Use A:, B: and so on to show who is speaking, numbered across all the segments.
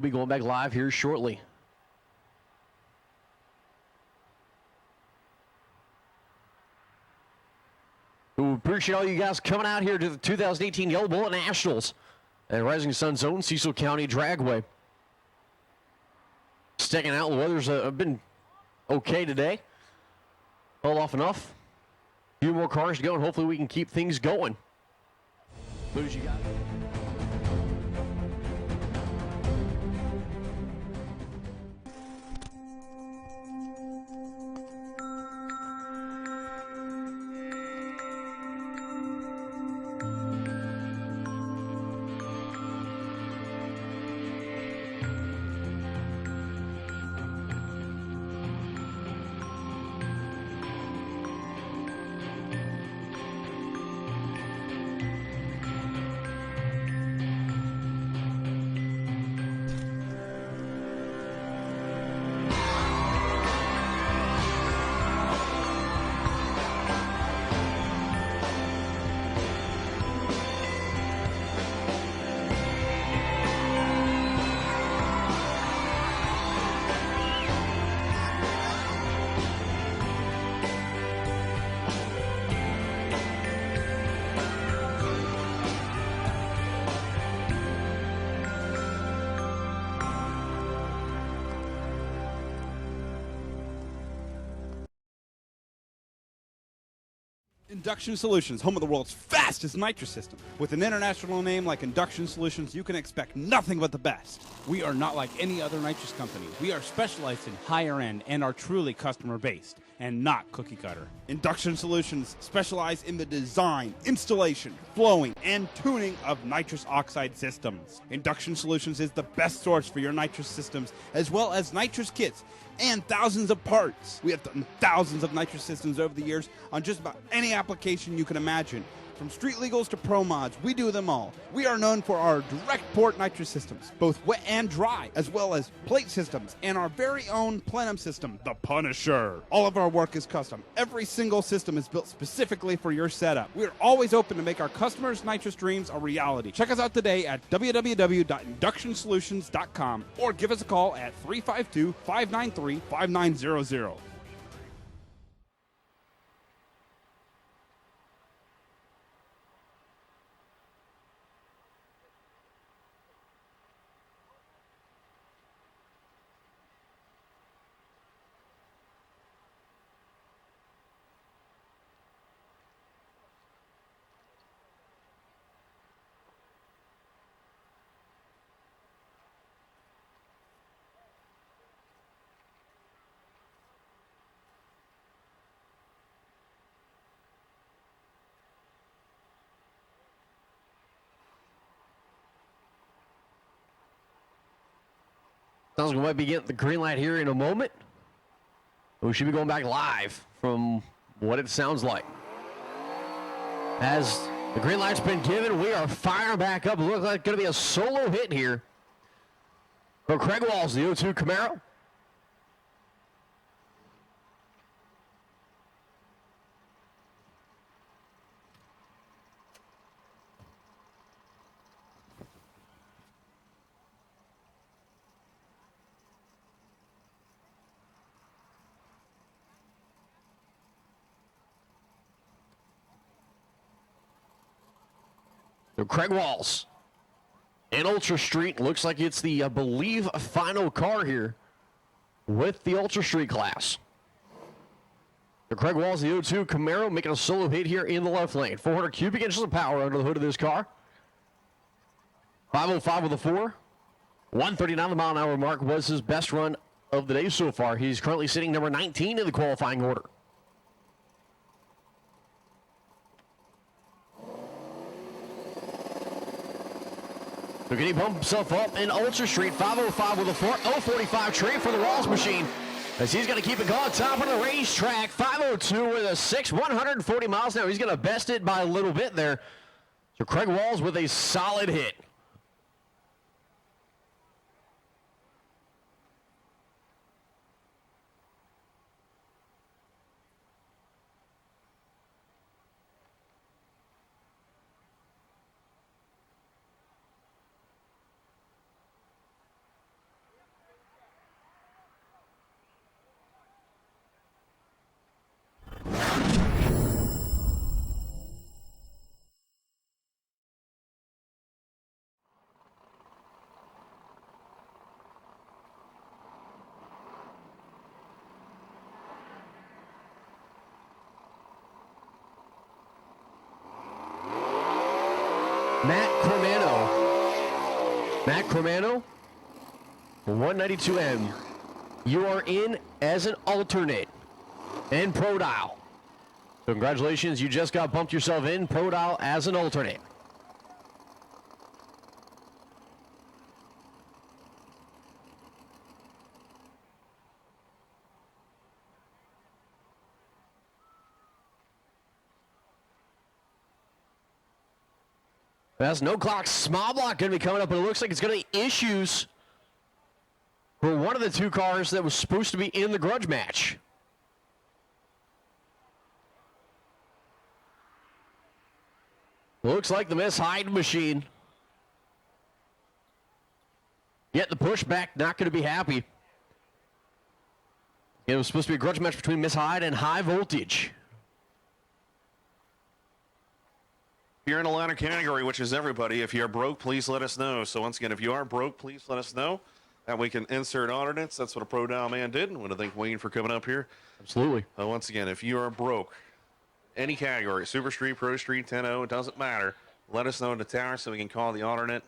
A: We'll be going back live here shortly. We appreciate all you guys coming out here to the 2018 Yellow Bullet Nationals at Rising Sun Zone, Cecil County Dragway. Sticking out, the weather's been okay today. All off enough. A few more cars to go, and hopefully we can keep things going. Who's you got?
B: Induction Solutions, home of the world's fastest nitrous system. With an international name like Induction Solutions, you can expect nothing but the best. We are not like any other nitrous company. We are specialized in higher end and are truly customer based and not cookie cutter. Induction Solutions specialize in the design, installation, flowing, and tuning of nitrous oxide systems. Induction Solutions is the best source for your nitrous systems, as well as nitrous kits and thousands of parts. We have done thousands of nitrous systems over the years on just about any application you can imagine. From street legals to pro mods, we do them all. We are known for our direct port nitrous systems, both wet and dry, as well as plate systems, and our very own plenum system, the Punisher. All of our work is custom. Every single system is built specifically for your setup. We are always open to make our customers' nitrous dreams a reality. Check us out today at www.inductionsolutions.com or give us a call at 352-593-5900.
A: Sounds like we might be getting the green light here in a moment. We should be going back live from what it sounds like. As the green light's been given, we are firing back up. It looks like it's going to be a solo hit here for Craig Walls, the 02 Camaro. So Craig Walls in Ultra Street. Looks like it's the, I believe, final car here with the Ultra Street class. So Craig Walls, the 02 Camaro, making a solo hit here in the left lane. 400 cubic inches of power under the hood of this car. 505 with a 4. 139 the mile an hour mark was his best run of the day so far. He's currently sitting number 19 in the qualifying order. So can he bump himself up in Ultra Street? 505 with a 4. 045 trade for the Walls machine, as he's going to keep it going top of the racetrack. 502 with a 6. 140 miles an hour. He's going to best it by a little bit there. So Craig Walls with a solid hit. Matt Cremano, 192M. You are in as an alternate in Pro Dial. So congratulations, you just got bumped yourself in Pro Dial as an alternate. That's no clock. Small block going to be coming up, but it looks like it's going to be issues for one of the two cars that was supposed to be in the grudge match. Looks like the Miss Hyde machine. Yet the pushback not going to be happy. It was supposed to be a grudge match between Miss Hyde and High Voltage.
C: If you're in a ladder category, which is everybody, if you're broke, please let us know. So once again, if you are broke, please let us know. That we can insert alternates. That's what a Pro Dial man did. I want to thank Wayne for coming up here.
A: Absolutely.
C: Once again, if you are broke, any category, Super Street, Pro Street, 10-0, it doesn't matter. Let us know in the tower so we can call the alternate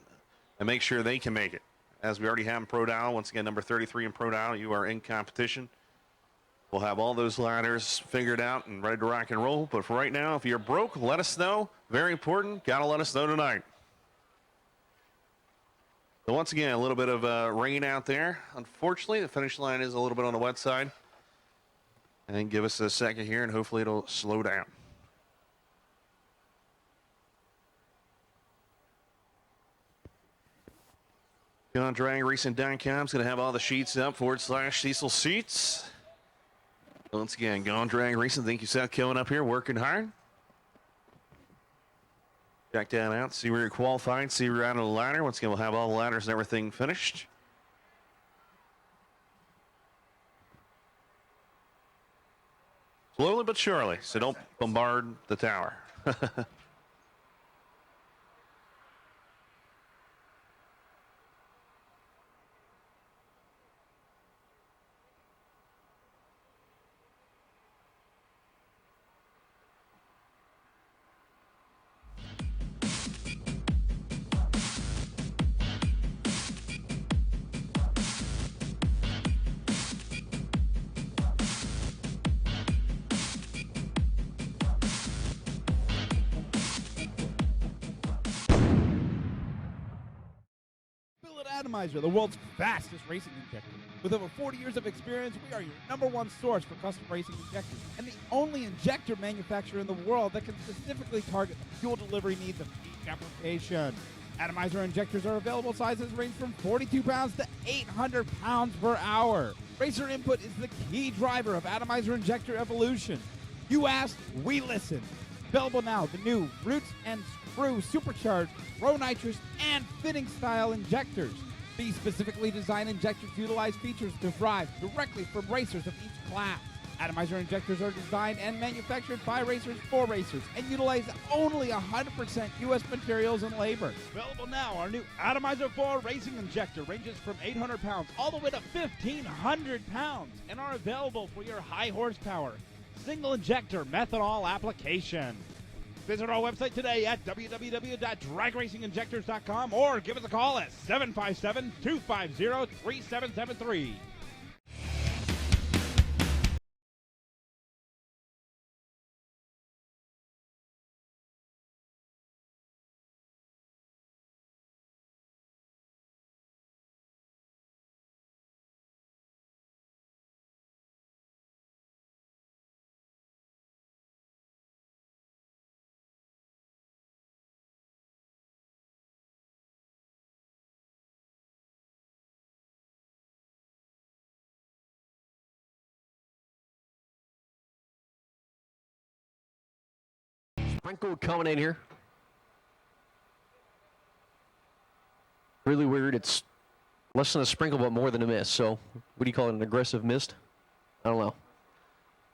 C: and make sure they can make it. As we already have in Pro Dial, once again, number 33 in Pro Dial, you are in competition. We'll have all those ladders figured out and ready to rock and roll. But for right now, if you're broke, let us know. Very important. Got to let us know tonight. So once again, a little bit of rain out there. Unfortunately, the finish line is a little bit on the wet side. And give us a second here, and hopefully it'll slow down. GoneDragRacing.com is going to have all the sheets up, /Cecil Seats. Once again, Gone Drag Racing. Thank you, Seth, coming up here, working hard. Check that out. See where you're qualified. See where you're out on the ladder. Once again, we'll have all the ladders and everything finished. Slowly but surely, so don't bombard the tower.
B: Atomizer, the world's fastest racing injector. With over 40 years of experience, we are your #1 source for custom racing injectors, and the only injector manufacturer in the world that can specifically target the fuel delivery needs of each application. Atomizer injectors are available. Sizes range from 42 pounds to 800 pounds per hour. Racer input is the key driver of Atomizer injector evolution. You asked, we listened. Available now, the new Roots and Screw Supercharged Pro Nitrous and Fitting Style injectors. These specifically designed injectors utilize features derived directly from racers of each class. Atomizer injectors are designed and manufactured by racers for racers and utilize only 100% U.S. materials and labor. Available now, our new Atomizer 4 racing injector ranges from 800 pounds all the way to 1,500 pounds and are available for your high horsepower single injector methanol application. Visit our website today at www.dragracing-injectors.com or give us a call at 757-250-3773.
A: Sprinkle coming in here. Really weird. It's less than a sprinkle, but more than a mist. So, what do you call it? An aggressive mist? I don't know.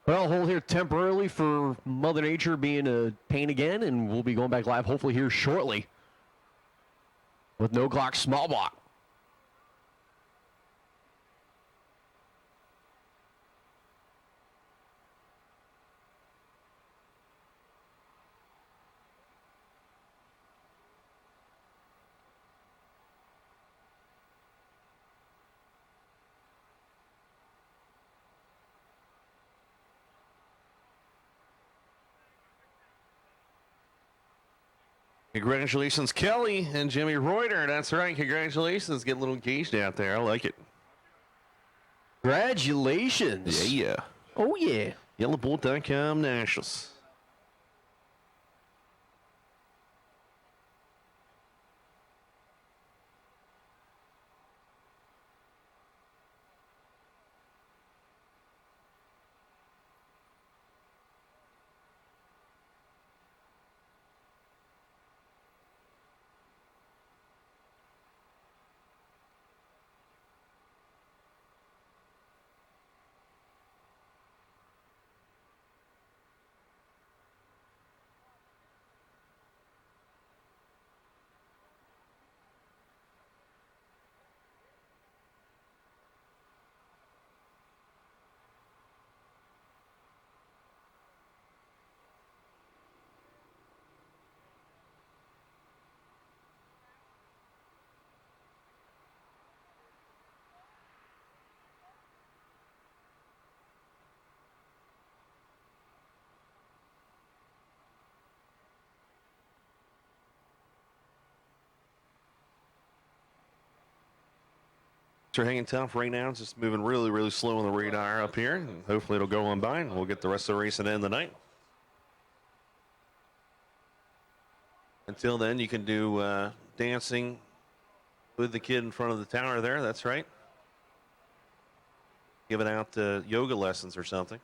A: But I'll hold here temporarily for Mother Nature being a pain again, and we'll be going back live hopefully here shortly with No Clock Small Block.
C: Congratulations, Kelly and Jimmy Reuter. That's right. Congratulations. Get a little engaged out there. I like it.
A: Congratulations.
C: Yeah.
A: Oh, yeah.
C: Yellowbolt.com Nationals. Are hanging tough right now. It's just moving really, really slow on the radar up here. And hopefully it'll go on by and we'll get the rest of the race and end the night. Until then, you can do dancing with the kid in front of the tower there. That's right. Giving out yoga lessons or something.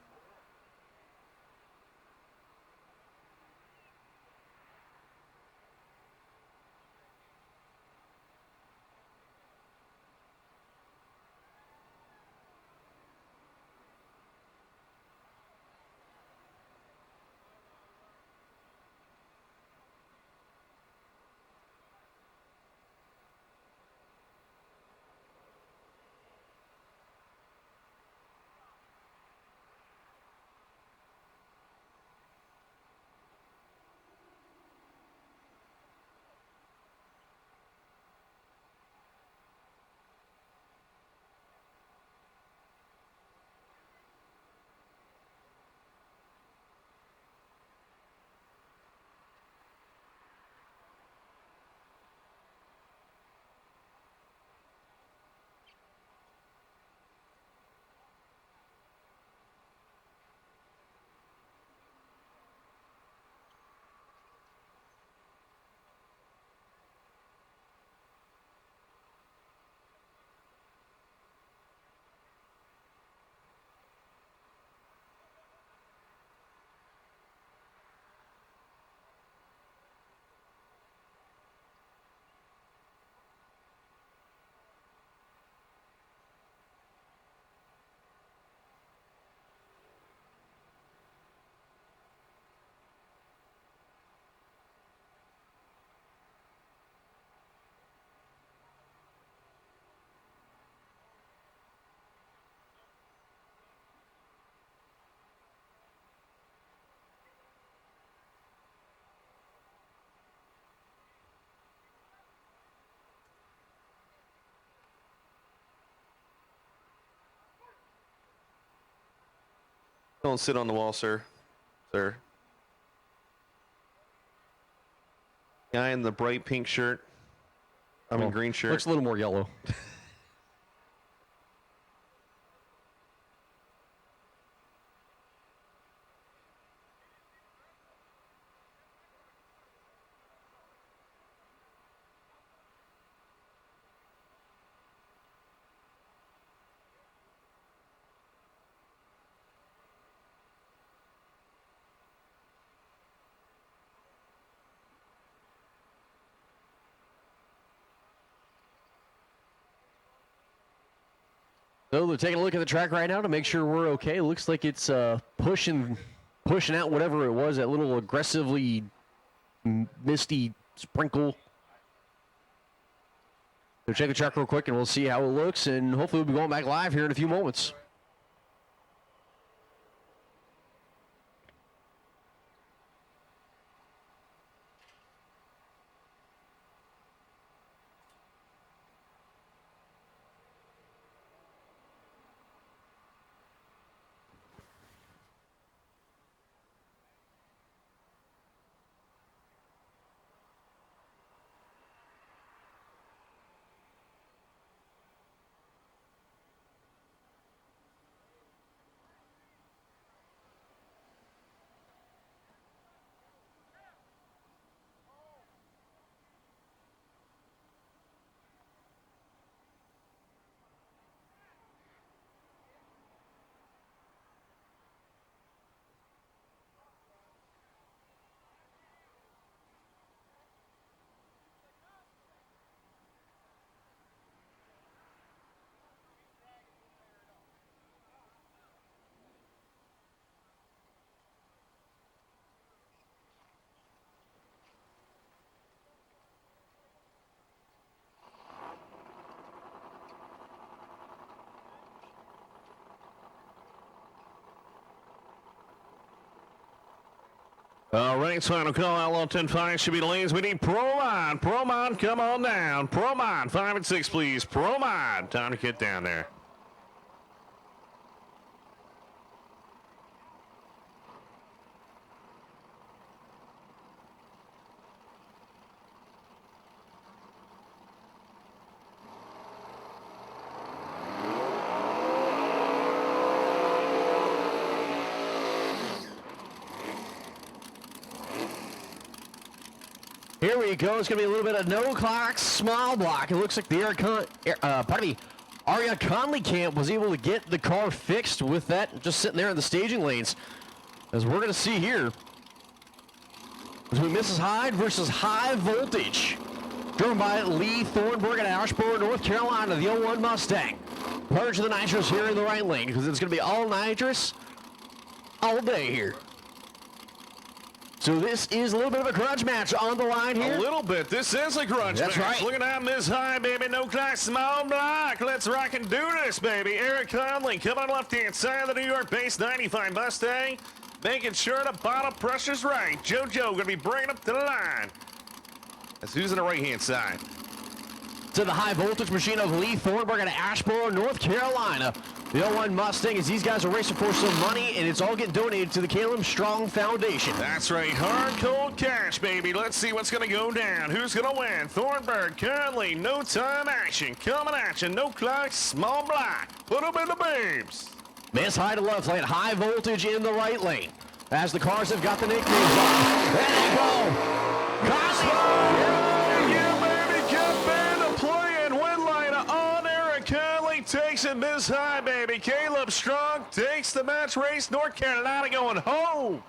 C: Don't sit on the wall, sir. Sir. Guy in the bright pink shirt. I mean, green shirt.
A: Looks a little more yellow. So they're taking a look at the track right now to make sure we're okay. Looks like it's pushing out whatever it was, that little aggressively misty sprinkle. So check the track real quick and we'll see how it looks, and hopefully we'll be going back live here in a few moments.
C: Rank's final call. Outlaw 10-5 should be the lanes. We need Promon. Promon, come on down. Promon, 5 and 6, please. Promon, time to get down there.
A: Here we go. It's going to be a little bit of no clock, small block. It looks like the Aria Conley camp was able to get the car fixed with that just sitting there in the staging lanes. As we're going to see here, between Mrs. Hyde versus High Voltage. Driven by Lee Thornburg at Asheboro, North Carolina, the 01 Mustang. Purge the nitrous here in the right lane because it's going to be all nitrous all day here. So this is a little bit of a grudge match on the line here.
C: A little bit. This is a grudge
A: That's
C: match.
A: right.
C: Look at that, Miss High, baby. No clock, small block. Let's rock and do this, baby. Eric Conley coming on the left-hand side of the New York-based 95 Mustang. Making sure the bottom pressure's right. JoJo going to be bringing up to the line. That's who's on the right-hand side.
A: To the High Voltage machine of Lee Thornburg out of Asheboro, North Carolina. The 01 Mustang, as these guys are racing for some money, and it's all getting donated to the Caleb Strong Foundation.
C: That's right. Hard, cold cash, baby. Let's see what's going to go down. Who's going to win? Thornburg, Conley, no time action. Coming at you. No clock, small block. Put them in the beams.
A: Miss High to left lane, High Voltage in the right lane. As the cars have got the nicknames on. There they go. Conley.
C: Takes it Miss High, baby. Caleb Strong takes the match race. North Carolina going home.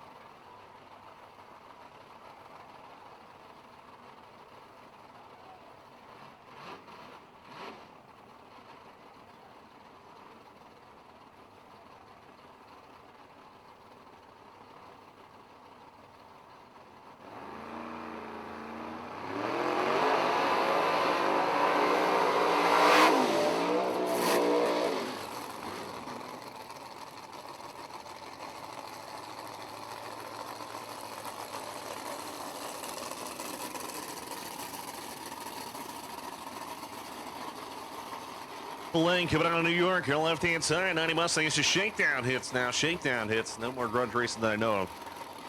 C: Lane coming out of New York, your left-hand side. 90 Mustang. It's just shakedown hits now. Shakedown hits. No more grudge racing that I know of.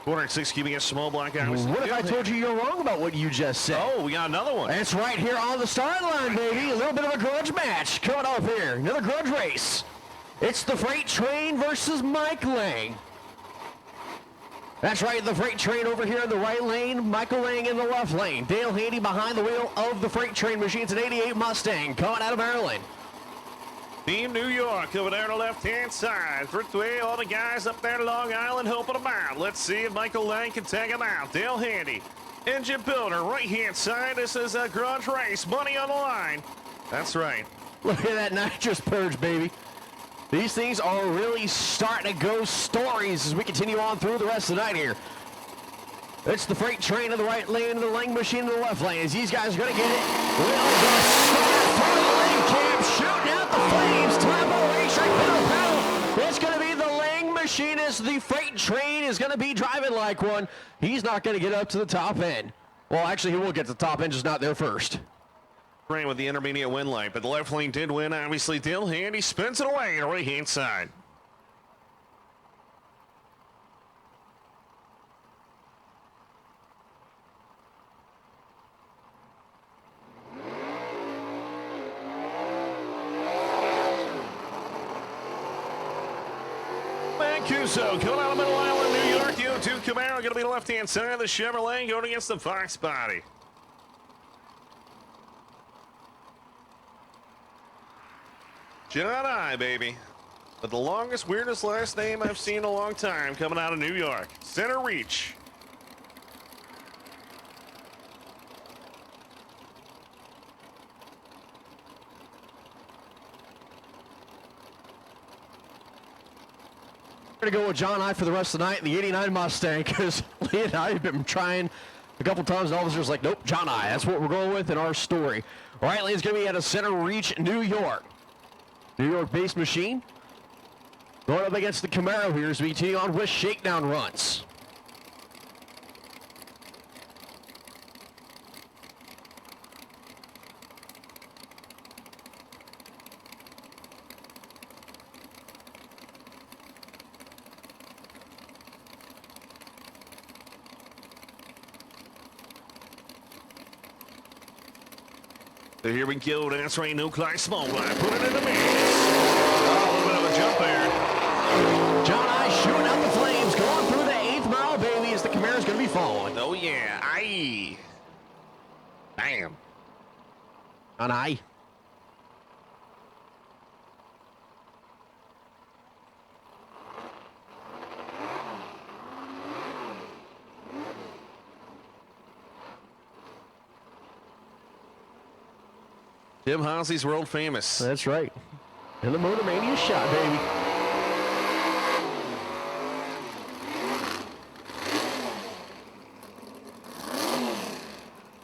C: 406 keeping a small black out.
A: What if I told you you're wrong about what you just said?
C: Oh, we got another one.
A: It's right here on the start line, baby. A little bit of a grudge match coming up here. Another grudge race. It's the Freight Train versus Mike Lang. That's right, the Freight Train over here in the right lane, Michael Lang in the left lane. Dale Handy behind the wheel of the Freight Train machine. It's an 88 Mustang coming out of Maryland.
C: Team New York over there on the left-hand side. Fritzway, all the guys up there in Long Island helping them out. Let's see if Michael Lang can take him out. Dale Handy, engine builder, right-hand side. This is a grudge race. Money on the line. That's right.
A: Look at that nitrous purge, baby. These things are really starting to go stories as we continue on through the rest of the night here. It's the Freight Train in the right lane and the Lang machine in the left lane. As these guys are going to get it. Will start for the Lang camp, shooting out the flames. Turbo racetrack, pedal, pedal. It's going to be the Lang machine as the Freight Train is going to be driving like one. He's not going to get up to the top end. Well, actually, he will get to the top end, just not there first.
C: Ran with the intermediate win light, but the left lane did win. Obviously, Dale Handy spins it away on the right-hand side. Mancuso coming out of Middle Island, New York. The 02 Camaro going to be the left-hand side of the Chevrolet going against the Fox body. John I, baby. But the longest, weirdest last name I've seen in a long time coming out of New York. Center Reach.
A: We're going to go with John I for the rest of the night in the 89 Mustang because Lee and I have been trying a couple times and officers like, nope, John I. That's what we're going with in our story. All right, Lee's going to be at a Center Reach, New York. New York-based machine. Going up against the Camaro here as we continue on with shakedown runs.
C: So here we go. That's right. No Clyde Small Black. Put it in the mix. Oh, a little bit of a jump there.
A: John I shooting out the flames, going through the 8th mile, baby, as the Camara's going to be following.
C: Oh, yeah. Aye. Bam.
A: On I.
C: Tim Housley's world famous.
A: That's right. And the Motor Mania shot, baby.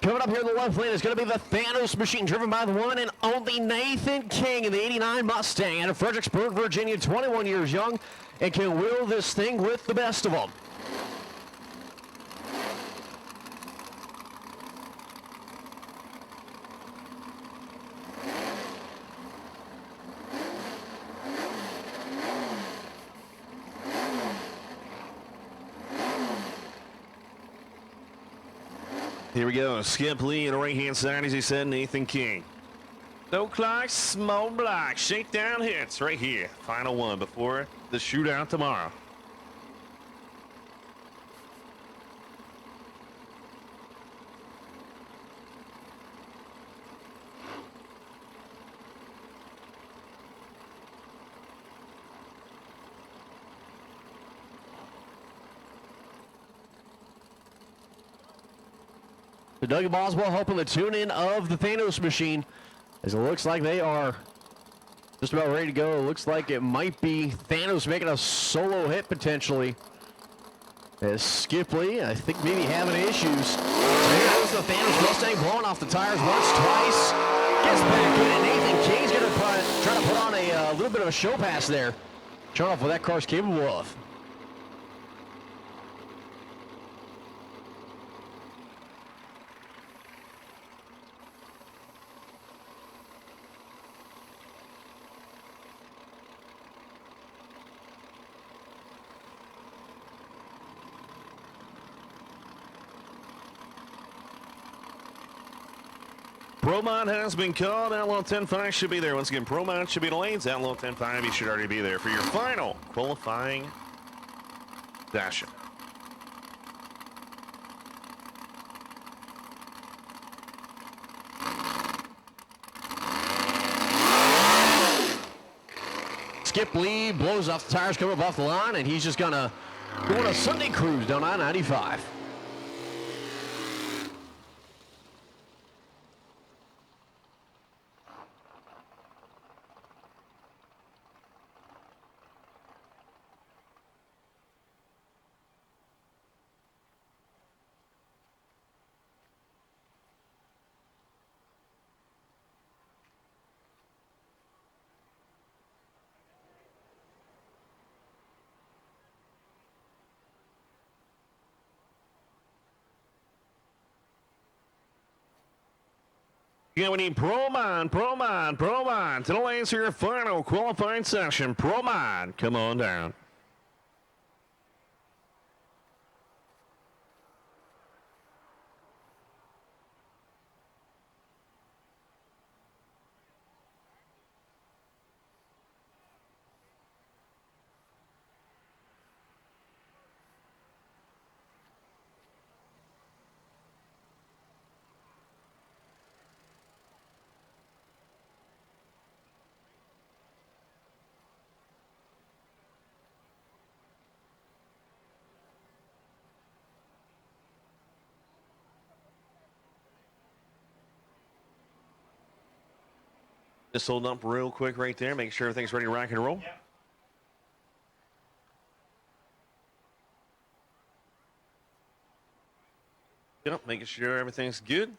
A: Coming up here in the left lane is going to be the Thanos machine, driven by the one and only Nathan King in the 89 Mustang out of Fredericksburg, Virginia, 21 years young, and can wheel this thing with the best of them.
C: Here we go. Skip Lee on the right-hand side, as he said, Nathan King. No Clyde Small Black. Shakedown hits right here. Final one before the shootout tomorrow.
A: So Doug Boswell hoping the tune-in of the Thanos machine, as it looks like they are just about ready to go. It looks like it might be Thanos making a solo hit potentially. As Skip Lee, I think, maybe having issues. So here goes the Thanos Mustang blowing off the tires once, twice. Gets back in, and Nathan King's going to try to put on a little bit of a show pass there. Showing off what that car's capable of.
C: Promont has been called. Outlaw 10-5 should be there. Once again, Promont should be in the lanes. Outlaw 10-5, you should already be there for your final qualifying session.
A: Skip Lee blows off the tires coming up off the line, and he's just going to go on a Sunday cruise down I-95.
C: Yeah, we need Promont to the lanes for your final qualifying session. Promont, come on down. Just holding up real quick right there, make sure everything's ready to rock and roll. Yep, making sure everything's good.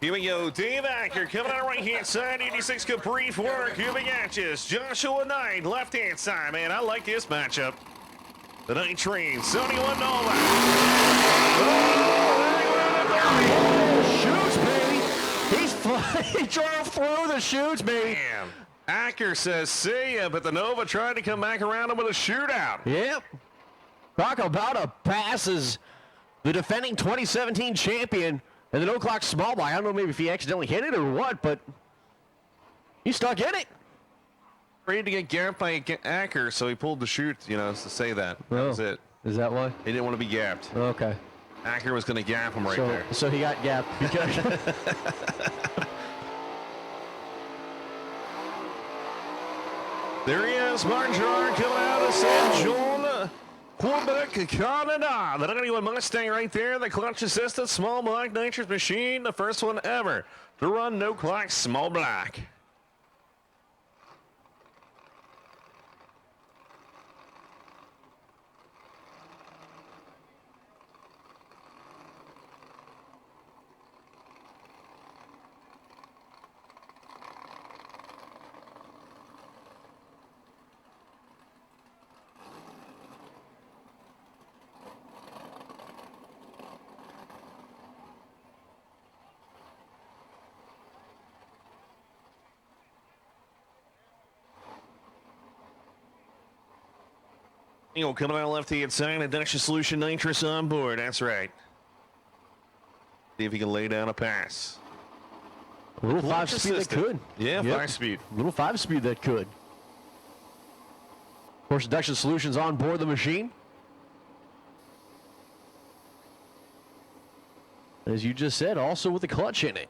C: Here we go. Dave Acker coming out right hand side. 86 Capri for Cubic Atches. Joshua Knight, left hand side. Man, I like this matchup. The Night Train, Sonny Winola.
A: Shoots, baby. He drove through the shoots, baby.
C: Damn. Acker says see ya, but the Nova tried to come back around him with a shootout.
A: Yep. Talk about a passes the defending 2017 champion and the no clock small block. I don't know maybe if he accidentally hit it or what, but he stuck in it.
C: Ready to get gapped by Acker, so he pulled the chute, you know, to say that. That was it.
A: Is that why?
C: He didn't want to be gapped.
A: Okay.
C: Acker was going to gap him right there.
A: So he got gapped because
C: there he is, Martin Gerard coming out of San John, Quebec, Canada. The 91 Mustang right there, the clutch assisted small block nitrous machine, the first one ever to run no clock small block. Coming out left-hand side, Induction Solution Nitrous on board. That's right. See if he can lay down a pass.
A: A little 5-speed that could.
C: Yeah,
A: Yep.
C: 5-speed.
A: A little 5-speed that could. Of course, Induction Solutions on board the machine. As you just said, also with the clutch in it.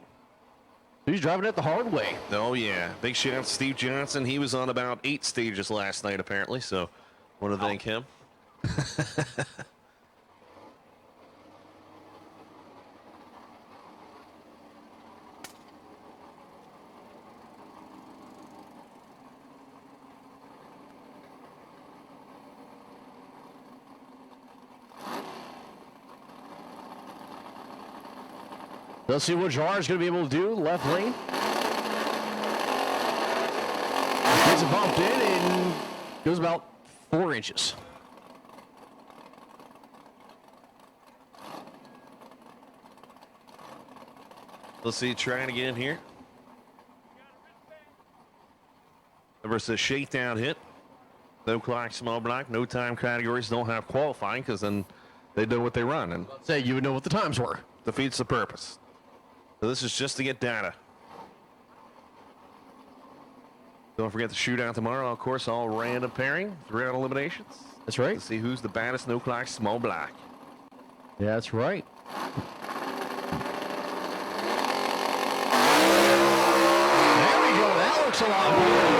A: He's driving it the hard way.
C: Oh, yeah. Big shout out to Steve Johnson. He was on about 8 stages last night, apparently, so want to thank him.
A: Let's see what Gerard's going to be able to do. Left lane. Gets it bumped in and goes about 4 inches.
C: Let's see, trying to get in here. Versus a shakedown hit. No clock, small block, no time categories, don't have qualifying because then they know what they run and
A: Say you would know what the times were.
C: defeats the purpose. So this is just to get data. Don't forget the shootout tomorrow. Of course, all random pairing, 3-out eliminations.
A: That's right.
C: To see who's the baddest no clock small block.
A: Yeah, that's right. There we go. That looks a lot better.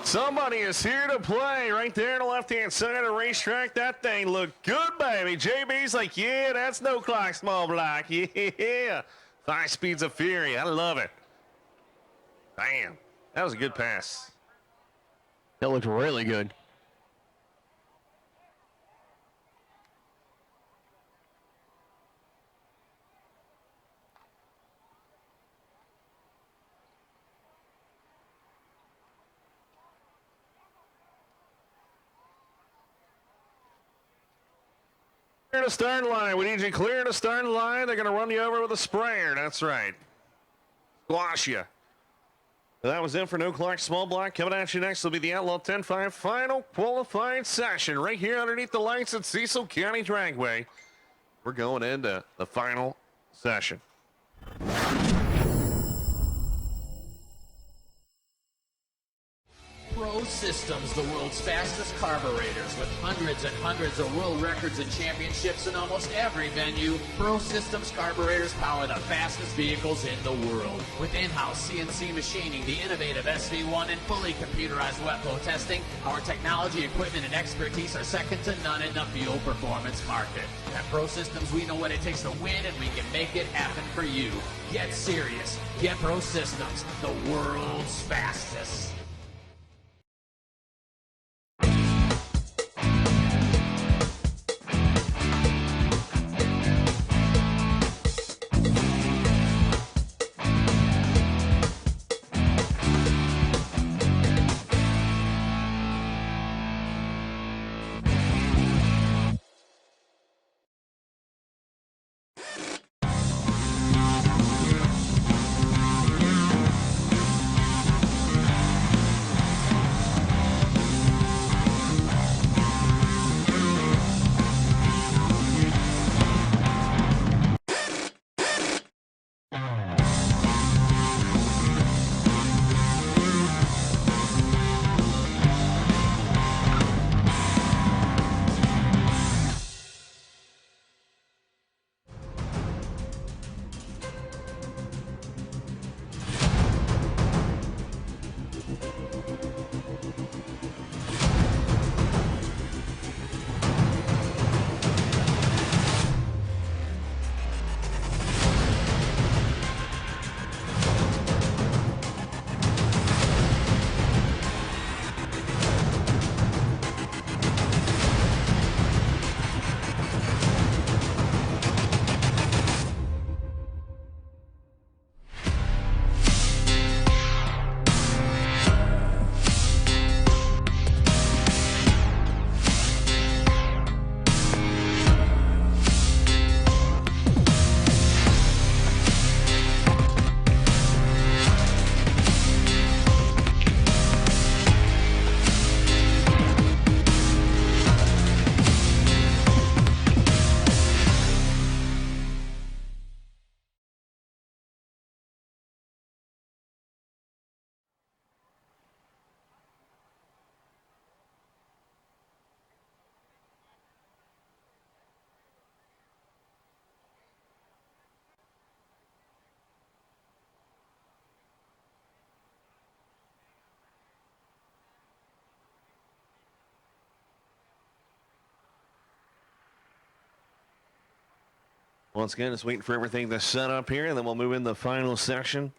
C: Somebody is here to play right there on the left-hand side of the racetrack. That thing looked good, baby. JB's like, yeah, that's no clock small block. Yeah. 5 speeds of fury. I love it. Bam. That was a good pass.
A: That looked really good.
C: Clear the starting line. We need you clear the starting line. They're going to run you over with a sprayer. That's right. Squash you. That was it for no clock small block. Coming at you next will be the Outlaw 10-5 final qualifying session right here underneath the lights at Cecil County Dragway. We're going into the final session.
D: Pro Systems, the world's fastest carburetors, with hundreds and hundreds of world records and championships in almost every venue. Pro Systems carburetors power the fastest vehicles in the world. With in-house CNC machining, the innovative SV1, and fully computerized wet flow testing, our technology, equipment, and expertise are second to none in the fuel performance market. At Pro Systems, we know what it takes to win, and we can make it happen for you. Get serious. Get Pro Systems, the world's fastest.
C: Once again, just waiting for everything to set up here, and then we'll move in the final section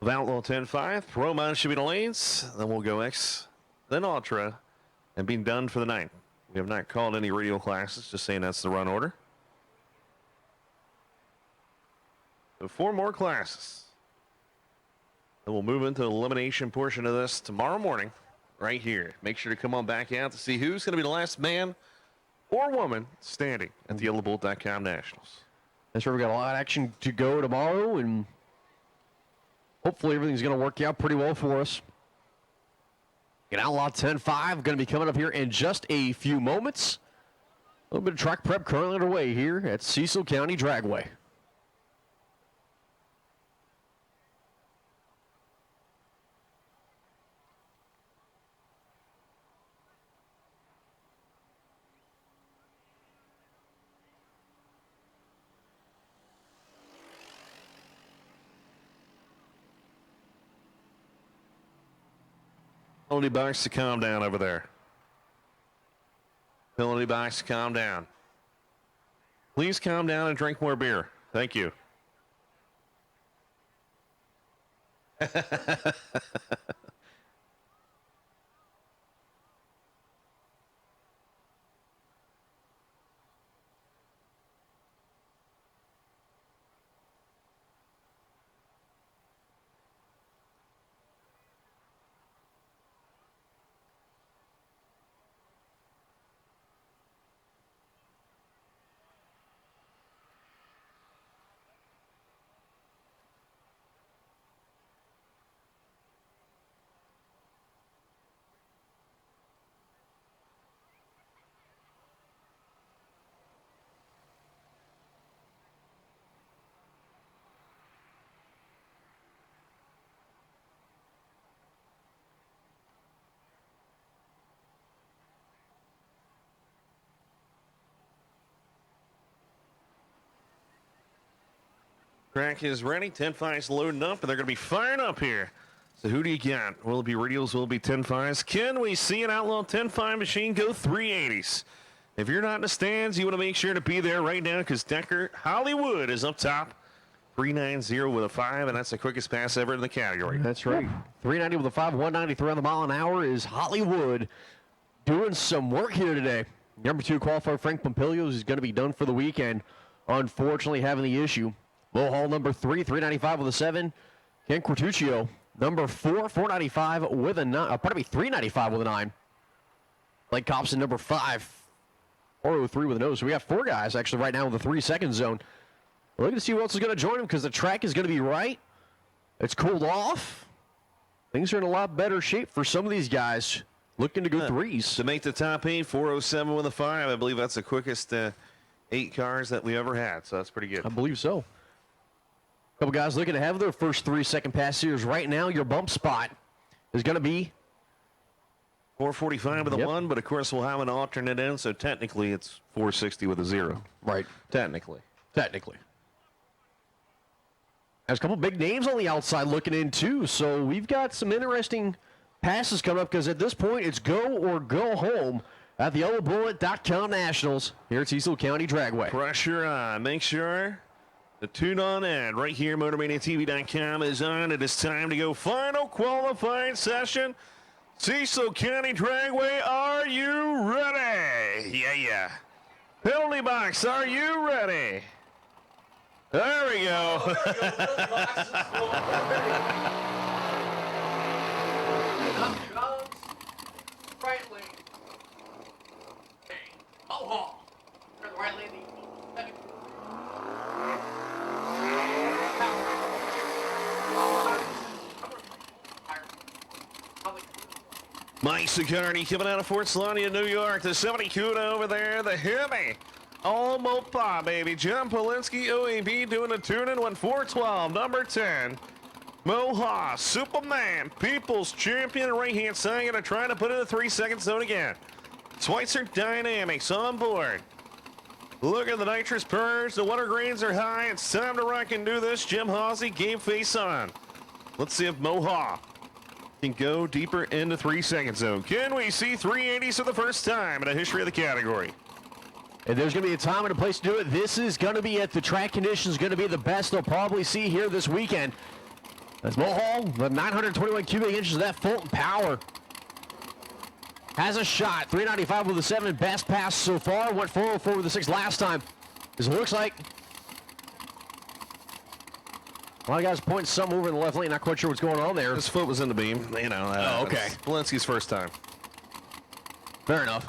C: of Outlaw 10-5. Pro Mod should be the lanes. Then we'll go X, then Ultra, and be done for the night. We have not called any radial classes, just saying that's the run order. So 4 more classes. Then we'll move into the elimination portion of this tomorrow morning, right here. Make sure to come on back out to see who's going to be the last man or woman standing at the YellowBolt.com Nationals.
A: That's right. We got a lot of action to go tomorrow, and hopefully everything's going to work out pretty well for us. And Outlaw 10-5 going to be coming up here in just a few moments. A little bit of track prep currently underway here at Cecil County Dragway.
C: Penalty box to calm down over there. Penalty box to calm down. Please calm down and drink more beer. Thank you. Track is ready. 10-5's loading up, and they're going to be firing up here. So who do you got? Will it be radials? Will it be 10-5s? Can we see an Outlaw 10-5 machine go 380s? If you're not in the stands, you want to make sure to be there right now because Decker Hollywood is up top. 390 with a 5, and that's the quickest pass ever in the category.
A: That's right. 390 with a 5, 193 on the mile an hour is Hollywood doing some work here today. Number 2 qualifier Frank Pompilios is going to be done for the weekend. Unfortunately, having the issue. Low Hall number 3, 395 with a 7. Ken Quartuccio, number 4, 495 with a 9. 395 with a 9. Blake Copson, number 5, 403 with a 0. So we got 4 guys actually right now in the 3-second zone. We're looking to see who else is going to join them because the track is going to be right. It's cooled off. Things are in a lot better shape for some of these guys looking to go 3s.
C: To make the top 8, 407 with a 5. I believe that's the quickest 8 cars that we ever had, so that's pretty good.
A: I believe so. Couple guys looking to have their first 3-second pass series right now. Your bump spot is going to be
C: 445 with a 1, but of course we'll have an alternate in, so technically it's 460 with a 0.
A: Right.
C: Technically.
A: There's a couple big names on the outside looking in too, so we've got some interesting passes coming up because at this point it's go or go home at the YellowBullet.com Nationals here at Cecil County Dragway.
C: Pressure on. Make sure the tune on end right here, MotorManiaTV.com is on. It is time to go final qualifying session. Cecil County Dragway, are you ready? Yeah. Penalty box, are you ready? There we go.
D: Right lane. Right lane.
C: Mike Sicardi coming out of Fort Salania, New York. The 70 Cuda over there. The Hemi. Almost pa, baby. John Polinsky, OAB doing a tuning. 1412, number 10. Mo Haas, Superman, People's Champion, right-hand side. Going to try to put in a 3-second zone again. Schweitzer Dynamics on board. Look at the nitrous purge. The water grains are high. It's time to rock and do this. Jim Hawsey, game face on. Let's see if Mo Haas can go deeper into 3-second zone. Can we see 380s for the first time in the history of the category?
A: And there's going to be a time and a place to do it. This is going to be at the track conditions, going to be the best they'll probably see here this weekend. As Mulhall, the 921 cubic inches of that Fulton power, has a shot. 395 with a 7, best pass so far. Went 404 with a 6 last time. As it looks like a lot of guys pointing some over in the left lane. Not quite sure what's going on there.
C: His foot was in the beam. You know.
A: Oh, okay.
C: Walensky's first time.
A: Fair enough.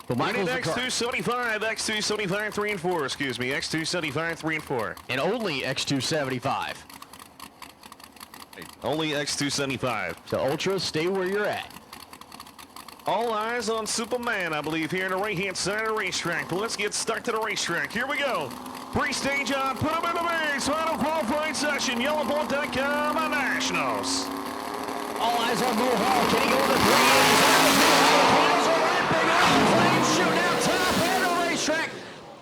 A: But Michael's
C: X275, X275, 3 and 4. Excuse me, X275, 3 and 4.
A: And only X275.
C: Only X275.
A: So Ultra, stay where you're at.
C: All eyes on Superman, I believe, here on the right-hand side of the racetrack. But let's get stuck to the racetrack. Here we go. Pre-stage on, put them in the base. Final qualifying session, yellowbolt.com and Nationals.
A: All eyes on Mulhall. Can he go to 3? Shooting out top end of the racetrack.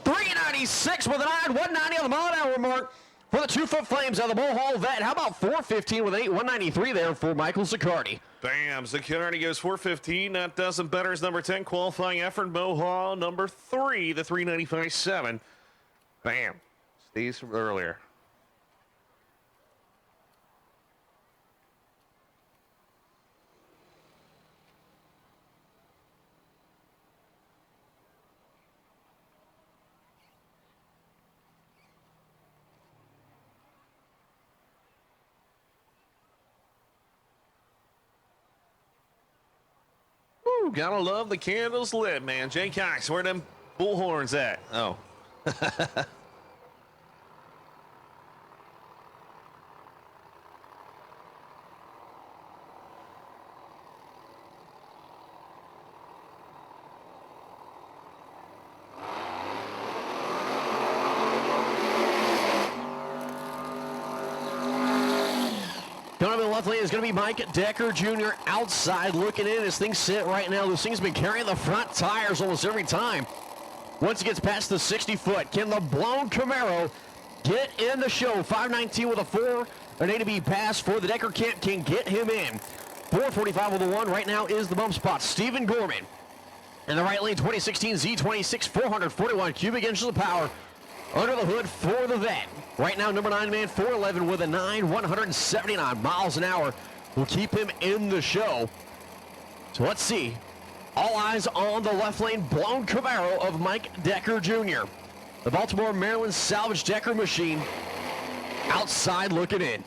A: 396 with an iron, 190 on the mile-an-hour mark for the 2-foot Flames of the Mulhall vet. How about 415 with an 8, 193 there for Michael Zaccardi.
C: Bam, Zaccardi goes 415. That does him better as number 10 qualifying effort. Mulhall, number 3, the 395.7. Bam, stays from earlier. Ooh, gotta love the candles lit, man. Jay Cox, where them bullhorns at? Oh.
A: Coming up in the left lane is going to be Mike Decker Jr. outside looking in as things sit right now. This thing's been carrying the front tires almost every time. Once it gets past the 60-foot, can the blown Camaro get in the show? 519 with a 4, an A to B pass for the Decker camp can get him in. 445 with a 1 right now is the bump spot. Stephen Gorman in the right lane, 2016 Z26, 441 cubic inches of power under the hood for the vet. Right now, number 9 man, 411 with a 9, 179 miles an hour will keep him in the show. So let's see. All eyes on the left lane, blown Camaro of Mike Decker Jr. The Baltimore, Maryland salvage Decker machine outside looking in.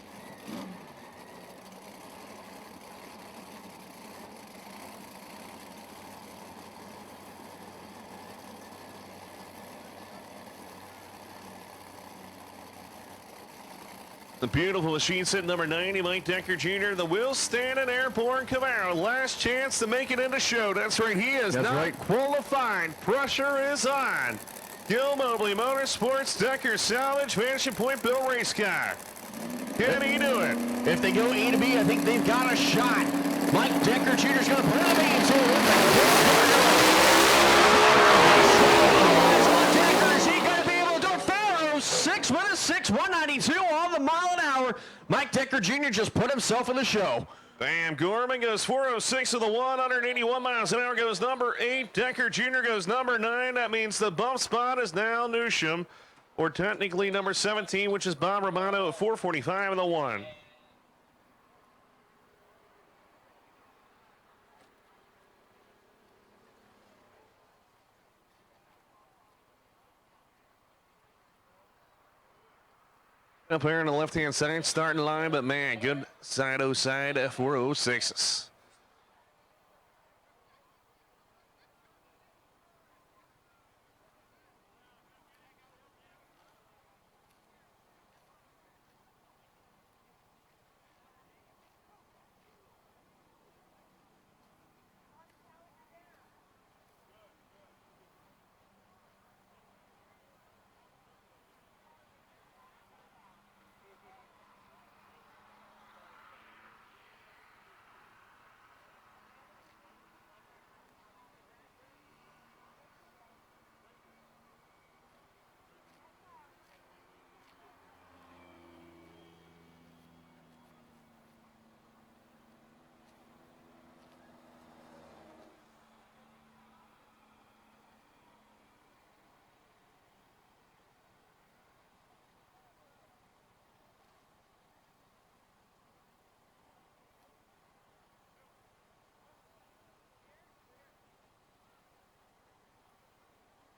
C: The beautiful machine set number 90, Mike Decker Jr., the Will Stanton Airborne Camaro. Last chance to make it in the show. That's right, he is not qualified. Pressure is on. Gil Mobley Motorsports, Decker Salvage, Vanishing Point Bill Race Car. Can he do it?
A: If they go A to B, I think they've got a shot. Mike Decker Jr. is going to put him into it. Is he going to be able to do it? 406 with a 6, 192 on the mile an hour. Mike Decker Jr. just put himself in the show.
C: Bam, Gorman goes 406 with the 181 miles an hour goes number 8. Decker Jr. goes number 9. That means the bump spot is now Newsham, or technically number 17, which is Bob Romano at 445 and the 1. Up here on the left-hand side, starting line, but man, good side-o-side F406s.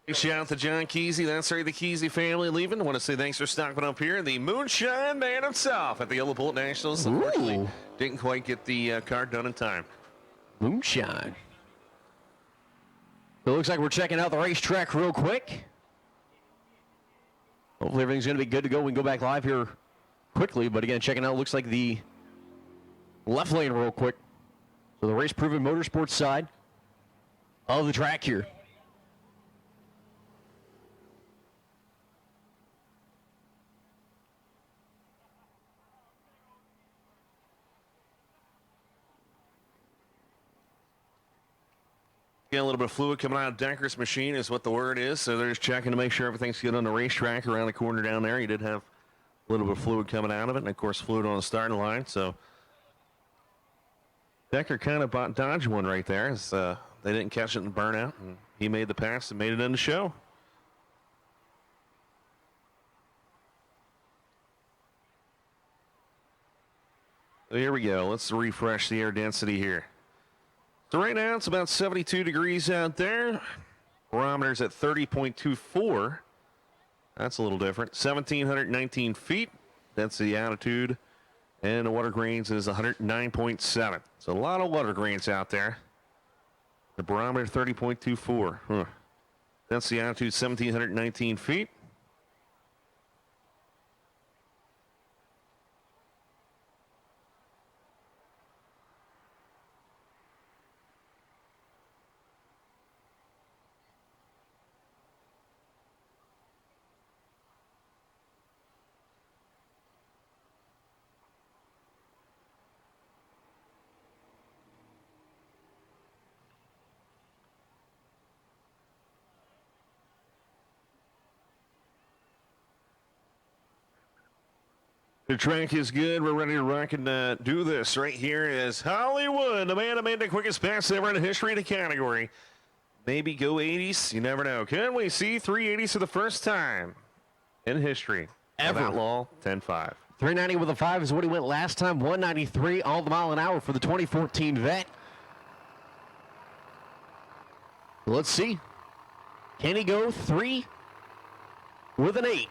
C: Big shout out to John Kesey. That's right, the Kesey family leaving. I want to say thanks for stopping up here. The Moonshine Man himself at the Yellow Bullet Nationals. Unfortunately,
A: Ooh.
C: didn't quite get the card done in time.
A: Moonshine. So it looks like we're checking out the racetrack real quick. Hopefully everything's going to be good to go. We can go back live here quickly. But again, checking out, looks like the left lane real quick. So the race-proven motorsports side of the track here.
C: Get a little bit of fluid coming out of Decker's machine is what the word is. So they're just checking to make sure everything's good on the racetrack around the corner down there. He did have a little bit of fluid coming out of it, and of course fluid on the starting line. So Decker kind of dodged one right there as they didn't catch it in the burnout. And he made the pass and made it in the show. So here we go. Let's refresh the air density here. So right now it's about 72 degrees out there. Barometer's at 30.24. That's a little different. 1,719 feet. That's the altitude. And the water grains is 109.7. So a lot of water grains out there. The barometer 30.24. Huh. That's the altitude, 1,719 feet. The track is good. We're ready to rock and do this. Right here is Hollywood, the man who made the quickest pass ever in the history of the category. Maybe go 80s. You never know. Can we see 380s for the first time in history?
A: Ever.
C: Outlaw 10.5.
A: 390 with a 5 is what he went last time. 193 all the mile an hour for the 2014 vet. Let's see. Can he go 3 with an 8?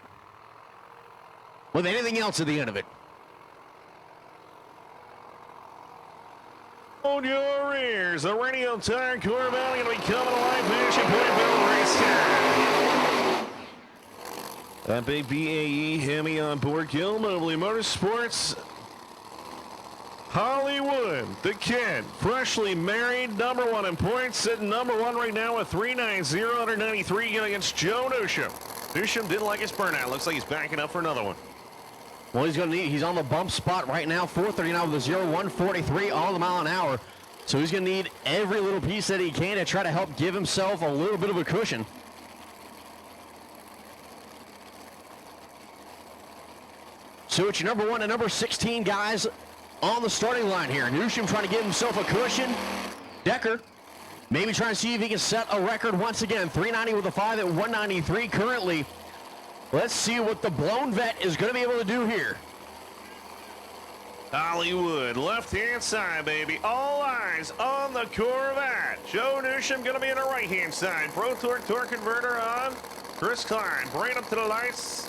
A: With anything else at the end of it?
C: On your ears, the Radio Tire Core Valley going to be coming alive. Finishing point bill race time. That big BAE Hemi on board. Gil Mobley Motorsports. Hollywood, the kid, freshly married, #1 in points, sitting #1 right now with 390, 193 going against Joe Newsham. Newsham didn't like his burnout. Looks like he's backing up for another one.
A: Well, he's on the bump spot right now. 439 with a 0, 143 all the mile an hour. So he's going to need every little piece that he can to try to help give himself a little bit of a cushion. So it's your #1 and number 16 guys on the starting line here. Newsham trying to give himself a cushion. Decker maybe trying to see if he can set a record once again. 390 with a 5 at 193 currently. Let's see what the blown vet is going to be able to do here.
C: Hollywood, left-hand side, baby. All eyes on the Corvette. Joe Newsham going to be on the right-hand side. Pro torque converter on. Chris Klein, right up to the lights.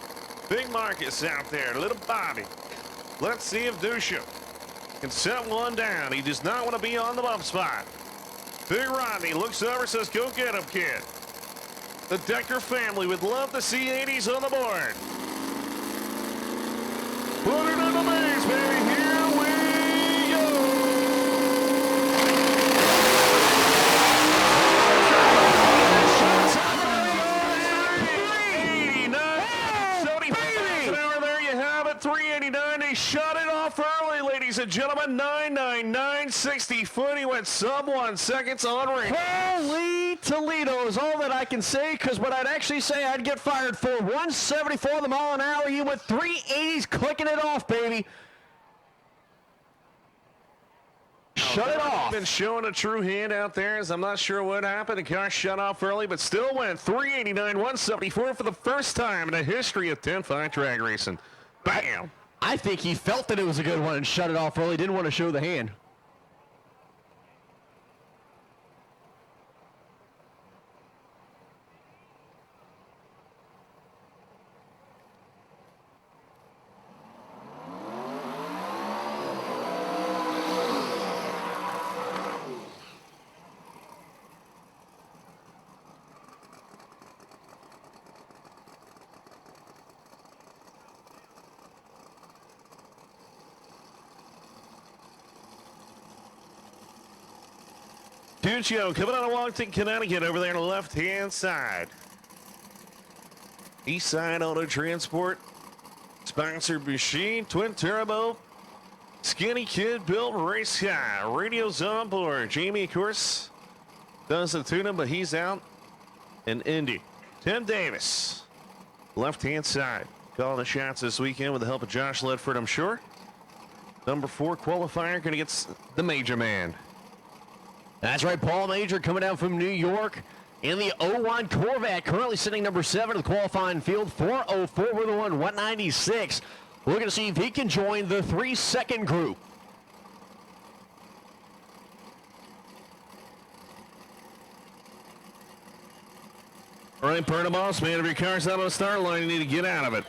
C: Big Marcus out there, little Bobby. Let's see if Newsham can set one down. He does not want to be on the bump spot. Big Rodney looks over, says, go get him, kid. The Decker family would love to see 80s on the board. Put it on the base, baby. Here we go. There you have it. 389. They shut it off early, ladies and gentlemen. 999, 60 foot. He went sub 1 seconds on ring.
A: Holy Toledo is all that I can say, because what I'd actually say I'd get fired for. 174 the mile an hour. He went 380s clicking it off, baby. Shut it off.
C: Been showing a true hand out there, as I'm not sure what happened. The car shut off early, but still went 389, 174 for the first time in the history of 10.5 drag racing. Bam.
A: I think he felt that it was a good one and shut it off early. Didn't want to show the hand.
C: Cortuccio coming out of Washington, Connecticut over there on the left-hand side. East Side Auto Transport. Sponsored machine, twin turbo. Skinny kid built race car. Radios on board. Jamie, of course, does the tune-up, but he's out in Indy. Tim Davis, left-hand side, calling the shots this weekend with the help of Josh Ledford, I'm sure. Number 4 qualifier, going to get the major man.
A: That's right, Paul Major coming down from New York in the 01 Corvette, currently sitting number 7 of the qualifying field, 404 with a 196. We're going to see if he can join the 3-second group.
C: All right, Pernamoss, man, if your car's out on the start line, you need to get out of it.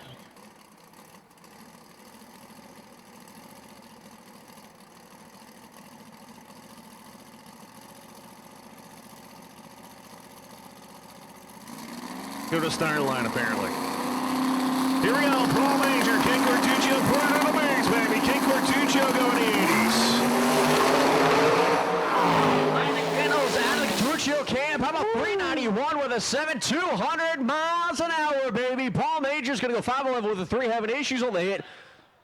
C: Go to the start line, apparently. Here we go, Paul Major, King Cortuccio, put it in the mix, baby. King Cortuccio going the 80s.
A: Reynolds out of the Cortuccio camp. How about 391 with a 7,200 miles an hour, baby. Paul Major's going to go 511 with a 3, having issues on the hit.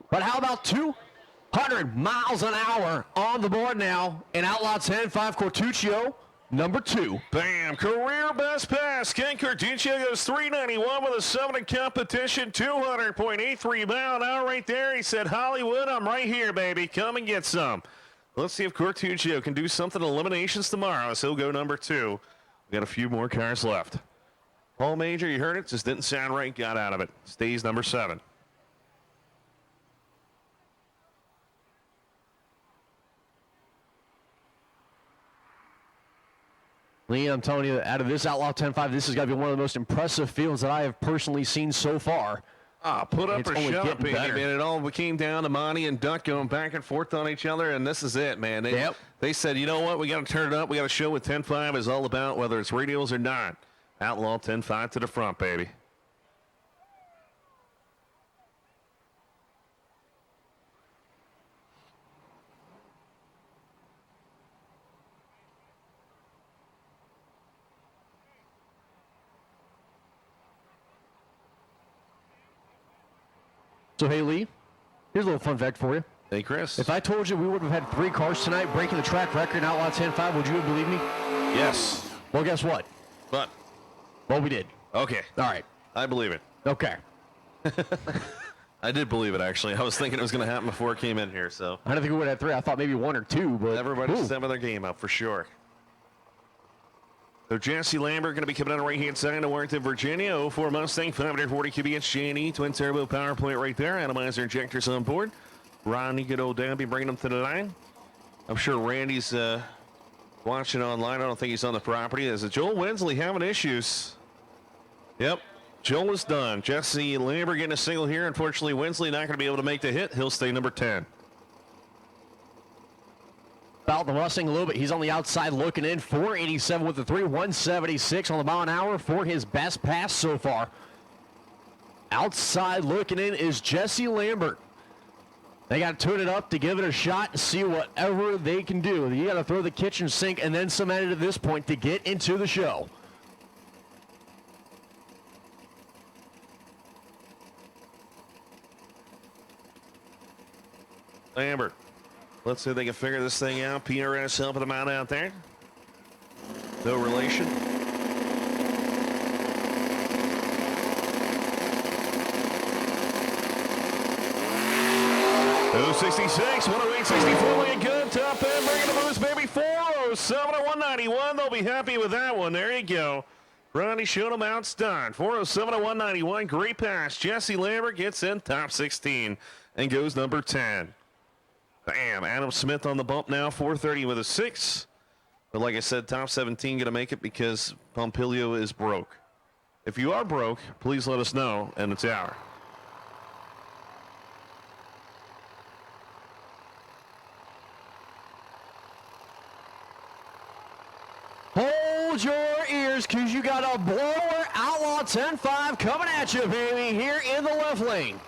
A: But how about 200 miles an hour on the board now in Outlaw 10-5 Cortuccio, number 2.
C: Bam, career best pass. Ken Cortuccio goes 391 with a 7 in competition, 200.83 mile an hour right there. He said, Hollywood, I'm right here, baby. Come and get some. Let's see if Cortuccio can do something in eliminations tomorrow, so he'll go number 2. We got a few more cars left. Paul Major, you heard it, just didn't sound right, got out of it. Stays number 7.
A: Lee, I'm telling you, out of this Outlaw 10-5, this has got to be one of the most impressive fields that I have personally seen so far.
C: Put up
A: It's
C: or
A: only
C: shut up,
A: getting
C: baby,
A: better.
C: man. It all came down to Monty and Duck going back and forth on each other, and this is it, man. They said, you know what, we got to turn it up. We got to show what 10-5 is all about, whether it's radials or not. Outlaw 10-5 to the front, baby.
A: So, hey, Lee, here's a little fun fact for you.
C: Hey, Chris.
A: If I told you we would have had 3 cars tonight breaking the track record in Outlaw 10-5, would you have believed me?
C: Yes.
A: Well, guess what?
C: But.
A: Well, we did.
C: Okay.
A: All right.
C: I believe it.
A: Okay.
C: I did believe it, actually. I was thinking it was going to happen before it came in here, so.
A: I didn't think we would have 3. I thought maybe 1 or 2, but
C: Everybody's stepping their game up for sure. So Jesse Lambert going to be coming on the right-hand side of Warrington, Virginia. 04 Mustang, 540 cubic inch J&E, twin turbo power plant right there. Atomizer injectors on board. Ronnie, good old Dabby, bringing them to the line. I'm sure Randy's watching online. I don't think he's on the property. Is it Joel Winsley having issues? Yep. Joel is done. Jesse Lambert getting a single here. Unfortunately, Winsley not going to be able to make the hit. He'll stay number 10.
A: About the Mustang a little bit. He's on the outside looking in. 487 with the 3, 176 on the mile an hour for his best pass so far. Outside looking in is Jesse Lambert. They got to tune it up to give it a shot and see whatever they can do. You got to throw the kitchen sink and then some at it at this point to get into the show.
C: Lambert. Let's see if they can figure this thing out. PRS helping them out there. No relation. Oh, 66, 108, 64, looking good. Top end, bringing the boost, baby. 407 at 191. They'll be happy with that one. There you go. Ronnie showed them out. It's done. 407 at 191. Great pass. Jesse Lambert gets in top 16 and goes number 10. Bam. Adam Smith on the bump now. 430 with a 6. But like I said, top 17 going to make it because Pompilio is broke. If you are broke, please let us know in the tower.
A: Hold your ears, because you got a blower Outlaw 10-5 coming at you, baby, here in the left lane.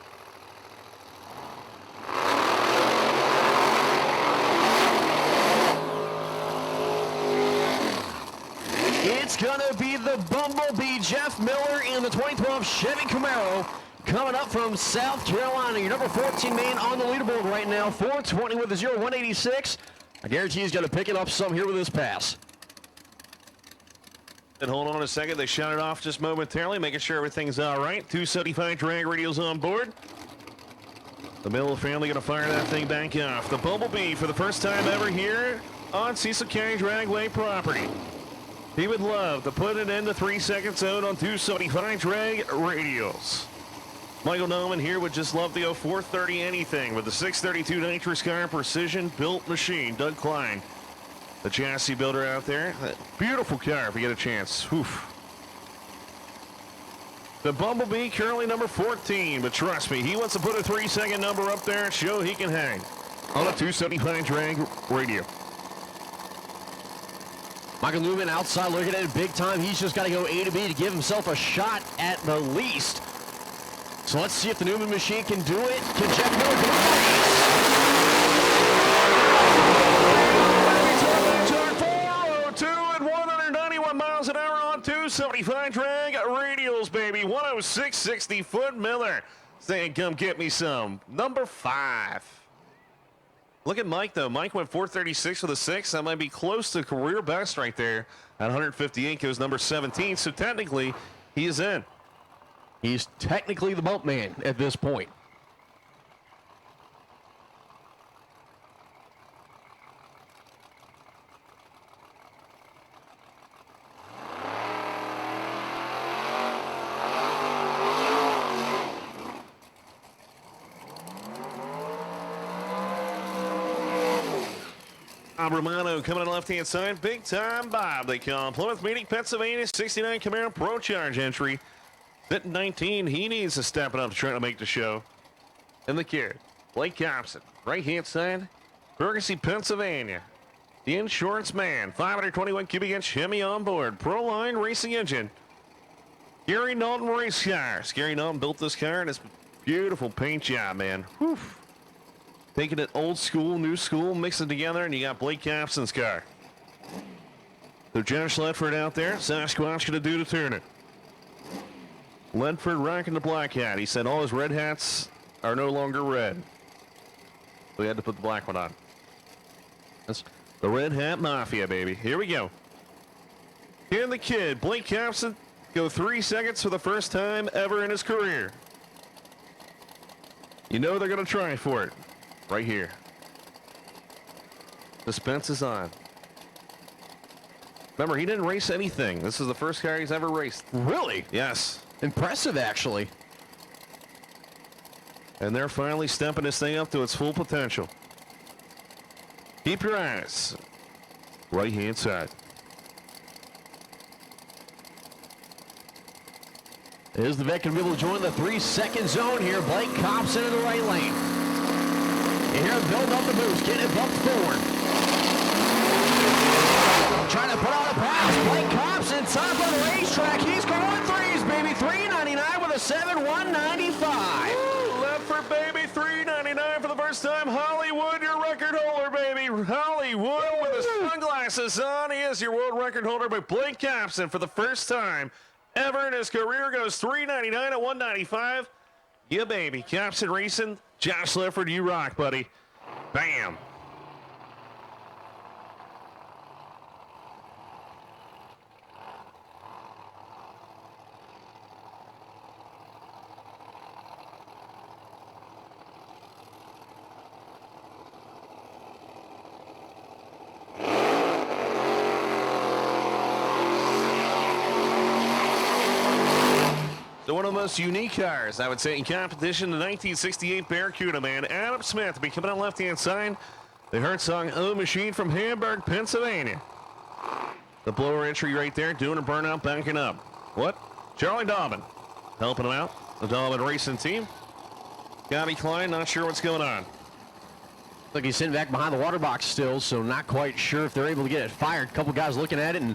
A: it's going to be the Bumblebee, Jeff Miller, in the 2012 Chevy Camaro. Coming up from South Carolina, your number 14 man on the leaderboard right now, 420 with a 0.186. I guarantee he's going to pick it up some here with this pass.
C: And hold on a second, they shut it off just momentarily, making sure everything's all right. 275 drag radials on board. The Miller family going to fire that thing back off. The Bumblebee for the first time ever here on Cecil County Dragway property. He would love to put it in the 3-second zone on 275 drag radials. Michael Nauman here would just love to go 430 anything with the 632 nitrous car precision built machine. Doug Klein, the chassis builder out there. Beautiful car if you get a chance. Oof. The Bumblebee currently number 14, but trust me, he wants to put a 3-second number up there and show he can hang on a 275 drag radio.
A: Michael Newman outside looking at it big time. He's just got to go A to B to give himself a shot at the least. So let's see if the Newman machine can do it. Can Jeff Miller do
C: it? 402 and 191 miles an hour on 275 drag radials, baby. 106, 60-foot Miller saying, come get me some. Number 5. Look at Mike, though. Mike went 436 with a 6. That might be close to career best right there. At 158 goes number 17. So technically, he is in.
A: He's technically the bump man at this point.
C: Bob Romano coming on the left-hand side. Big time Bob, they call him. Plymouth Meeting, Pennsylvania, 69 Camaro Pro Charge entry. Fit 19, he needs to step it up to try to make the show. And the kid, Blake Thompson, right-hand side, Ferguson, Pennsylvania. The insurance man, 521 cubic inch Hemi on board. Pro-line racing engine. Gary Naughton race cars. Gary Naughton built this car and it's beautiful paint job, man. Whew. Taking it old school, new school, mixing it together, and you got Blake Thompson's car. So Josh Ledford out there. Sasquatch gonna do to turn it. Ledford rocking the black hat. He said all his red hats are no longer red. So he had to put the black one on. That's the Red Hat Mafia, baby. Here we go. Here the kid, Blake Thompson, go 3 seconds for the first time ever in his career. You know they're gonna try for it. Right here. Suspense is on. Remember, he didn't race anything. This is the first car he's ever raced.
A: Really?
C: Yes.
A: Impressive, actually.
C: And they're finally stepping this thing up to its full potential. Keep your eyes right-hand side.
A: Is the vet going to be able to join the 3-second zone here? Blake Thompson in the right lane. You hear him building up the boost, getting it bumped forward. Trying to put on a pass. Blake Thompson, top of the racetrack. He's going threes, baby. 399 with a 7.195.
C: Ledford, baby, 399 for the first time. Hollywood, your record holder, baby. Hollywood with his sunglasses on. He is your world record holder, but Blake Thompson for the first time ever in his career goes 399 at 195. Yeah, baby. Thompson racing. Josh Ledford, you rock, buddy. Bam. So one of the most unique cars, I would say, in competition, the 1968 Barracuda, man. Adam Smith will be coming on left-hand side. The Hurt Song O machine from Hamburg, Pennsylvania. The blower entry right there, doing a burnout, backing up. What? Charlie Dobbin helping him out. The Dobbin racing team. Gabby Klein, not sure what's going on.
A: Look, he's sitting back behind the water box still, so not quite sure if they're able to get it fired. A couple guys looking at it, and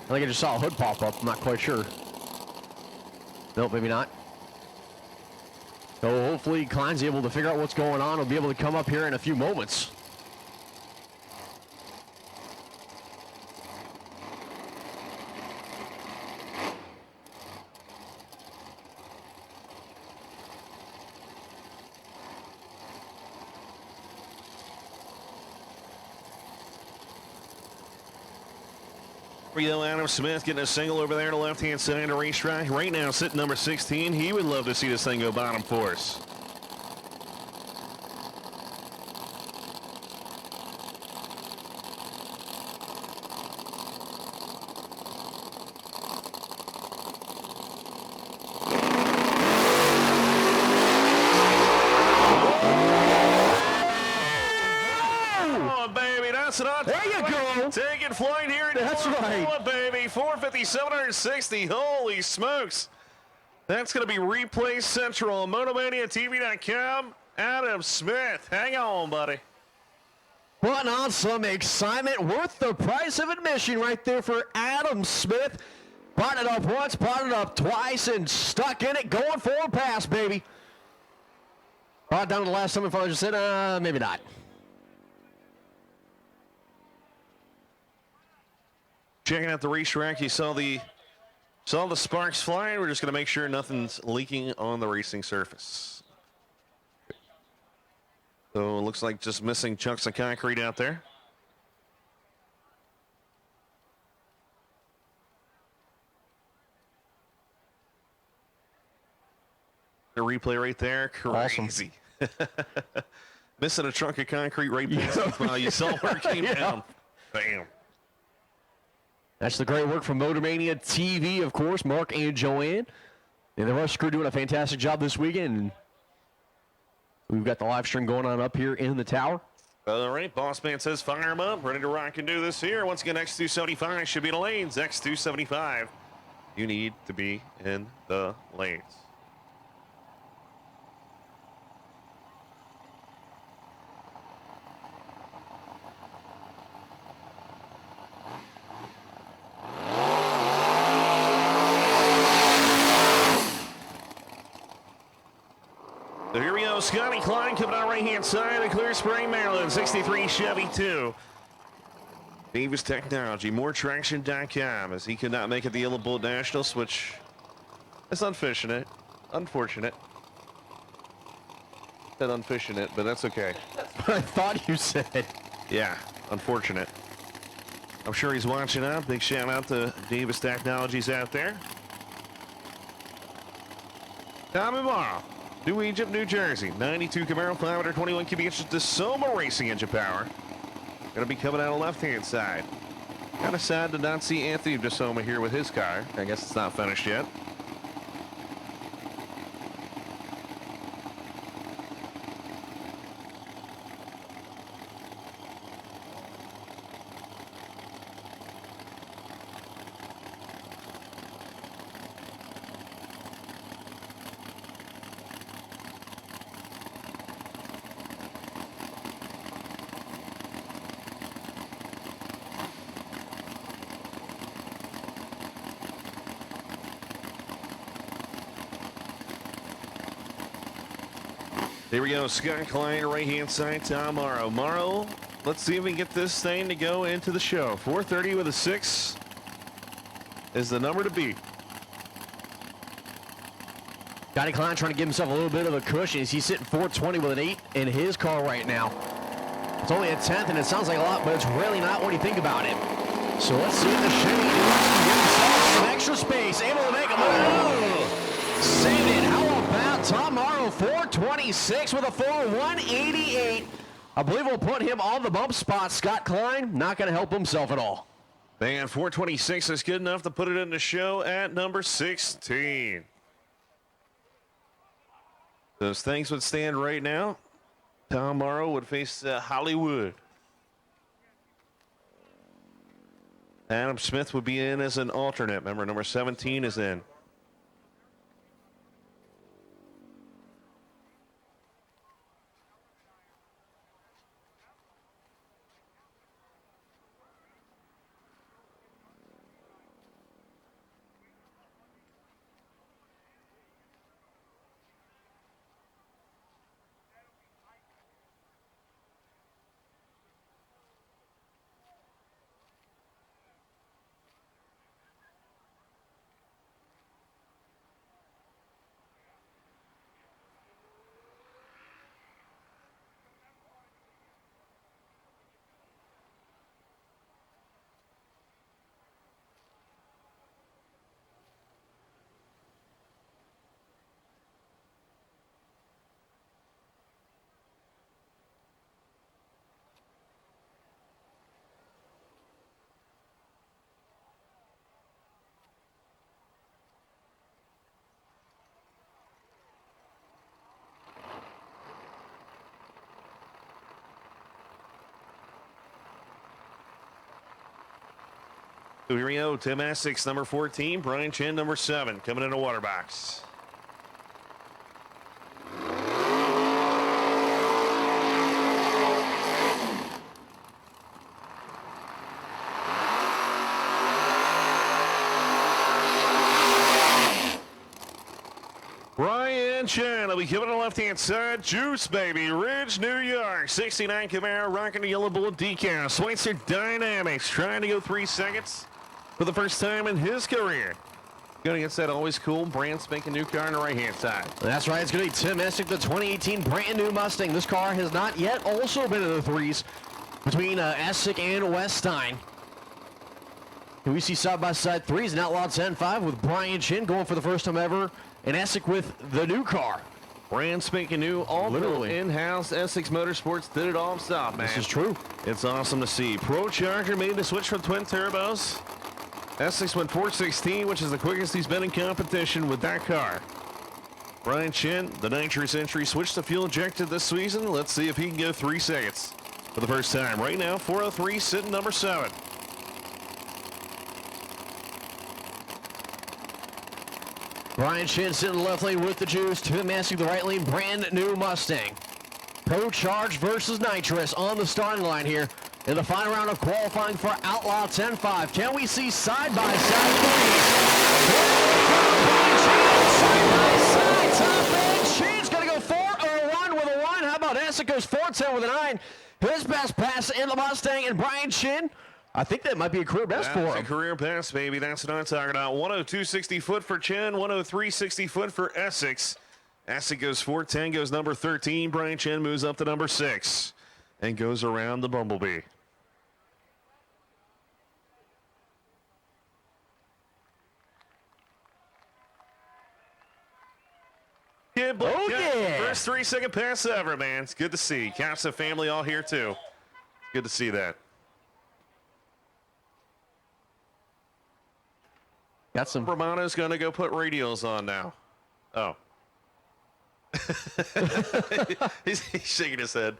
A: I think I just saw a hood pop up. I'm not quite sure. Nope, maybe not. So hopefully Klein's able to figure out what's going on. He'll be able to come up here in a few moments.
C: Adam Smith getting a single over there to the left-hand side of the racetrack. Right now, sitting number 16. He would love to see this thing go bottom for us.
A: There you go.
C: Taking flight here in
A: That's right.
C: baby. 450, 760. Holy smokes. That's going to be replay central. MotomaniaTV.com. Adam Smith. Hang on, buddy.
A: Putting on some excitement worth the price of admission right there for Adam Smith. Brought it up once, brought it up twice, and stuck in it. Going forward pass, baby. Brought it down to the last semifinal. Just said, maybe not.
C: Checking out the racetrack, you saw the sparks flying. We're just going to make sure nothing's leaking on the racing surface. So it looks like just missing chunks of concrete out there. The replay right there, crazy. Awesome. Missing a chunk of concrete right past the you saw where it came down. Bam.
A: That's the great work from Motormania TV, of course, Mark and Joanne. And the Rush crew doing a fantastic job this weekend. We've got the live stream going on up here in the tower.
C: All right, Boss Man says fire them up. Ready to rock and do this here. Once again, X275 should be in the lanes. X275, you need to be in the lanes. So here we go, Scotty Klein coming out right-hand side of Clear Spring, Maryland, 63 Chevy 2. Davis Technology, moretraction.com, as he could not make it the Yellow Bull Nationals, which is unfortunate. Unfortunate. Said unfortunate, but that's okay.
A: That's what I thought you said.
C: Yeah, unfortunate. I'm sure he's watching out. Big shout out to Davis Technologies out there. Tommy Morrow. New Egypt, New Jersey, 92 Camaro, 521 cubic inches DeSoma Racing engine power. Going to be coming out of the left-hand side. Kind of sad to not see Anthony DeSoma here with his car. I guess it's not finished yet. Here we go, Scott Klein, right-hand side, Tom Morrow. Morrow, let's see if we can get this thing to go into the show. 430 with a 6 is the number to beat.
A: Scotty Klein trying to give himself a little bit of a cushion. He's sitting 420 with an 8 in his car right now. It's only a 10th, and it sounds like a lot, but it's really not when you think about it. So let's see if the Chevy can get himself some extra space. Able to make a move. Saved it. How about Tom Morrow, 426 with a 4,188. I believe we'll put him on the bump spot. Scott Klein, not going to help himself at all.
C: Man, 426 is good enough to put it in the show at number 16. Those things would stand right now. Tom Morrow would face Hollywood. Adam Smith would be in as an alternate. Remember, number 17 is in. So here we go. Tim Essex, number 14. Brian Chin, number 7, coming in a water box. Brian Chen will be coming to the left-hand side. Juice, baby. Ridge, New York. 69 Camaro rocking the yellow bullet decal. Schweitzer Dynamics trying to go 3 seconds for the first time in his career. Going against that always cool brand spanking new car on the right-hand side.
A: That's right. It's going to be Tim Essex, the 2018 brand new Mustang. This car has not yet also been in the threes between Essex and Weststein. And we see side-by-side threes in Outlaw 10-5 with Brian Chin going for the first time ever. And Essex with the new car.
C: Brand spanking new, all
A: Literally.
C: in-house. Essex Motorsports did it all himself, man.
A: This is true.
C: It's awesome to see. Pro Charger made the switch from twin turbos. Essex went 416, which is the quickest he's been in competition with that car. Brian Chin, the nitrous entry, switched to fuel injected this season. Let's see if he can go 3 seconds for the first time. Right now, 403, sitting number 7.
A: Brian Chin sitting in the left lane with the juice. Tim Essex the right lane. Brand new Mustang. Pro Charge versus Nitrous on the starting line here in the final round of qualifying for Outlaw 10-5. Can we see side-by-side threes? Side-by-side top end. Chin's going to go 401 with a 1. How about Essex goes 410 with a 9. His best pass in the Mustang, and Brian Chin, I think that might be a career best for
C: That's
A: him.
C: a career best, baby. That's what I'm talking about. 102.60 foot for Chen, 103.60 foot for Essex. Essex goes 410, goes number 13. Brian Chen moves up to number 6 and goes around the Bumblebee. Yeah,
A: Oh, yeah.
C: First 3-second pass ever, man. It's good to see. Casa family all here, too. It's good to see that.
A: Got some.
C: Romano's going to go put radials on now. Oh. he's shaking his head.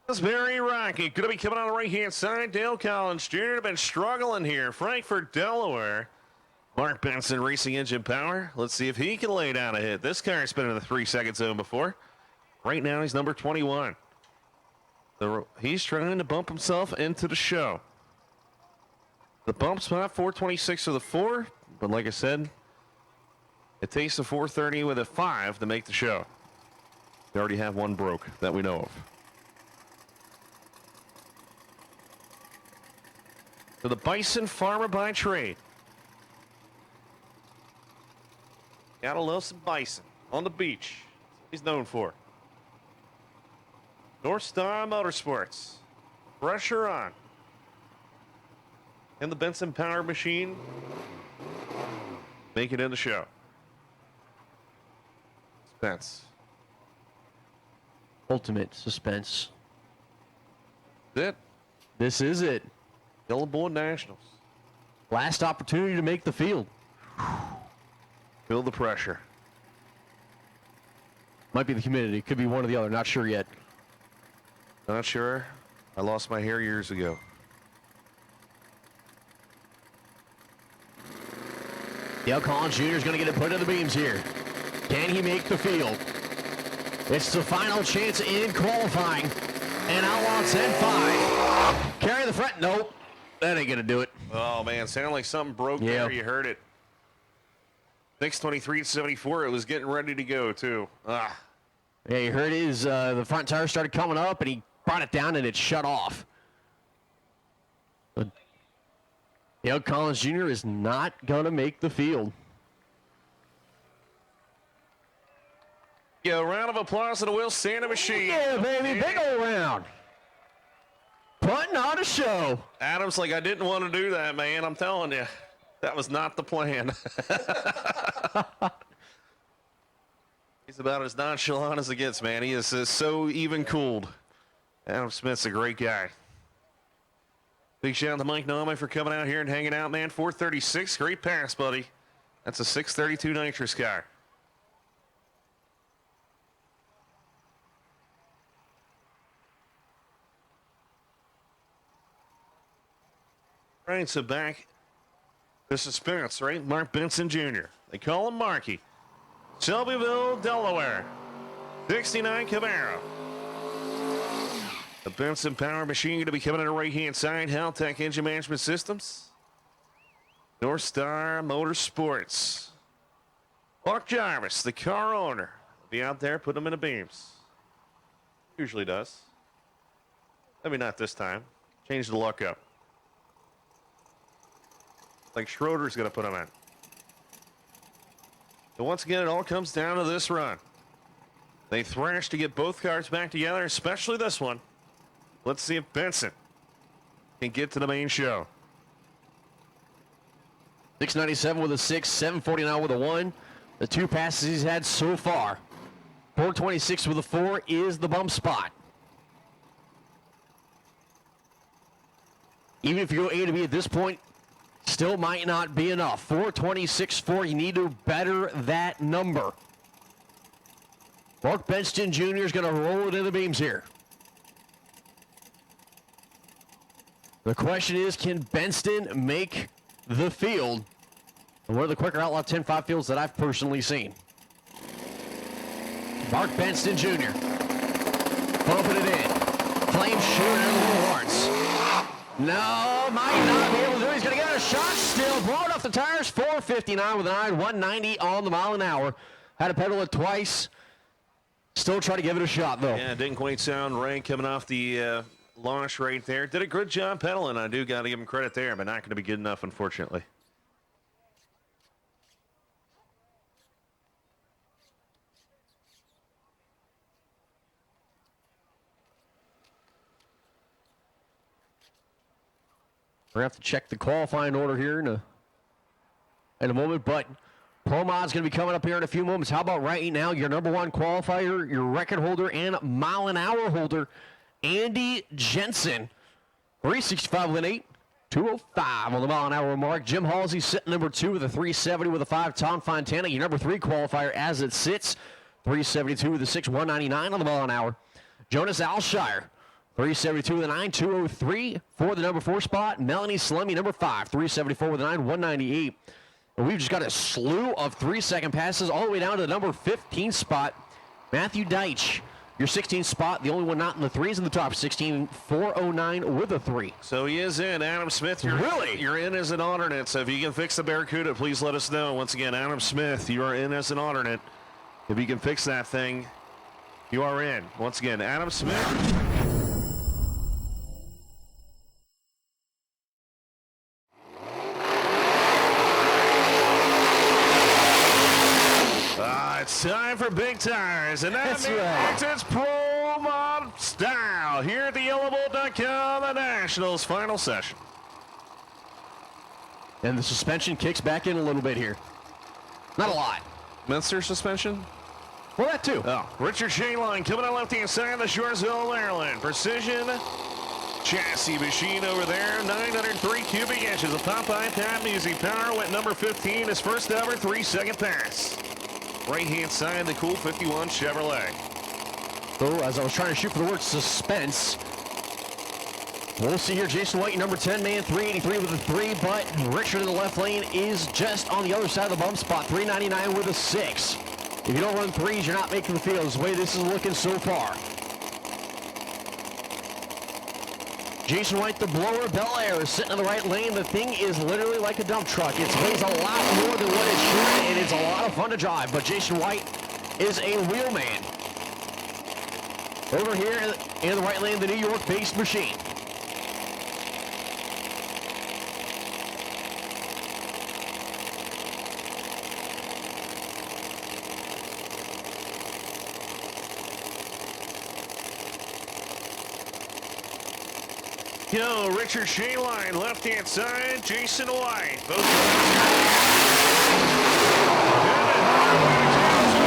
C: That's very rocky. Going to be coming on the right-hand side. Dale Collins Jr. been struggling here. Frankfort, Delaware. Mark Benson, Racing Engine Power. Let's see if he can lay down a hit. This car's been in the 3-second zone before. Right now, he's number 21. He's trying to bump himself into the show. The bump spot, 426 for the 4. But like I said, it takes a 430 with a 5 to make the show. We already have one broke that we know of. For the Bison farmer by trade. Gotta love some bison on the beach. That's what he's known for. North Star Motorsports. Pressure on. And the Benson Power Machine make it in the show. Suspense.
A: Ultimate suspense.
C: That's it.
A: This is it.
C: Yellow Bull Nationals.
A: Last opportunity to make the field.
C: Feel the pressure.
A: Might be the humidity. Could be one or the other. Not sure yet.
C: Not sure. I lost my hair years ago.
A: Dale Collins Jr. is going to get it put in the beams here. Can he make the field? It's the final chance in qualifying. And Outlaw 10-5. Carry the front. Nope. That ain't going to do it.
C: Oh, man. Sounded like something broke there. You heard it. 623.74. It was getting ready to go, too. Ah.
A: Yeah, you heard his, the front tire started coming up, and he brought it down, and it shut off. But Dale Collins Jr. is not going to make the field.
C: Yeah, a round of applause to the Will Santa Machine.
A: Yeah, baby. Big old round. Putting on a show.
C: Adam's like, I didn't want to do that, man. I'm telling you. That was not the plan. He's about as nonchalant as it gets, man. He is so even-cooled. Adam Smith's a great guy. Big shout out to Mike Nami for coming out here and hanging out, man. 436, great pass, buddy. That's a 632 nitrous car. Right, so back to suspense, right? Mark Benson Jr. They call him Marky. Shelbyville, Delaware. 69 Camaro. The Benson Power Machine going to be coming on the right-hand side. Haltech Engine Management Systems. North Star Motorsports. Buck Jarvis, the car owner. Be out there, put them in the beams. Usually does. Maybe not this time. Change the luck up. Like Schroeder's going to put them in. And once again, it all comes down to this run. They thrashed to get both cars back together, especially this one. Let's see if Benson can get to the main show.
A: 697 with a 6, 749 with a 1. The 2 passes he's had so far. 426 with a 4 is the bump spot. Even if you go A to B at this point, still might not be enough. 426, 4, you need to better that number. Mark Benson Jr. is going to roll it in the beams here. The question is, can Benston make the field? And one of the quicker Outlaw 10.5 fields that I've personally seen. Mark Benson Jr. bumping it in. Flame shooting in the little horns. No, might not be able to do it. He's going to get a shot still. Blowing off the tires. 459 with an eye, 190 on the mile an hour. Had to pedal it twice. Still try to give it a shot, though.
C: Yeah, didn't quite sound right coming off the launch right there. Did a good job pedaling. I do got to give him credit there, but not going to be good enough, unfortunately.
A: We're going to have to check the qualifying order here in a moment, but Pro Mod's going to be coming up here in a few moments. How about right now, your number 1 qualifier, your record holder, and mile an hour holder, Andy Jensen. 365 with an 8, 205 on the mile an hour mark. Jim Halsey sitting number 2 with a 370 with a 5. Tom Fontana, your number 3 qualifier as it sits, 372 with a 6, 199 on the mile an hour. Jonas Alshire, 372 with a 9, 203 for the number 4 spot. Melanie Slummy, number 5, 374 with a 9, 198. And we've just got a slew of 3-second passes all the way down to the number 15 spot. Matthew Deitch, your 16th spot, the only one not in the 3s in the top 16, 409 with a 3.
C: So he is in. Adam Smith, you're in as an alternate. So if you can fix the Barracuda, please let us know. Once again, Adam Smith, you are in as an alternate. If you can fix that thing, you are in. Once again, Adam Smith. It's time for big tires, and that means it's Pro Mod style here at the YellowBolt.com, the Nationals final session.
A: And the suspension kicks back in a little bit here. Not a lot.
C: Minster suspension?
A: Well, that too.
C: Oh, Richard Shaline coming on left-hand side of the Shoresville, Maryland. Precision chassis machine over there. 903 cubic inches of Popeye Pat Music Power went number 15, his first ever 3-second pass. Right-hand side, the cool 51 Chevrolet.
A: So, as I was trying to shoot for the word suspense, we'll see here Jason White, number 10 man, 383 with a 3, but Richard in the left lane is just on the other side of the bump spot, 399 with a 6. If you don't run 3s, you're not making the field. That's the way this is looking so far. Jason White, the blower, Bel Air, is sitting in the right lane. The thing is literally like a dump truck. It weighs a lot more than what it should, and it's a lot of fun to drive. But Jason White is a wheelman. Over here in the right lane, the New York-based machine.
C: Yo, Richard Shaline, left-hand side, Jason White. Both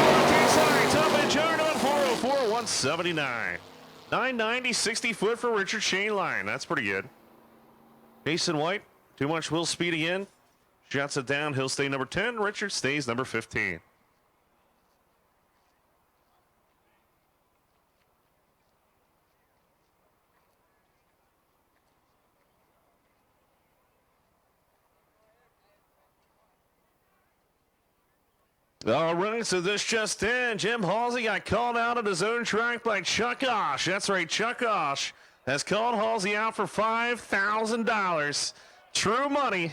C: left-hand side, top edge yard on 404, 179. 990, 60 foot for Richard Shaline. That's pretty good. Jason White, too much wheel speed again. Jets it down. He'll stay number 10. Richard stays number 15. All right, so this just in. Jim Halsey got called out at his own track by Chuck Osh. That's right, Chuck Osh has called Halsey out for $5,000. True money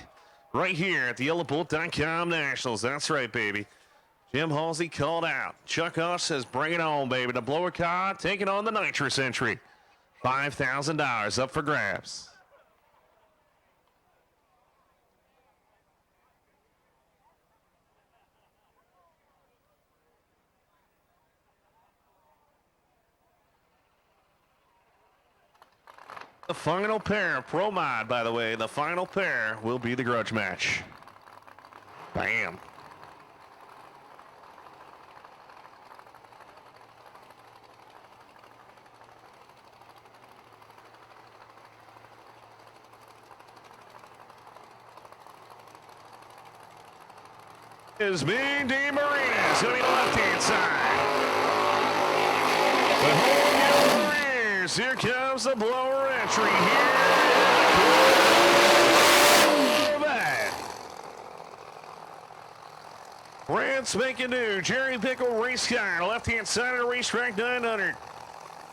C: right here at the YellowBull.com Nationals. That's right, baby. Jim Halsey called out. Chuck Osh says, bring it on, baby. The blower car taking on the nitrous entry. $5,000 up for grabs. The final pair of Pro Mod, by the way, the final pair will be the grudge match. Bam. Is Mean Dean Marinas going to be the left-hand side. The whole Mariners. Here comes the blower entry here. Brand spanking new Jerry Pickle race car, left-hand side of the racetrack, 900.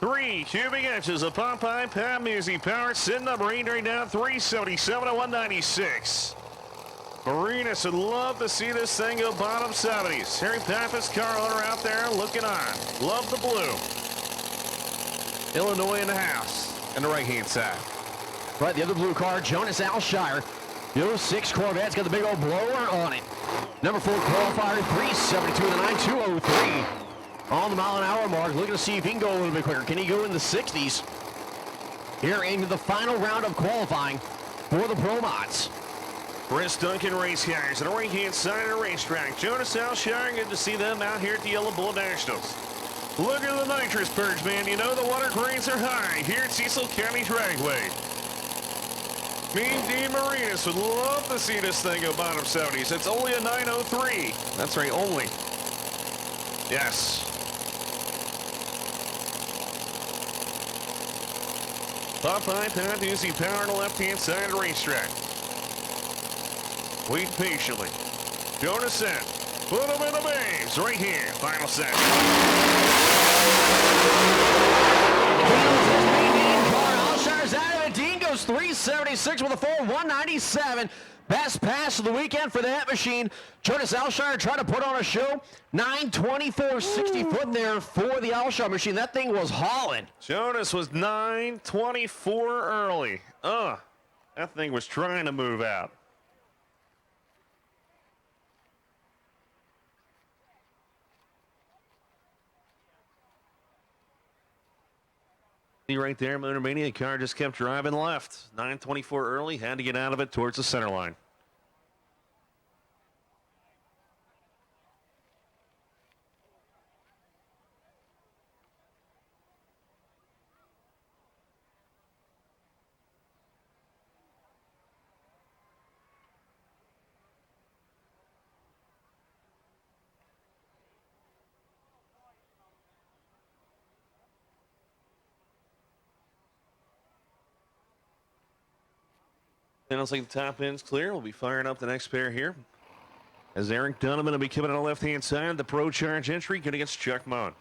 C: 3 cubic inches of Popeye Pab Music power, sitting number 8 right now, 377 to 196. Marinas would love to see this thing go bottom 70s. Harry Pappas, car owner out there looking on. Love the blue. Illinois in the house. And the right-hand side.
A: Right, the other blue car, Jonas Alshire. The 06 Corvette's got the big old blower on it. Number 4 qualifier, 372 to 9203. On the mile-an-hour mark, looking to see if he can go a little bit quicker. Can he go in the 60s? Here into the final round of qualifying for the Pro Mods.
C: Chris Duncan race cars on the right-hand side of the racetrack. Jonas Alshire, good to see them out here at the Yellow Bull Nationals. Look at the nitrous purge, man. You know the water grains are high here at Cecil County Dragway. Mean Dean Marinas would love to see this thing go bottom 70s. It's only a 903. That's right, only. Yes. Popeye Pab Music power on the left-hand side of the racetrack. Wait patiently. Jonas in. Put him in the bays right here. Final set.
A: Alshire's out of it. Dean goes 376 with a 4-197. Best pass of the weekend for that machine. Jonas Alshire trying to put on a show. 924 60 foot there for the Alshire machine. That thing was hauling.
C: Jonas was 924 early. That thing was trying to move out. See right there, Motor Mania car just kept driving left. 924 early, had to get out of it towards the center line. Sounds like the top end's clear. We'll be firing up the next pair here. As Eric Donovan will be coming on the left-hand side. The Pro Charge entry going against Chuck Mon.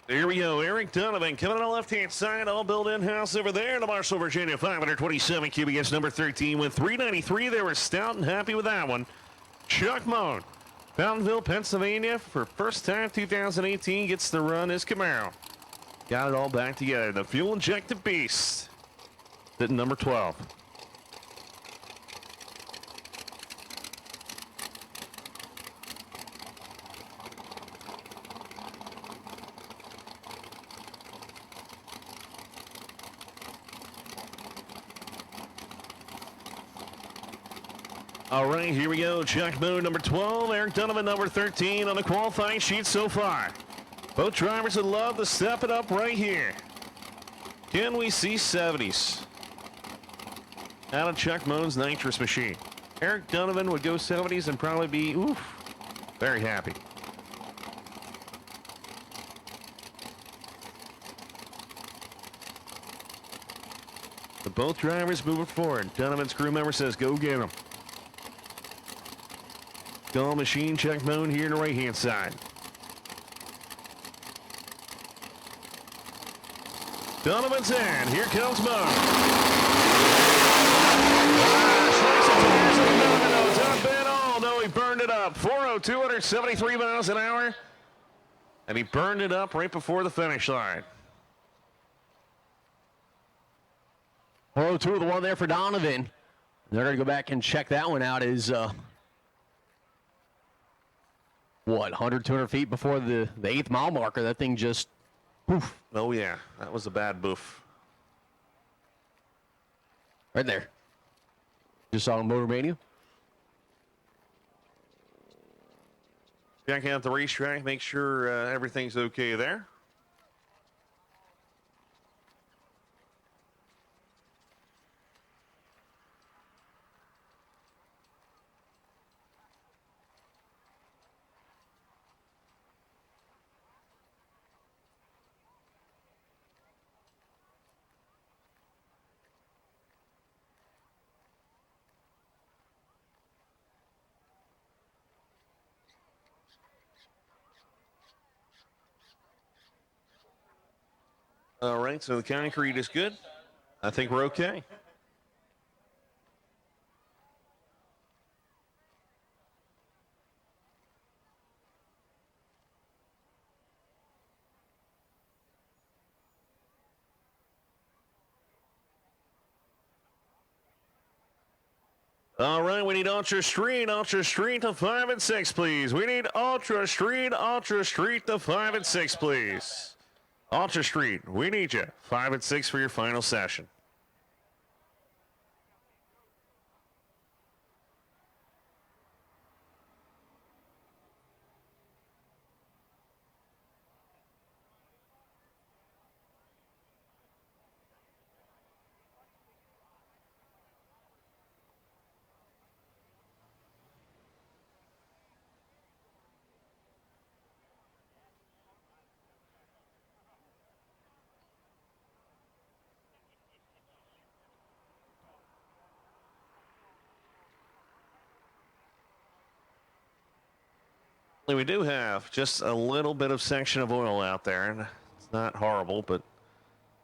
C: Here we go. Eric Donovan coming on the left-hand side. All built in-house over there. The Marshall, Virginia, 527 cubic inch number 13 with 393. They were stout and happy with that one. Chuck Moan, Fountainville, Pennsylvania, for first time 2018, gets the run his Camaro. Got it all back together. The fuel-injected beast. Sitting number 12. All right, here we go. Check mode number 12. Eric Donovan, number 13 on the qualifying sheet so far. Both drivers would love to step it up right here. Can we see 70s out of Chuck Moan's nitrous machine? Eric Donovan would go 70s and probably be, very happy. But both drivers moving forward. Donovan's crew member says, go get him. Skull machine, check mode here on the right-hand side. Donovan's in. Here comes Moan. No, he burned it up. 273 miles an hour. And he burned it up right before the finish line.
A: 402 the one there for Donovan. They're going to go back and check that one out. Is 100, 200 feet before the 8th mile marker. That thing just poof.
C: Oh, yeah. That was a bad boof.
A: Right there. Just saw on Motor Mania.
C: Check out the racetrack. Make sure everything's okay there. All right, so the concrete is good. I think we're okay. All right, we need Ultra Street to 5 and 6, please. We need Ultra Street to 5 and 6, please. Ultra Street, we need you. 5 and 6 for your final session. We do have just a little bit of section of oil out there, and it's not horrible, but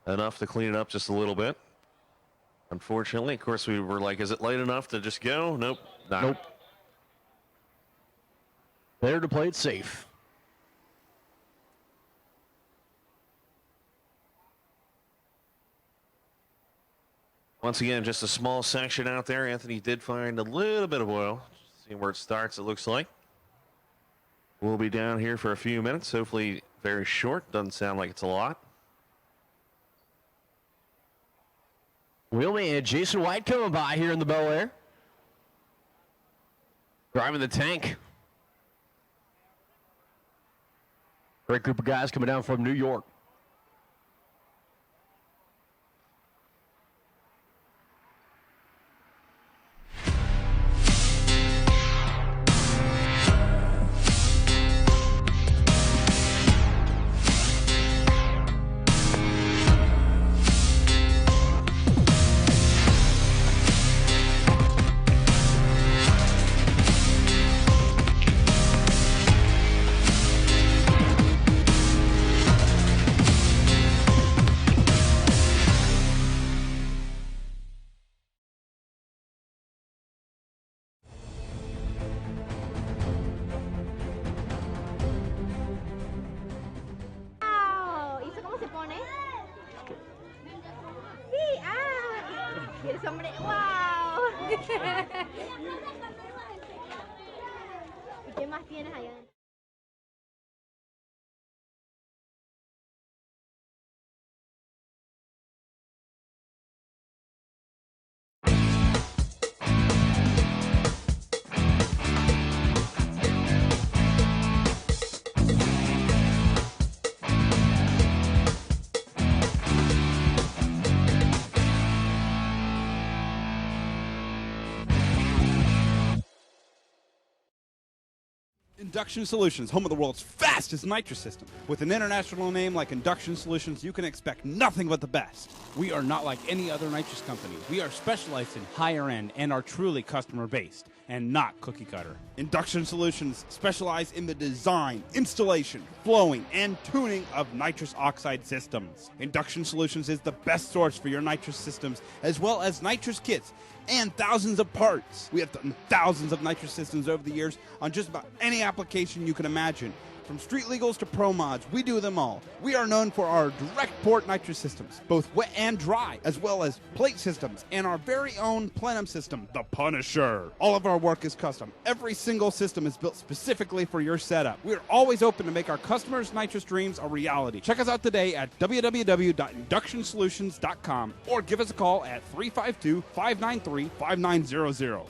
C: enough to clean it up just a little bit. Unfortunately, of course, we were like, is it late enough to just go? Nope. Not.
A: Nope. Better to play it safe.
C: Once again, just a small section out there. Anthony did find a little bit of oil. Seeing where it starts, it looks like. We'll be down here for a few minutes, hopefully very short. Doesn't sound like it's a lot.
A: Wheelman Jason White coming by here in the Bel Air. Driving the tank. Great group of guys coming down from New York.
E: Hombre, wow. ¿Y qué más tienes allá?
B: Induction Solutions, home of the world's fastest nitrous system. With an international name like Induction Solutions, you can expect nothing but the best. We are not like any other nitrous company. We are specialized in higher end and are truly customer based and not cookie cutter. Induction Solutions specialize in the design, installation, flowing, and tuning of nitrous oxide systems. Induction Solutions is the best source for your nitrous systems as well as nitrous kits and thousands of parts. We have done thousands of nitrous systems over the years on just about any application you can imagine. From street legals to pro mods, we do them all. We are known for our direct port nitrous systems, both wet and dry, as well as plate systems, and our very own plenum system, the Punisher. All of our work is custom. Every single system is built specifically for your setup. We are always open to make our customers' nitrous dreams a reality. Check us out today at www.inductionsolutions.com or give us a call at 352-593-5900.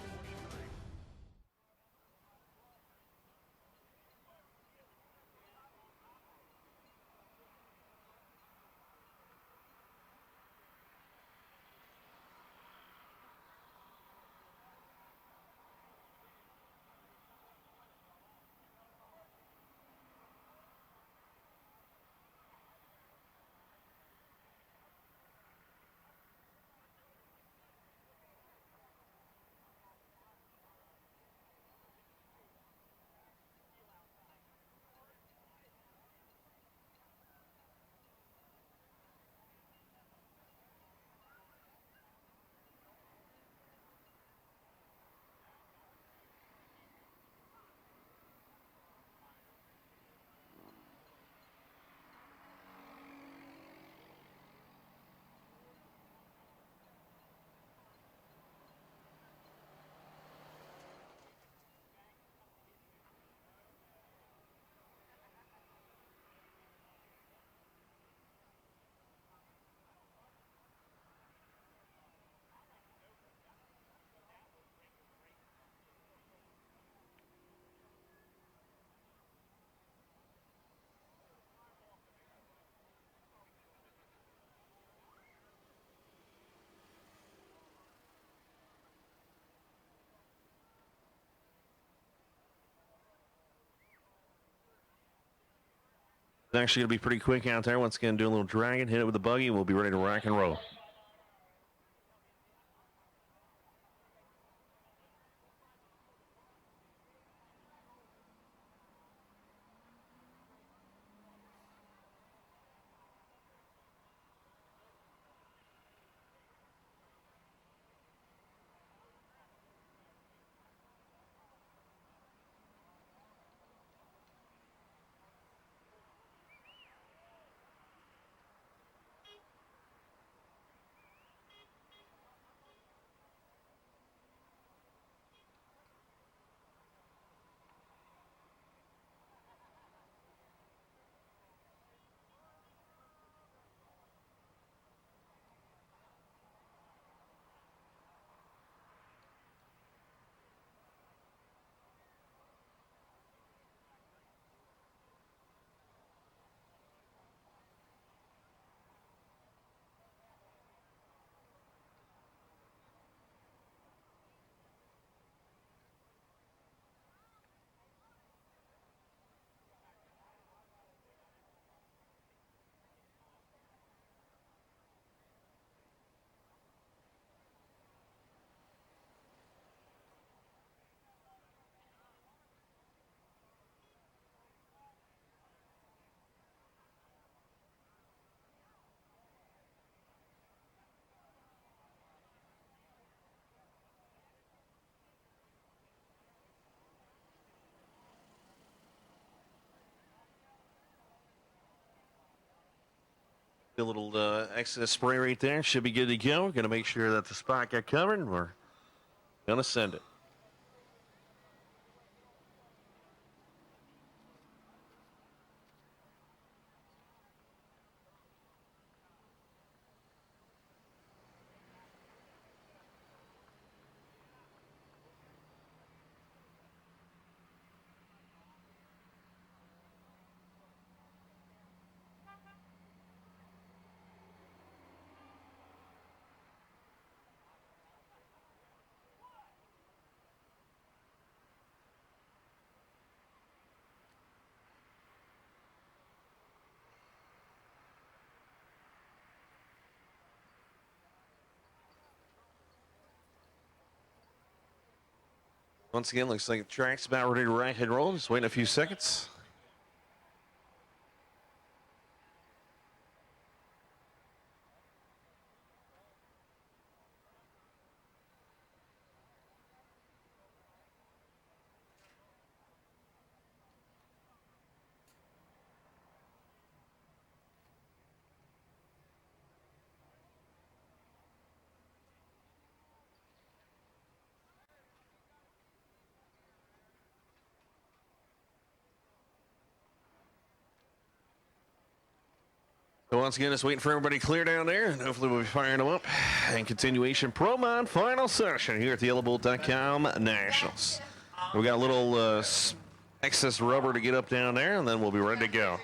C: It's actually going to be pretty quick out there. Once again, do a little dragon, hit it with the buggy, and we'll be ready to rock and roll. A little excess spray right there. Should be good to go. Going to make sure that the spot got covered, and we're going to send it. Once again, looks like the track's about ready to rock and roll. Just waiting a few seconds. So once again, just waiting for everybody to clear down there, and hopefully we'll be firing them up. And continuation, Pro-Mod final session here at the YellowBolt.com Nationals. We got a little excess rubber to get up down there, and then we'll be ready to go.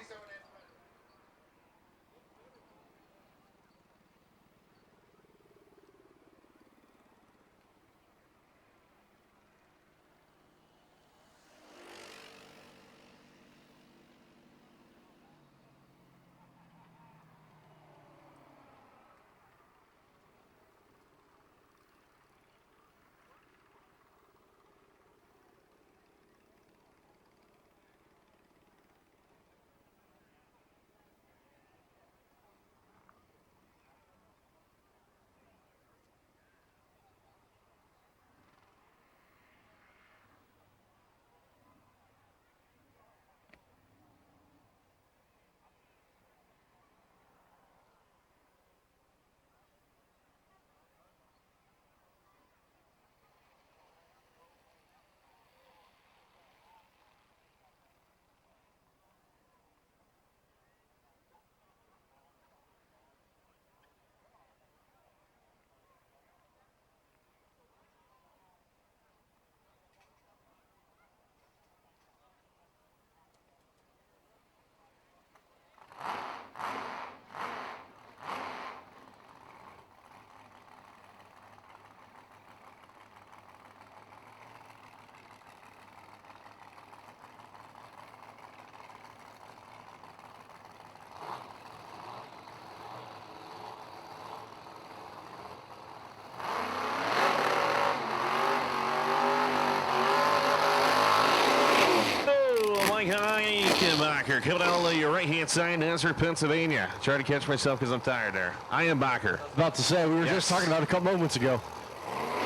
C: Bacher coming out on your right-hand side, Nazareth, Pennsylvania. Try to catch myself because I'm tired there. I am Bacher.
A: About to say, we were just talking about it a couple moments ago.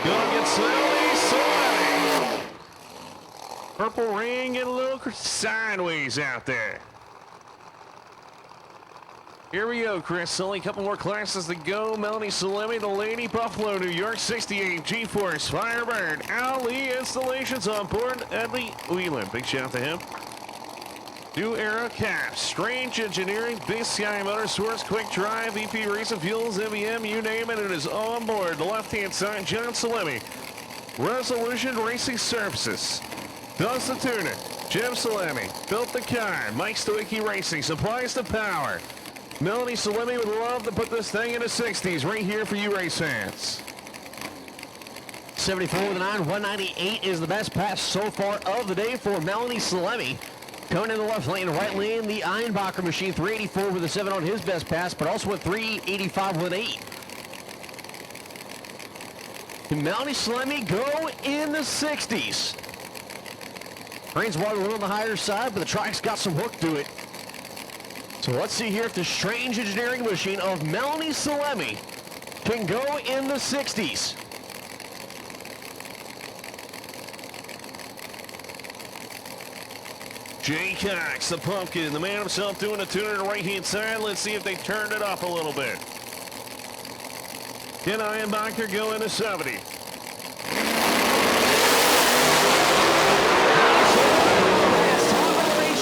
C: Gonna get slowly. Purple ring getting a little sideways out there. Here we go, Chris. Only a couple more classes to go. Melanie Salemi, the Lady Buffalo, New York 68, G-Force, Firebird, Ali Installations on board, Edley Whelan. Big shout out to him. New Era Caps, Strange Engineering, Big Sky Motorsports, Quick Drive, EP Racing Fuels, MBM, you name it, it is on board. The left-hand side, John Salemi. Resolution Racing Services. Does the tuning. Jim Salemi. Built the car. Mike Stoicki Racing. Supplies the power. Melanie Salemi would love to put this thing in the 60s right here for you race fans.
A: 74 with a 9, 198 is the best pass so far of the day for Melanie Salemi. Coming in the left lane, right lane, the Einbacher machine, 384 with a 7 on his best pass, but also a 385 with an 8. Can Melanie Salemi go in the 60s? Rainswater a little on the higher side, but the track's got some hook to it. So let's see here if the Strange Engineering machine of Melanie Salemi can go in the 60s.
C: Jay Cox, the pumpkin, the man himself doing a tuner to the right-hand side. Let's see if they turned it up a little bit. Can Einbacher go into 70?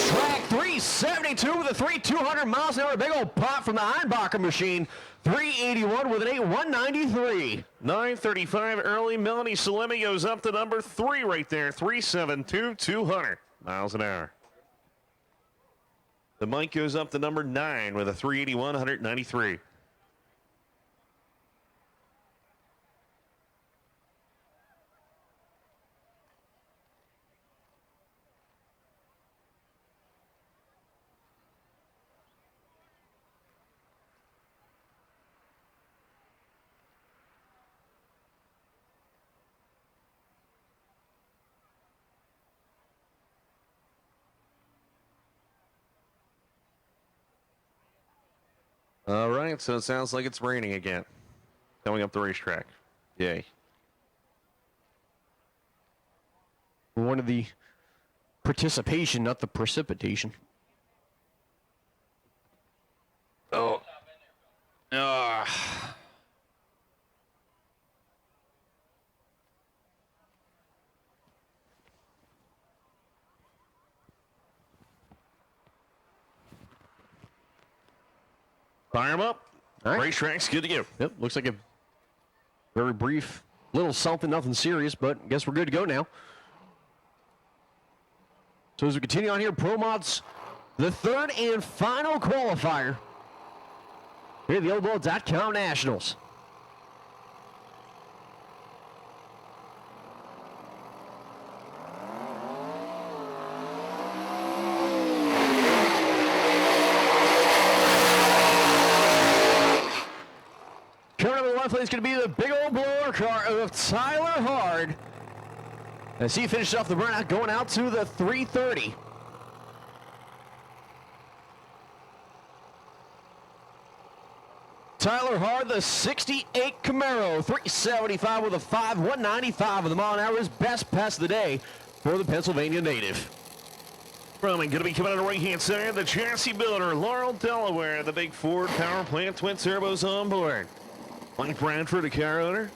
A: Track 372 with a 200 miles an hour. Big old pop from the Einbacher machine. 381 with an 8, 193.
C: 9:35 early. Melanie Salemi goes up to number 3 right there. 372, 200 miles an hour. The Mike goes up to number 9 with a 381, 193. All right, so it sounds like it's raining again. Coming up the racetrack. Yay.
A: One of the participation, not the precipitation.
C: Oh. Fire them up.
A: All right.
C: Racetrack's good to go.
A: Yep, looks like a very brief little something, nothing serious, but I guess we're good to go now. So as we continue on here, Pro Mods, the third and final qualifier here at the Outlaw.com Nationals. Coming up in the left lane is going to be the big old blower car of Tyler Hard, as he finishes off the burnout, going out to the 330. Tyler Hard, the 68 Camaro, 375 with a 5, 195 with a mile an hour, his best pass of the day for the Pennsylvania native.
C: Going to be coming on the right-hand side, the chassis builder, Laurel, Delaware, the big Ford power plant, twin turbos on board. Mike Bradford, the car owner.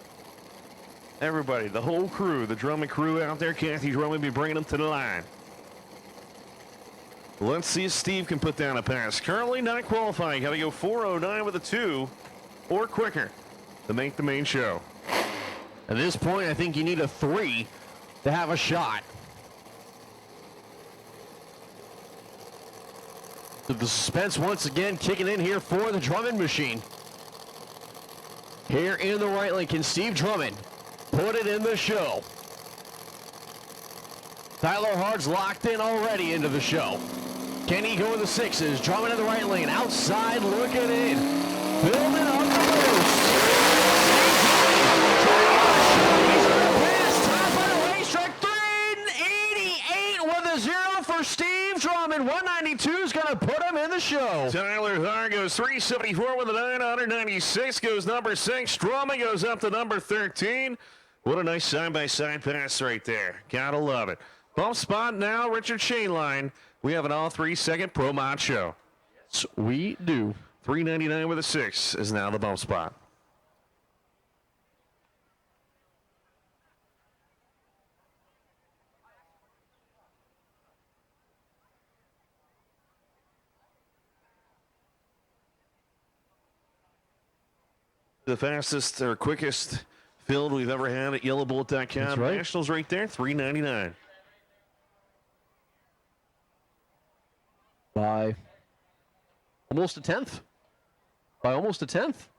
C: Everybody, the whole crew, the Drummond crew out there, Kathy Drummond, be bringing them to the line. Let's see if Steve can put down a pass. Currently not qualifying. Got to go 4:09 with a 2 or quicker to make the main show.
A: At this point, I think you need a 3 to have a shot. So the suspense once again kicking in here for the Drummond machine. Here in the right lane, can Steve Drummond put it in the show? Tyler Hard's locked in already into the show. Can he go in the 6s? Drummond in the right lane, outside looking in. Building up the boost. Top of the racetrack, 388 with a 0 for Steve Drummond. 192 is going to put him in the show.
C: Tyler Hard goes 374 with a 996, goes number 6. Drummond goes up to number 13. What a nice side-by-side pass right there. Gotta love it. Bump spot now, Richard Shainline. We have an all 3-second Pro Mod show.
A: Yes, we do.
C: 399 with a 6 is now the bump spot. The fastest or quickest filled we've ever had at YellowBullet.com.
A: That's right.
C: Nationals right there, 399.
A: By almost a tenth. By almost a tenth.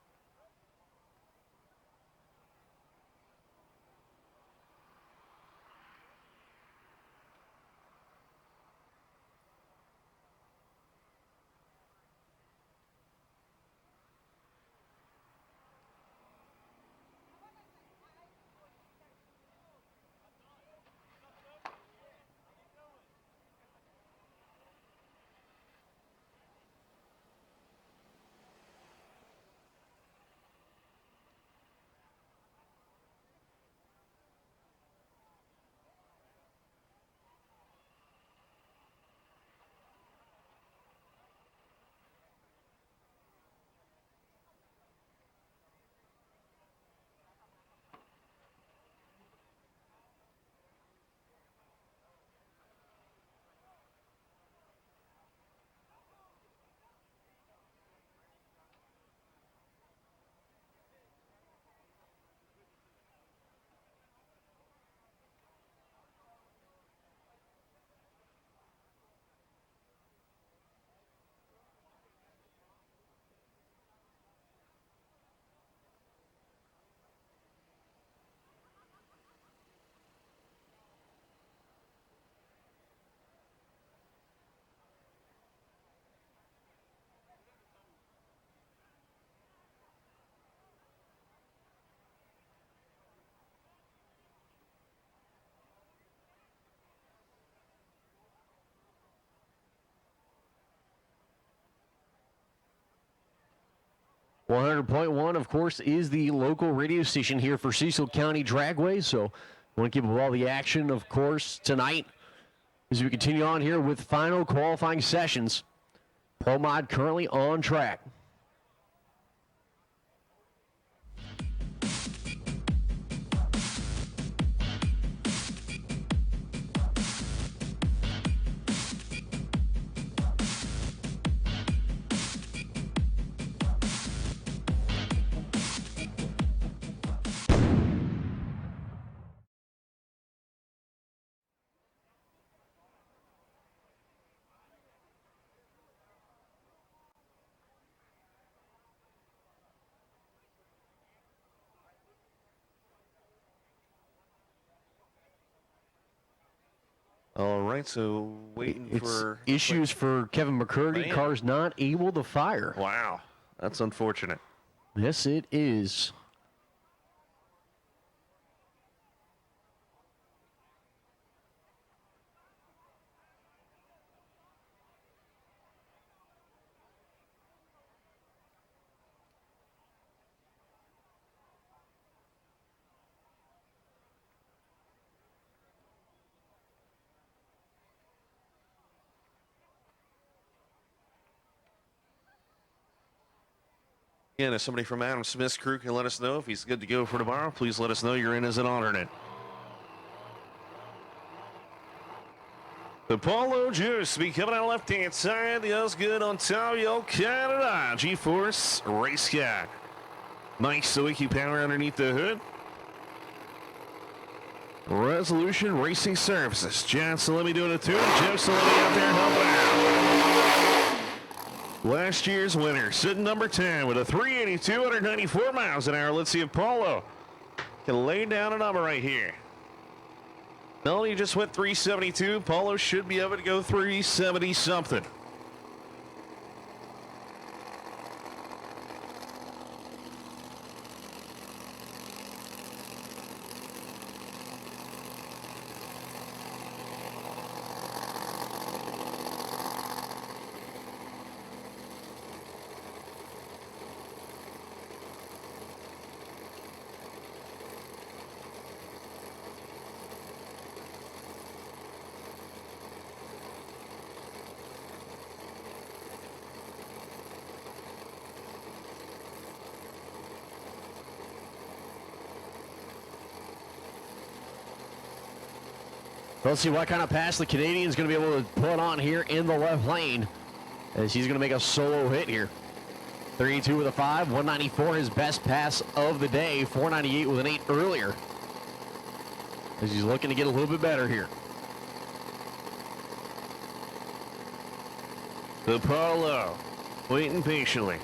A: 100.1, of course, is the local radio station here for Cecil County Dragway. So want to keep up with all the action, of course, tonight as we continue on here with final qualifying sessions. Pro Mod currently on track.
C: All right, so waiting for
A: issues for Kevin McCurdy.
C: Man.
A: Car's not able to fire.
C: Wow, that's unfortunate.
A: Yes, it is.
C: Again, if somebody from Adam Smith's crew can let us know if he's good to go for tomorrow, please let us know you're in as an alternate. The Polo Juice be coming out left-hand side. The Osgood, Ontario, Canada. G-Force Race Cat. Mike Sawicki power underneath the hood. Resolution Racing Services. John Salemi doing a tune. Jeff Salemi out there helping out. Last year's winner, sitting number 10 with a 382, 194 miles an hour. Let's see if Paulo can lay down a number right here. Melanie just went 372. Paulo should be able to go 370 something.
A: Let's see what kind of pass the Canadian's going to be able to put on here in the left lane as he's going to make a solo hit here. 32 with a 5, 194 his best pass of the day, 498 with an 8 earlier. As he's looking to get a little bit better here.
C: The Paulo waiting patiently.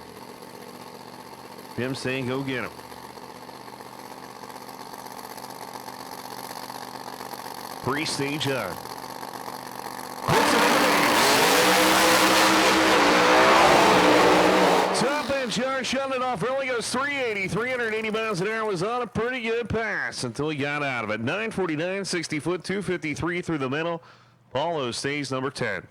C: Jim saying go get him. Pre-stage on. Top end charge, shutting it off early, goes 380, 380 miles an hour, was on a pretty good pass until he got out of it. 949, 60 foot, 253 through the middle. Paulo stays number 10.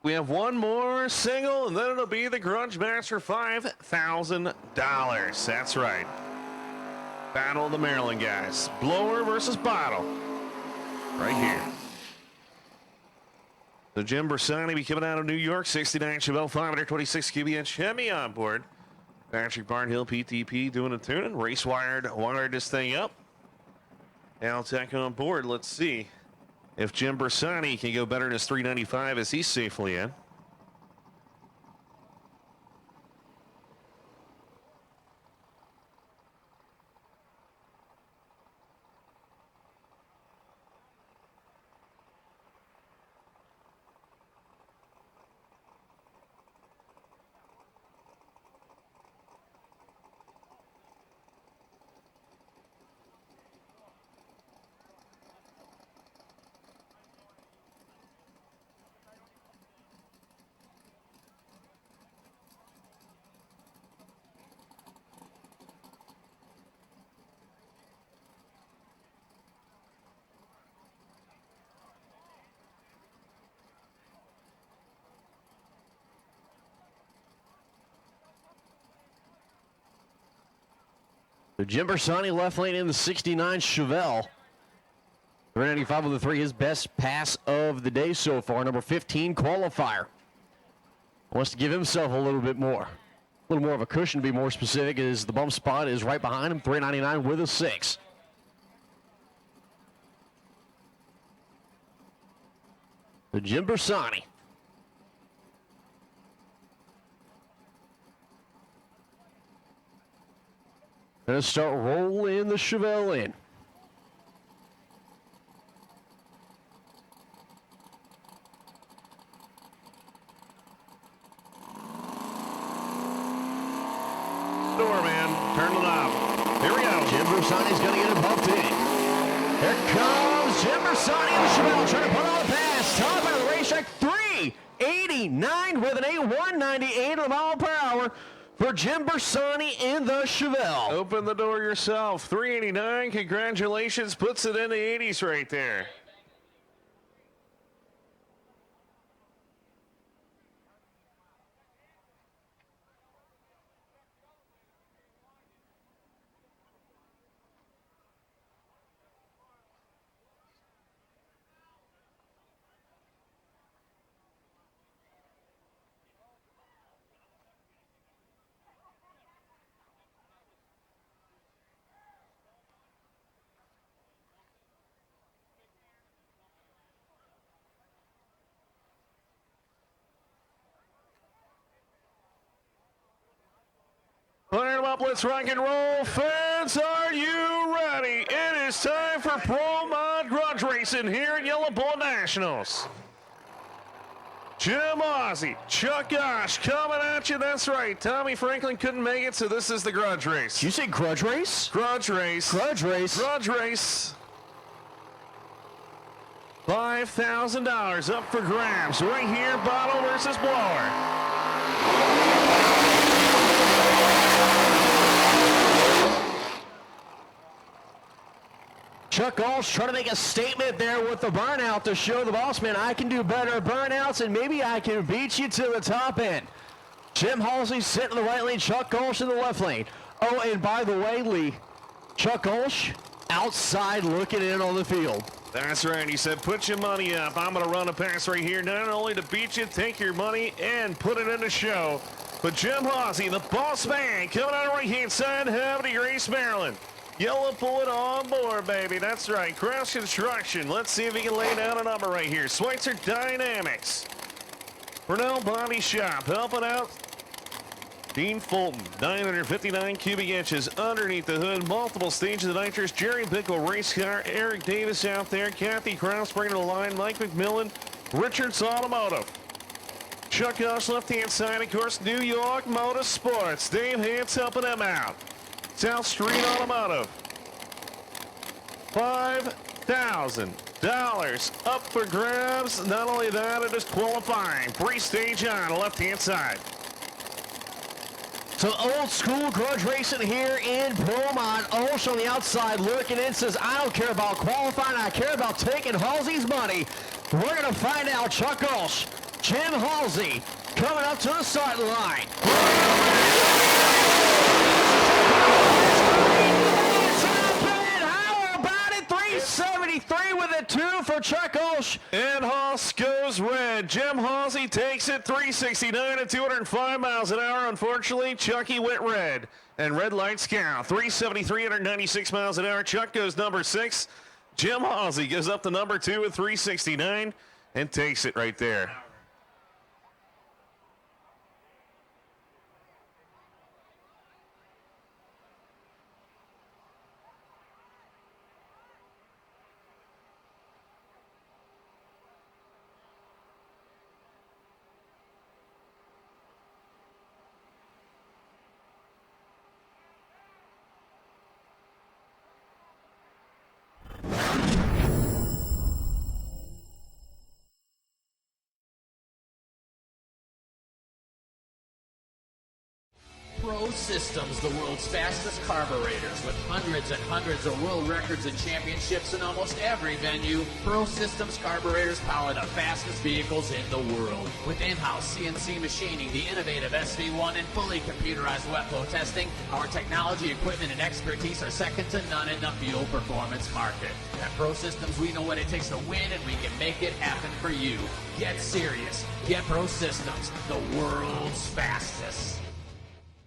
C: We have one more single, and then it'll be the Grudge match for $5,000. That's right. Battle of the Maryland guys. Blower versus bottle. Right here. The Jim Bersani be coming out of New York. 69 Chevelle 526 QBN Chevy on board. Patrick Barnhill PTP doing a tuning. Race wired this thing up. Al Tech on board. Let's see if Jim Bersani can go better than his 395 as he's safely in.
A: So Jim Bersani left lane in the 69 Chevelle. 395 with the 3, his best pass of the day so far. Number 15 qualifier. Wants to give himself a little bit more. A little more of a cushion, to be more specific, as the bump spot is right behind him. 399 with a 6. So Jim Bersani. Gonna start rolling the Chevelle in.
C: Door, man. Turn the knob. Here we go.
A: Jim Bersani's gonna get it bumped in. Here comes Jim Bersani in the Chevelle, trying to put on the pass. Top out of the racetrack, 389 with an 198 mile per hour for Jim Bersani in the Chevelle.
C: Open the door yourself. 389. Congratulations. Puts it in the 80s right there. Fire them up, let's rock and roll. Fans, are you ready? It is time for Pro Mod Grudge Racing here at Yellow Bull Nationals. Jim Ozzie, Chuck Gosh coming at you. That's right. Tommy Franklin couldn't make it, so this is the Grudge Race.
A: Did you say Grudge Race?
C: Grudge Race.
A: Grudge Race.
C: Grudge Race. $5,000 up for grabs right here, bottle versus blower.
A: Chuck Walsh trying to make a statement there with the burnout to show the boss man I can do better burnouts and maybe I can beat you to the top end. Jim Halsey sitting in the right lane, Chuck Walsh in the left lane. Oh, and by the way, Lee, Chuck Walsh outside looking in on the field.
C: That's right. He said, put your money up. I'm going to run a pass right here, not only to beat you, take your money, and put it in the show. But Jim Halsey, the boss man, coming out of the right-hand side, Havre de Grace, Maryland. Yellow pulling on board, baby. That's right. Cross Construction. Let's see if he can lay down a number right here. Schweitzer Dynamics. Brunel Body Shop helping out. Dean Fulton, 959 cubic inches underneath the hood. Multiple stages of nitrous. Jerry Bickle race car. Eric Davis out there. Kathy Krause bringing the line. Mike McMillan. Richards Automotive. Chuck Gosh left-hand side, of course. New York Motorsports. Dave Hance helping them out. South Street Automotive. $5,000 up for grabs. Not only that, it is qualifying. Pre-stage on the left-hand side.
A: So old school Grudge Racing here in Bromont. Walsh on the outside looking in, says, I don't care about qualifying, I care about taking Halsey's money. We're going to find out. Chuck Walsh, Jim Halsey coming up to the sideline. How about it? 373 with a 2 for Chuck Walsh.
C: And Haas goes red. Jim Halsey takes it 369 at 205 miles an hour. Unfortunately, Chucky went red. And red lights count. 373, 196 miles an hour. Chuck goes number 6. Jim Halsey goes up to number 2 at 369 and takes it right there.
D: Systems, the world's fastest carburetors with hundreds and hundreds of world records and championships in almost every venue. Pro Systems carburetors power the fastest vehicles in the world. With in-house CNC machining, the innovative SV1, and fully computerized wet flow testing, our technology, equipment, and expertise are second to none in the fuel performance market. At Pro Systems, we know what it takes to win, and we can make it happen for you. Get serious. Get Pro Systems, the world's fastest.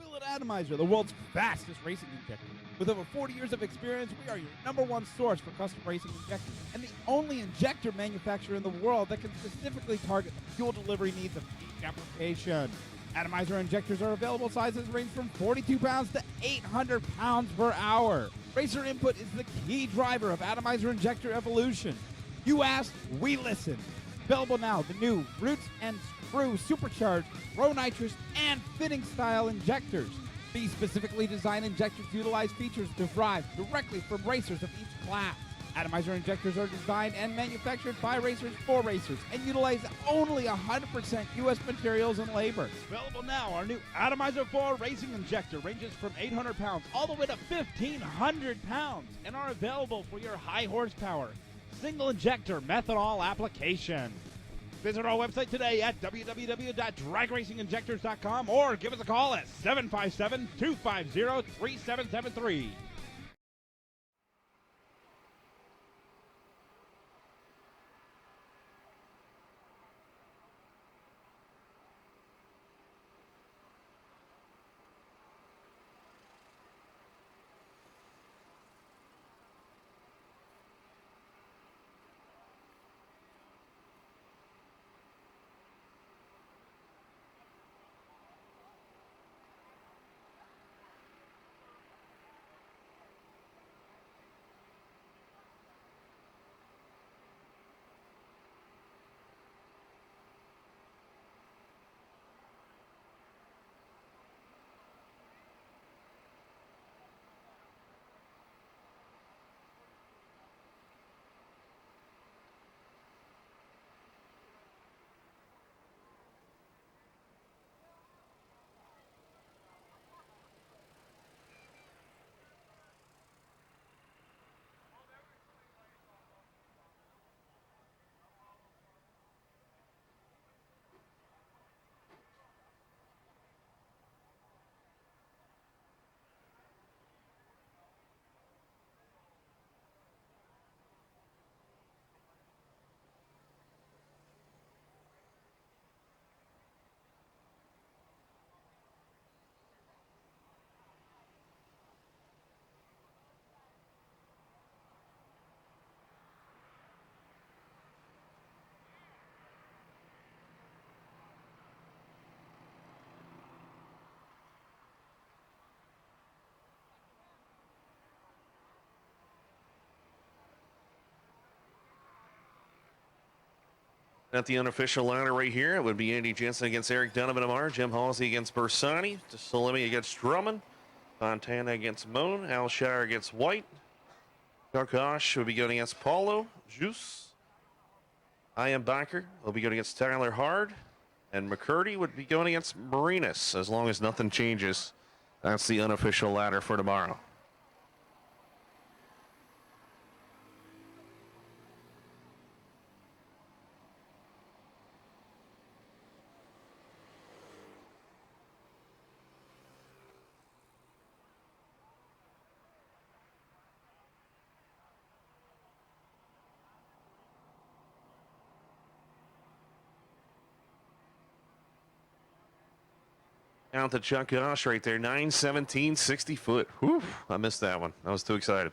B: Billet Atomizer, the world's fastest racing injector. With over 40 years of experience, we are your #1 source for custom racing injectors and the only injector manufacturer in the world that can specifically target the fuel delivery needs of each application. Atomizer injectors are available. Sizes range from 42 pounds to 800 pounds per hour. Racer input is the key driver of Atomizer injector evolution. You asked, we listened. Available now, the new Roots and Screw Supercharged Pro Nitrous and Fitting Style injectors. These specifically designed injectors utilize features derived directly from racers of each class. Atomizer injectors are designed and manufactured by racers for racers and utilize only 100% U.S. materials and labor. Available now, our new Atomizer 4 racing injector ranges from 800 pounds all the way to 1,500 pounds and are available for your high horsepower single injector methanol application. Visit our website today at www.dragracing-injectors.com or give us a call at 757-250-3773.
C: At the unofficial ladder right here, it would be Andy Jensen against Eric Donovan Amar, Jim Halsey against Bersani, Salemi against Drummond, Fontana against Moan, Al Shire against White, Karkash would be going against Paulo, Juice, Ian Backer will be going against Tyler Hard, and McCurdy would be going against Marinas, as long as nothing changes. That's the unofficial ladder for tomorrow. Out to Chuck Gosh right there, 9:17, 60 foot. Whew, I missed that one. I was too excited.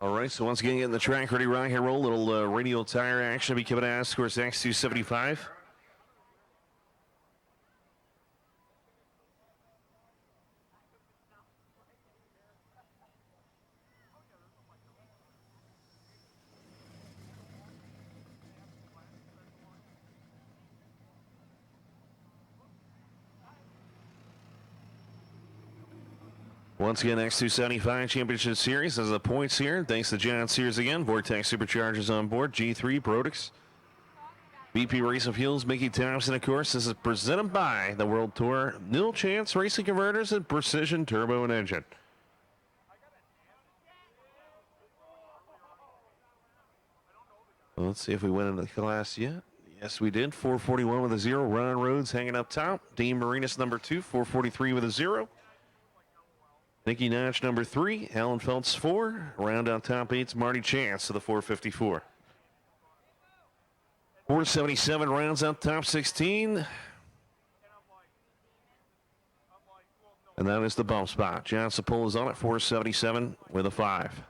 C: All right, so once again, getting the track ready, rock and roll. Little radial tire action. Be coming out. Of course, X275. Once again, X275 Championship Series as the points here. Thanks to John Sears again. Vortex Superchargers on board. G3 Products. BP Racing Fuels, Mickey Thompson, of course. This is presented by the World Tour, Nil Chance Racing Converters, and Precision Turbo and Engine. Well, let's see if we went into the class yet. Yes, we did. 441 with a 0. Ron Rhodes hanging up top. Dean Marinas number 2, 443 with a 0. Nicky Notch number 3. Alan Phelps 4. Round out top 8's Marty Chance to the 454. 477 rounds out top 16. And that is the bump spot. John Sepul is on it, 477 with a 5.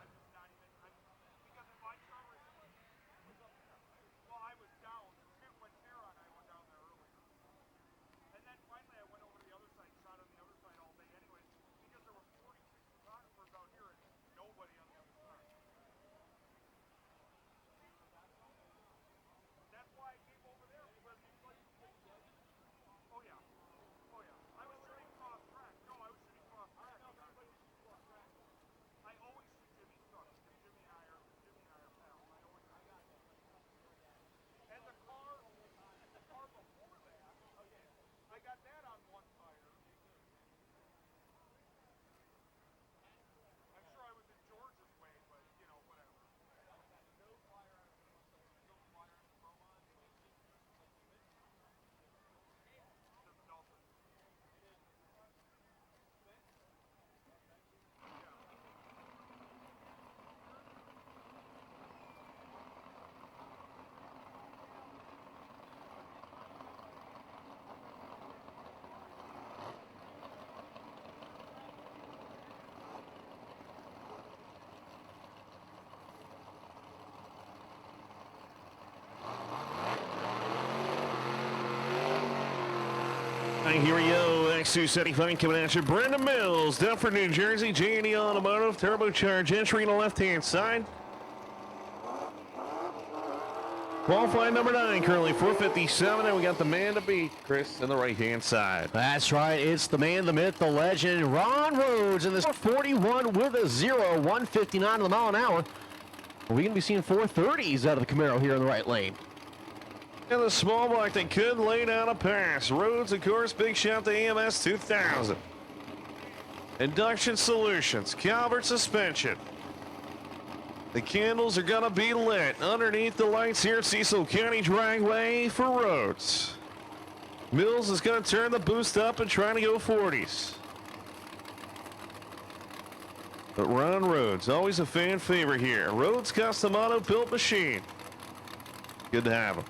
C: Here we go, X275 coming at you. Brendan Mills, down for New Jersey. J&E Automotive, turbocharged entry on the left-hand side. Qualifying number 9, currently 457, and we got the man to beat, Chris, on the right-hand side.
A: That's right. It's the man, the myth, the legend, Ron Rhodes in this 41 with a 0, 159 to the mile an hour. We're going to be seeing 430s out of the Camaro here in the right lane.
C: And the small block, they could lay down a pass. Rhodes, of course, big shout to AMS 2000. Induction Solutions, Calvert Suspension. The candles are going to be lit underneath the lights here at Cecil County Dragway for Rhodes. Mills is going to turn the boost up and try to go 40s. But Ron Rhodes, always a fan favorite here. Rhodes Custom Auto built machine. Good to have him.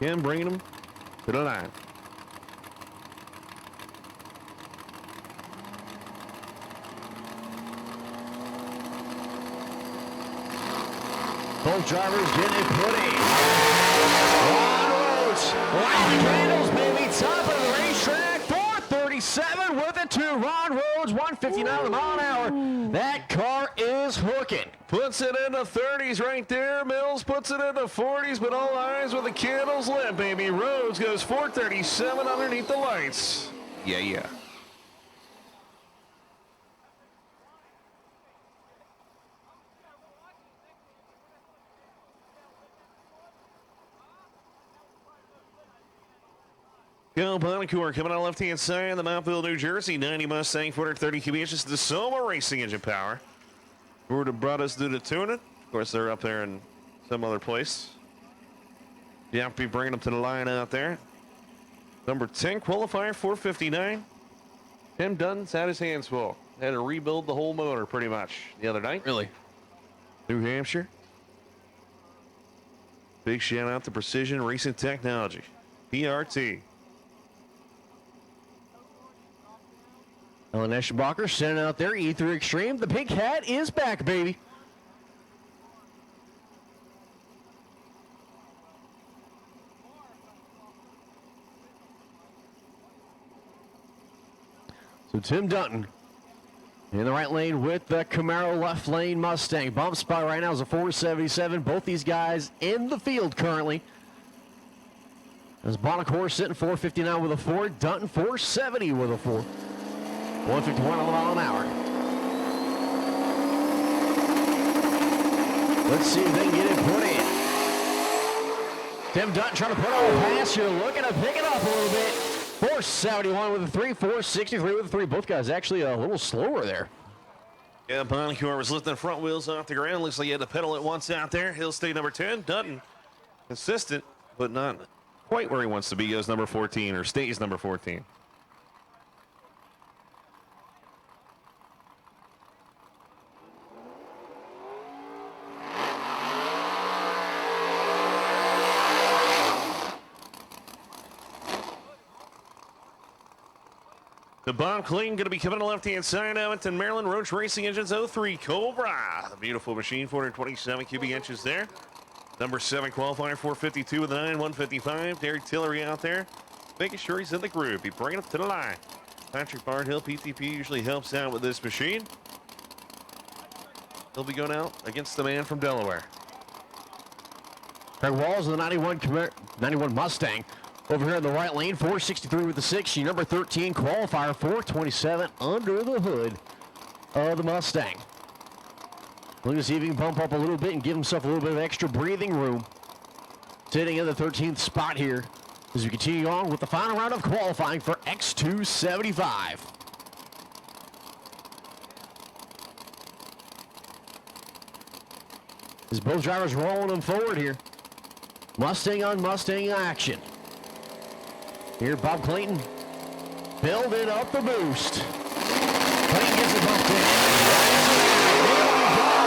C: Again, bringing him to the line.
A: Both drivers getting it putty. Ron Rhodes, light candles, baby, top of the racetrack. 437 with it to Ron Rhodes, 159 mile an hour. That car is hooking.
C: Puts it in the 30s right there. Mills puts it in the 40s, but all eyes with the candles lit, baby. Rhodes goes 437 underneath the lights. Yeah. Cal Bonacore coming on left-hand side, the Mountville, New Jersey, 90 Mustang, 430 cubic inches, the Soma Racing engine power. Who brought us to the tuning. Of course, they're up there in some other place. You have to be bringing them to the line out there. Number 10 qualifier, 459. Tim Dunn's had his hands full. Had to rebuild the whole motor pretty much the other night.
A: Really?
C: New Hampshire. Big shout out to Precision Racing Technology, PRT.
A: Ellen Eschenbacher sending out there, E3 Extreme. The pink hat is back, baby. So Tim Dutton in the right lane with the Camaro left lane Mustang. Bump spot right now is a 477. Both these guys in the field currently. As Bonacore sitting 459 with a 4. Dutton 470 with a 4. 151 on the mile an hour. Let's see if they can get it put in. Tim Dutton trying to put on a pass here. Looking to pick it up a little bit. 471 with a 3, 463 with a 3. Both guys actually a little slower there.
C: Yeah, Bonacore was lifting front wheels off the ground. Looks like he had to pedal it once out there. He'll stay number 10. Dutton, consistent, but not quite where he wants to be. Goes number 14, or stays number 14. The Bob Clayton going to be coming to left-hand side. Edmonton, Maryland. Roach Racing Engines 03 Cobra. A beautiful machine, 427 cubic inches there. Number 7 qualifier, 452 with a 9, 155. Derek Tillery out there, making sure he's in the groove. He bringing it to the line. Patrick Barnhill, PTP, usually helps out with this machine. He'll be going out against the man from Delaware.
A: Craig Walls of the 91 Mustang. Over here in the right lane, 463 with the 6. Number 13 qualifier, 427 under the hood of the Mustang. Looking to see if he can bump up a little bit and give himself a little bit of extra breathing room. Sitting in the 13th spot here as we continue on with the final round of qualifying for X275. As both drivers rolling them forward here. Mustang on Mustang action. Here, Bob Clayton building up the boost. Clayton gets it bumped in. There we go.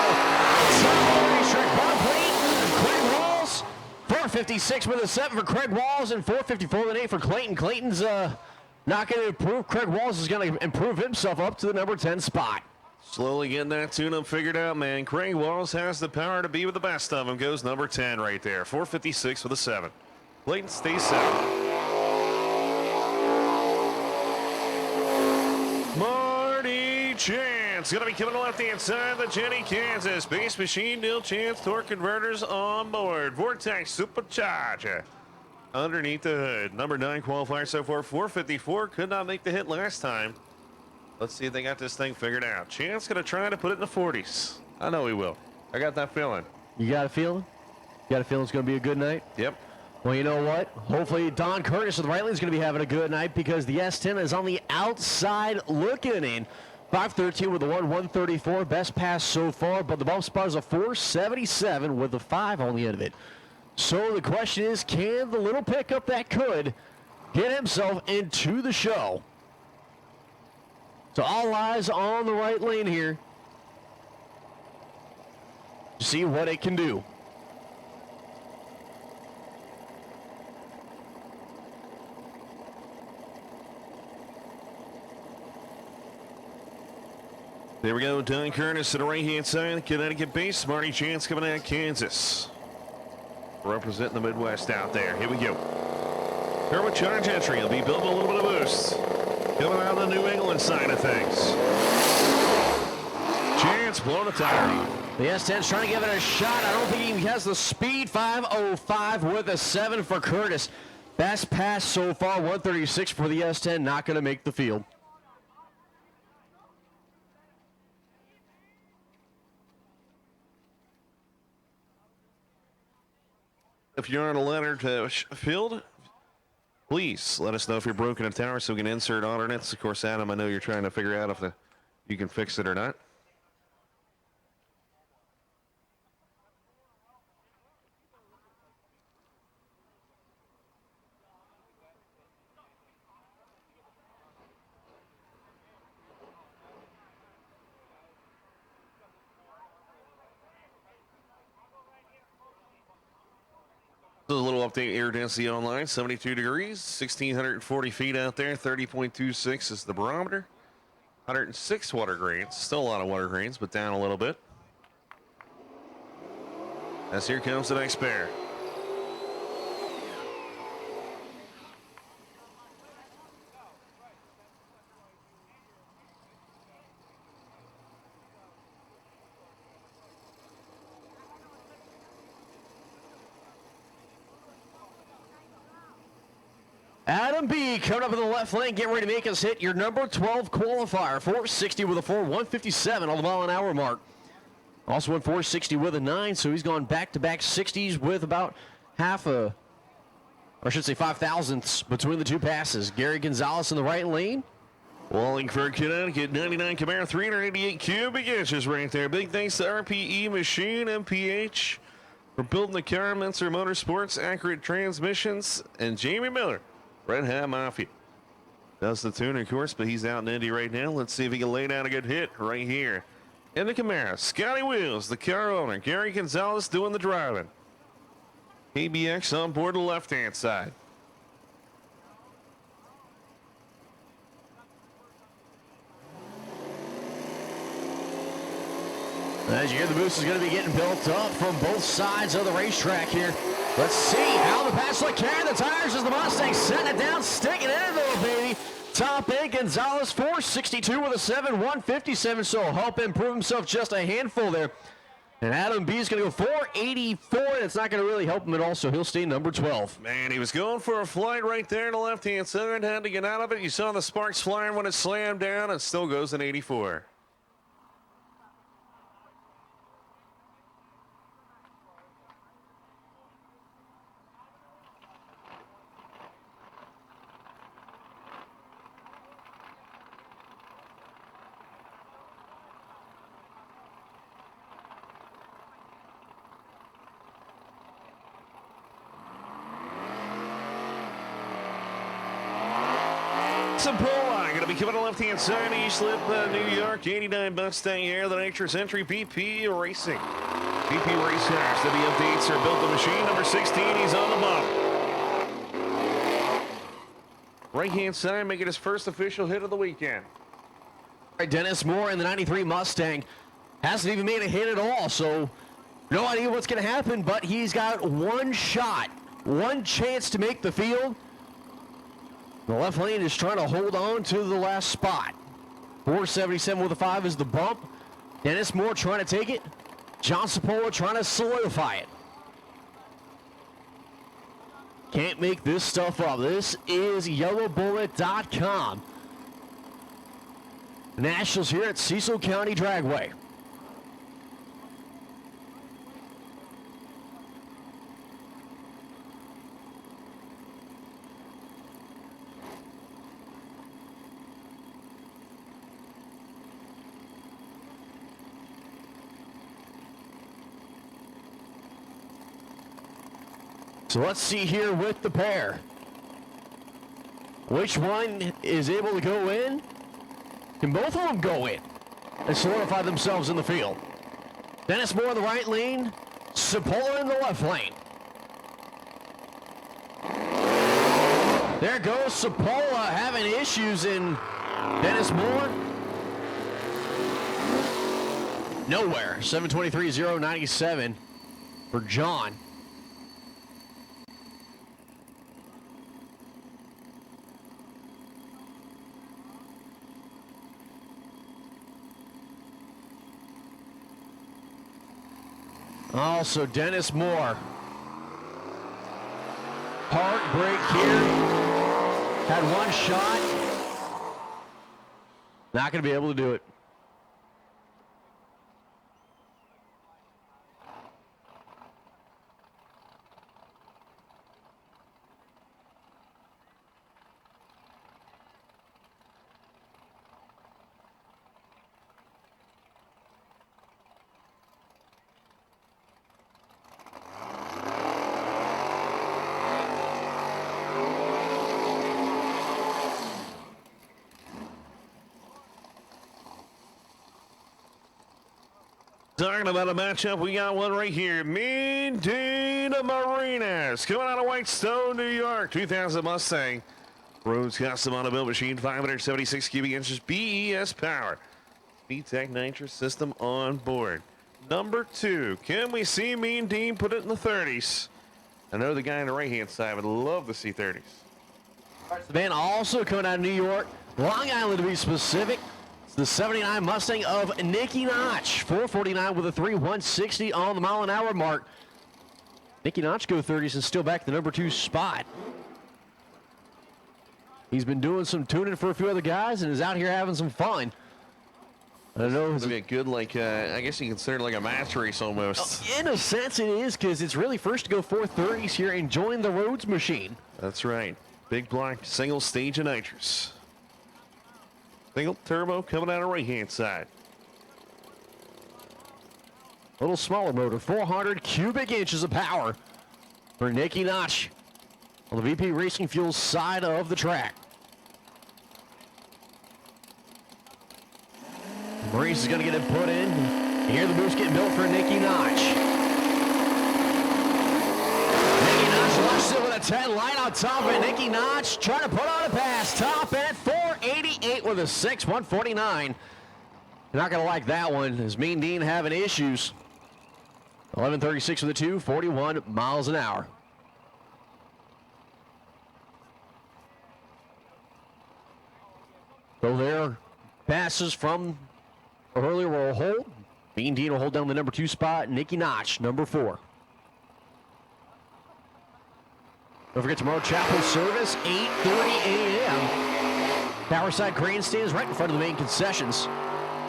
A: Bob Clayton, Craig Walls, 456 with a 7 for Craig Walls and 454 with an 8 for Clayton. Clayton's not going to improve. Craig Walls is going to improve himself up to the number 10 spot.
C: Slowly getting that tune-up figured out, man. Craig Walls has the power to be with the best of them. Goes number 10 right there. 456 with a 7. Clayton stays 7. Marty Chance going to be coming to left-hand side. The Jenny, Kansas. Base machine, Dill Chance, torque converters on board. Vortex Supercharger underneath the hood. Number 9 qualifier so far, 454. Could not make the hit last time. Let's see if they got this thing figured out. Chance going to try to put it in the 40s. I know he will. I got that feeling.
A: You got a feeling? You got a feeling it's going to be a good night?
C: Yep.
A: Well, you know what? Hopefully Don Curtis of the right lane is going to be having a good night because the S10 is on the outside looking in. 513 with a 1, 134. Best pass so far, but the bump spot is a 477 with a 5 on the end of it. So the question is, can the little pickup that could get himself into the show? So all eyes on the right lane here to see what it can do.
C: There we go. Don Curtis to the right-hand side. Connecticut base. Marty Chance coming out of Kansas. Representing the Midwest out there. Here we go. Turbocharged entry. He'll be building a little bit of boost. Coming out of the New England side of things. Chance blowing a tire off.
A: The S10's trying to give it a shot. I don't think he has the speed. 505 with a 7 for Curtis. Best pass so far. 136 for the S10. Not going to make the field.
C: If you're on a ladder to field, please let us know if you're broken a tower so we can insert alternates. Of course, Adam, I know you're trying to figure out if you can fix it or not. A little update, air density online, 72 degrees, 1,640 feet out there, 30.26 is the barometer. 106 water grains. Still a lot of water grains, but down a little bit. As here comes the next pair.
A: Adam B coming up in the left lane, getting ready to make us hit your number 12 qualifier. 460 with a 4, 157 on the mile-an-hour mark. Also went 460 with a 9, so he's gone back-to-back 60s with about half a, or I should say 5 thousandths between the two passes. Gary Gonzalez in the right lane.
C: Wallingford, Connecticut, 99 Camaro, 388 cubic inches right there. Big thanks to RPE Machine, MPH, for building the car, Menser Motorsports, Accurate Transmissions, and Jamie Miller, Red Hat Mafia. Does the tuner course, but he's out in Indy right now. Let's see if he can lay down a good hit right here. In the Camaro, Scotty Wheels, the car owner. Gary Gonzalez doing the driving. ABX on board the left-hand side.
A: As you hear, the boost is going to be getting built up from both sides of the racetrack here. Let's see how the pass look carry the tires as the Mustang setting it down, sticking it in there, baby. Top 8, Gonzalez, 462 with a 7, 157, so help him prove himself just a handful there. And Adam B is going to go 484, and it's not going to really help him at all, so he'll stay number 12.
C: Man, he was going for a flight right there in the left-hand side, had to get out of it. You saw the sparks flying when it slammed down, and still goes in 84. Pola going to be coming to the left-hand side, East Lip, New York, 89 Mustang Air, the Nature's Entry, BP Racing. BP Racers, the updates are built the machine, number 16, he's on the bump. Right-hand side, making his first official hit of the weekend.
A: All right, Dennis Moore in the 93 Mustang hasn't even made a hit at all, so no idea what's going to happen, but he's got one shot, one chance to make the field. The left lane is trying to hold on to the last spot. 477 with a 5 is the bump. Dennis Moore trying to take it. John Cipolla trying to solidify it. Can't make this stuff up. This is YellowBullet.com. Nationals here at Cecil County Dragway. So let's see here with the pair. Which one is able to go in? Can both of them go in and solidify themselves in the field? Dennis Moore in the right lane, Cipolla in the left lane. There goes Cipolla having issues in Dennis Moore. Nowhere. 723.097 for John. Also, Dennis Moore. Heartbreak here. Had one shot. Not going to be able to do it.
C: Talking about a matchup, we got one right here. Medina Marinas coming out of Whitestone, New York. 2000 Mustang. Rhodes Custom Automobile Machine, 576 cubic inches, BES power. Speed Tech nitrous system on board. Number 2, can we see Mean Dean put it in the 30s? I know the guy on the right-hand side would love to see 30s.
A: The man also coming out of New York, Long Island to be specific. It's the 79 Mustang of Nicky Notch. 449 with a 160 on the mile-an-hour mark. Nicky Notch go 30s and still back to the number 2 spot. He's been doing some tuning for a few other guys and is out here having some fun. I don't know.
C: It's going to be a good, I guess you consider it like a match race almost.
A: In a sense it is, because it's really first to go 430s here and join the Rhodes machine.
C: That's right. Big block, single stage of nitrous. Single turbo coming out of right-hand side.
A: A little smaller motor, 400 cubic inches of power for Nicky Notch on the VP Racing Fuels side of the track. Maurice is going to get it put in. You hear the boost getting built for Nicky Notch. Nicky Notch launches it with a 10 line on top of it. Nicky Notch trying to put on a pass. Top at 488 with a 6, 149. You're not going to like that one, as Mean Dean having issues. 11:36 with a 2, 41 miles an hour. So there, passes from earlier will hold. Mean Dean will hold down the number 2 spot. Nicky Notch, number 4. Don't forget tomorrow, chapel service, 8:30 a.m. Towerside grandstands right in front of the main concessions.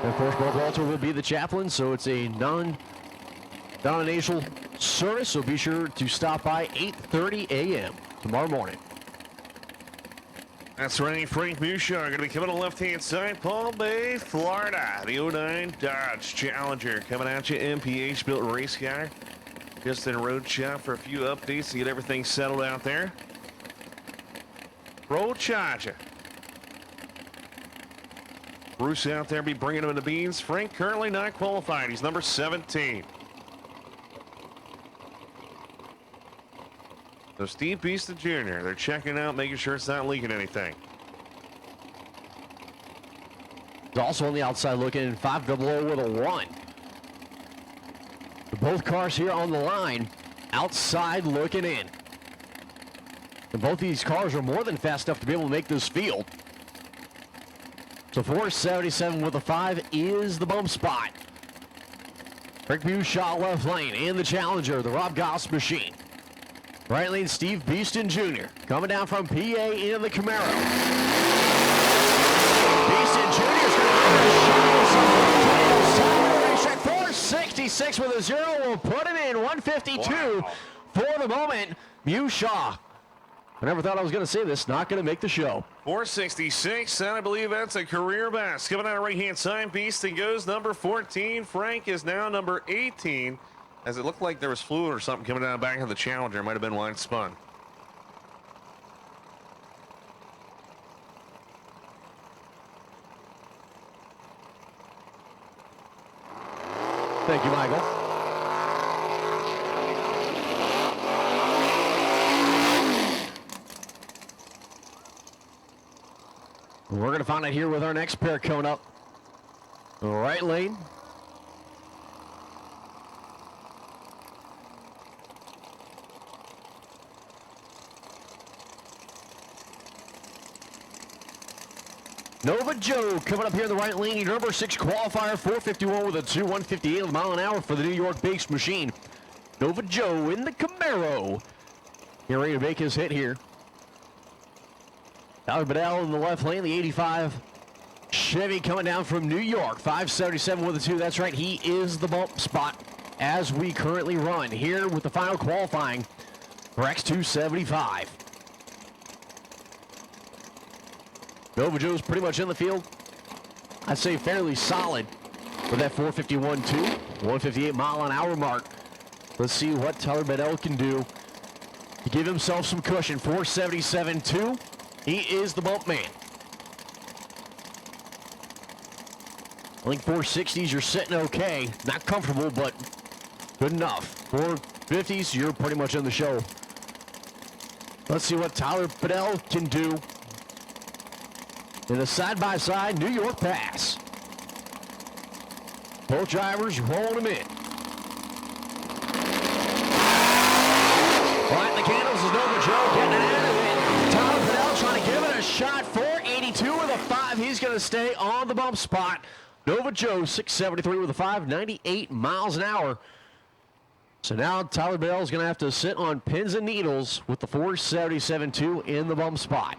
A: And of course, Bob Walter will be the chaplain, so it's a non-denominational service, so be sure to stop by 8:30 a.m. tomorrow morning.
C: That's right, Frank Mushaw going to be coming on the left-hand side. Palm Bay, Florida. The 09 Dodge Challenger coming at you. MPH-built race car. Just in a road shop for a few updates to get everything settled out there. Road Charger. Bruce out there be bringing him in the beans. Frank currently not qualified. He's number 17. So Steve Beeston Jr., they're checking out, making sure it's not leaking anything.
A: He's also on the outside looking 500 with a 1. Both cars here on the line, outside looking in. And both these cars are more than fast enough to be able to make this field. So 477 with a 5 is the bump spot. Rick Bushaw left lane in the Challenger, the Rob Goss machine. Right lane, Steve Beeston Jr. coming down from PA in the Camaro. Beeston Jr. is going to racetrack 466 with a 0. We'll put it in 152 for the moment. Bushaw. I never thought I was going to say this. Not going to make the show.
C: 466, and I believe that's a career best. Coming out of right-hand side, Beeston goes number 14. Frank is now number 18. As it looked like there was fluid or something coming down the back of the Challenger. Might have been wide spun.
A: Thank you, Michael. We're going to find out here with our next pair coming up. Right lane. Nova Joe coming up here in the right lane. Number 6 qualifier, 451 with a 2, 158 mile an hour for the New York-based machine. Nova Joe in the Camaro. Getting ready to make his hit here. Tyler Bedell in the left lane, the 85 Chevy coming down from New York. 577 with a 2. That's right, he is the bump spot as we currently run here with the final qualifying for X275. Nova Joe's pretty much in the field. I'd say fairly solid with that 451 2, 158 mile an hour mark. Let's see what Tyler Bedell can do to give himself some cushion. 477 2. He is the bump man. I think 460s, you're sitting okay. Not comfortable, but good enough. 450s, you're pretty much in the show. Let's see what Tyler Bedell can do in the side-by-side New York pass. Both drivers rolling them in. Lighting the candles is Nova Joe getting it out of it. Tyler Bell trying to give it a shot. 482 with a 5. He's going to stay on the bump spot. Nova Joe 673 with a 5, 98 miles an hour. So now Tyler Bell is going to have to sit on pins and needles with the 477-2 in the bump spot.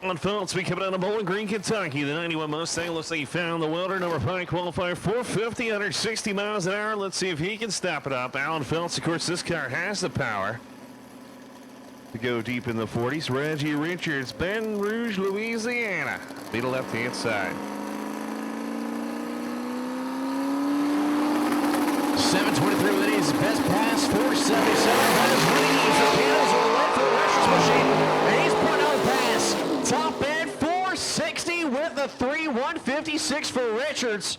C: On Phillips, we coming out of Bowling Green, Kentucky. The 91 Mustang looks like he found the welder. Number 5 qualifier 450, 160 miles an hour. Let's see if he can step it up. Alan Phillips, of course, this car has the power to go deep in the 40s. Reggie Richards, Baton Rouge, Louisiana. Be the left-hand side.
A: 723 with his best pass, 477. That is Reeves. The candles are lit for the Richards machine, and he's putting out a pass. Top end 460 with the 3, 156 for Richards.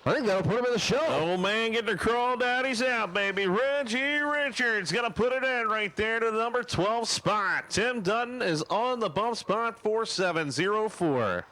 A: I think that'll put him in the show.
C: Old man getting the crawl daddies out, baby. Reggie Richards going to put it in right there to the number 12 spot. Tim Dutton is on the bump spot, 4704.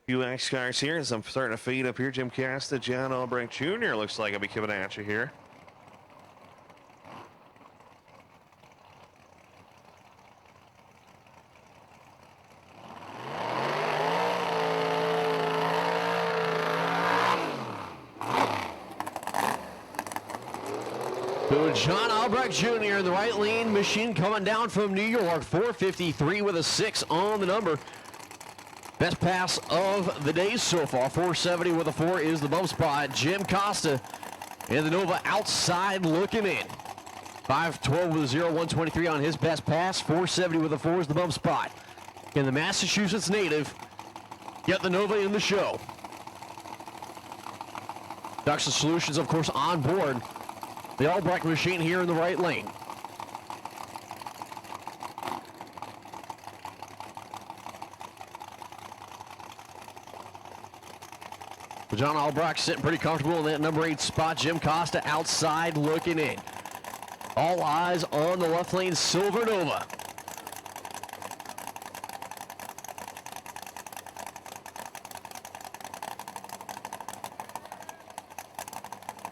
C: Few X cars here as I'm starting to fade up here. Jim Casta, John Albrecht Jr. looks like I'll be coming at you here.
A: John Albrecht Jr. in the right lane machine coming down from New York. 453 with a 6 on the number. Best pass of the day so far. 470 with a 4 is the bump spot. Jim Costa in the Nova outside looking in. 512 with a 0, 123 on his best pass. 470 with a 4 is the bump spot. And the Massachusetts native get the Nova in the show. Duction Solutions, of course, on board the Albrecht machine here in the right lane. John Albrecht sitting pretty comfortable in that number 8 spot. Jim Costa outside looking in. All eyes on the left lane Silver Nova.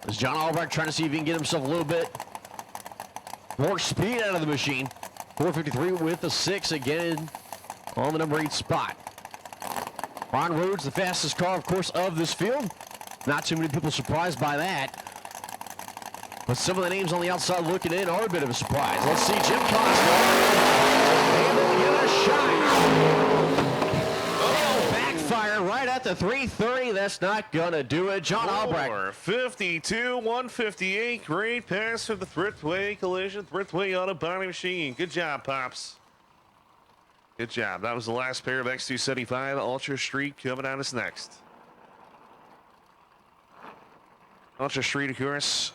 A: As John Albrecht trying to see if he can get himself a little bit more speed out of the machine. 453 with a 6 again on the number 8 spot. Ron Rhodes, the fastest car, of course, of this field. Not too many people surprised by that. But some of the names on the outside looking in are a bit of a surprise. Let's see Jim Costa able to get a shot. Oh, backfire qualifier right at the 330. That's not going to do it. John Albrecht.
C: 4:52:158. Great pass for the Thriftway Collision. Thriftway Auto Body Machine. Good job, Pops. Good job. That was the last pair of X275. Ultra Street coming at us next. Ultra Street, of course.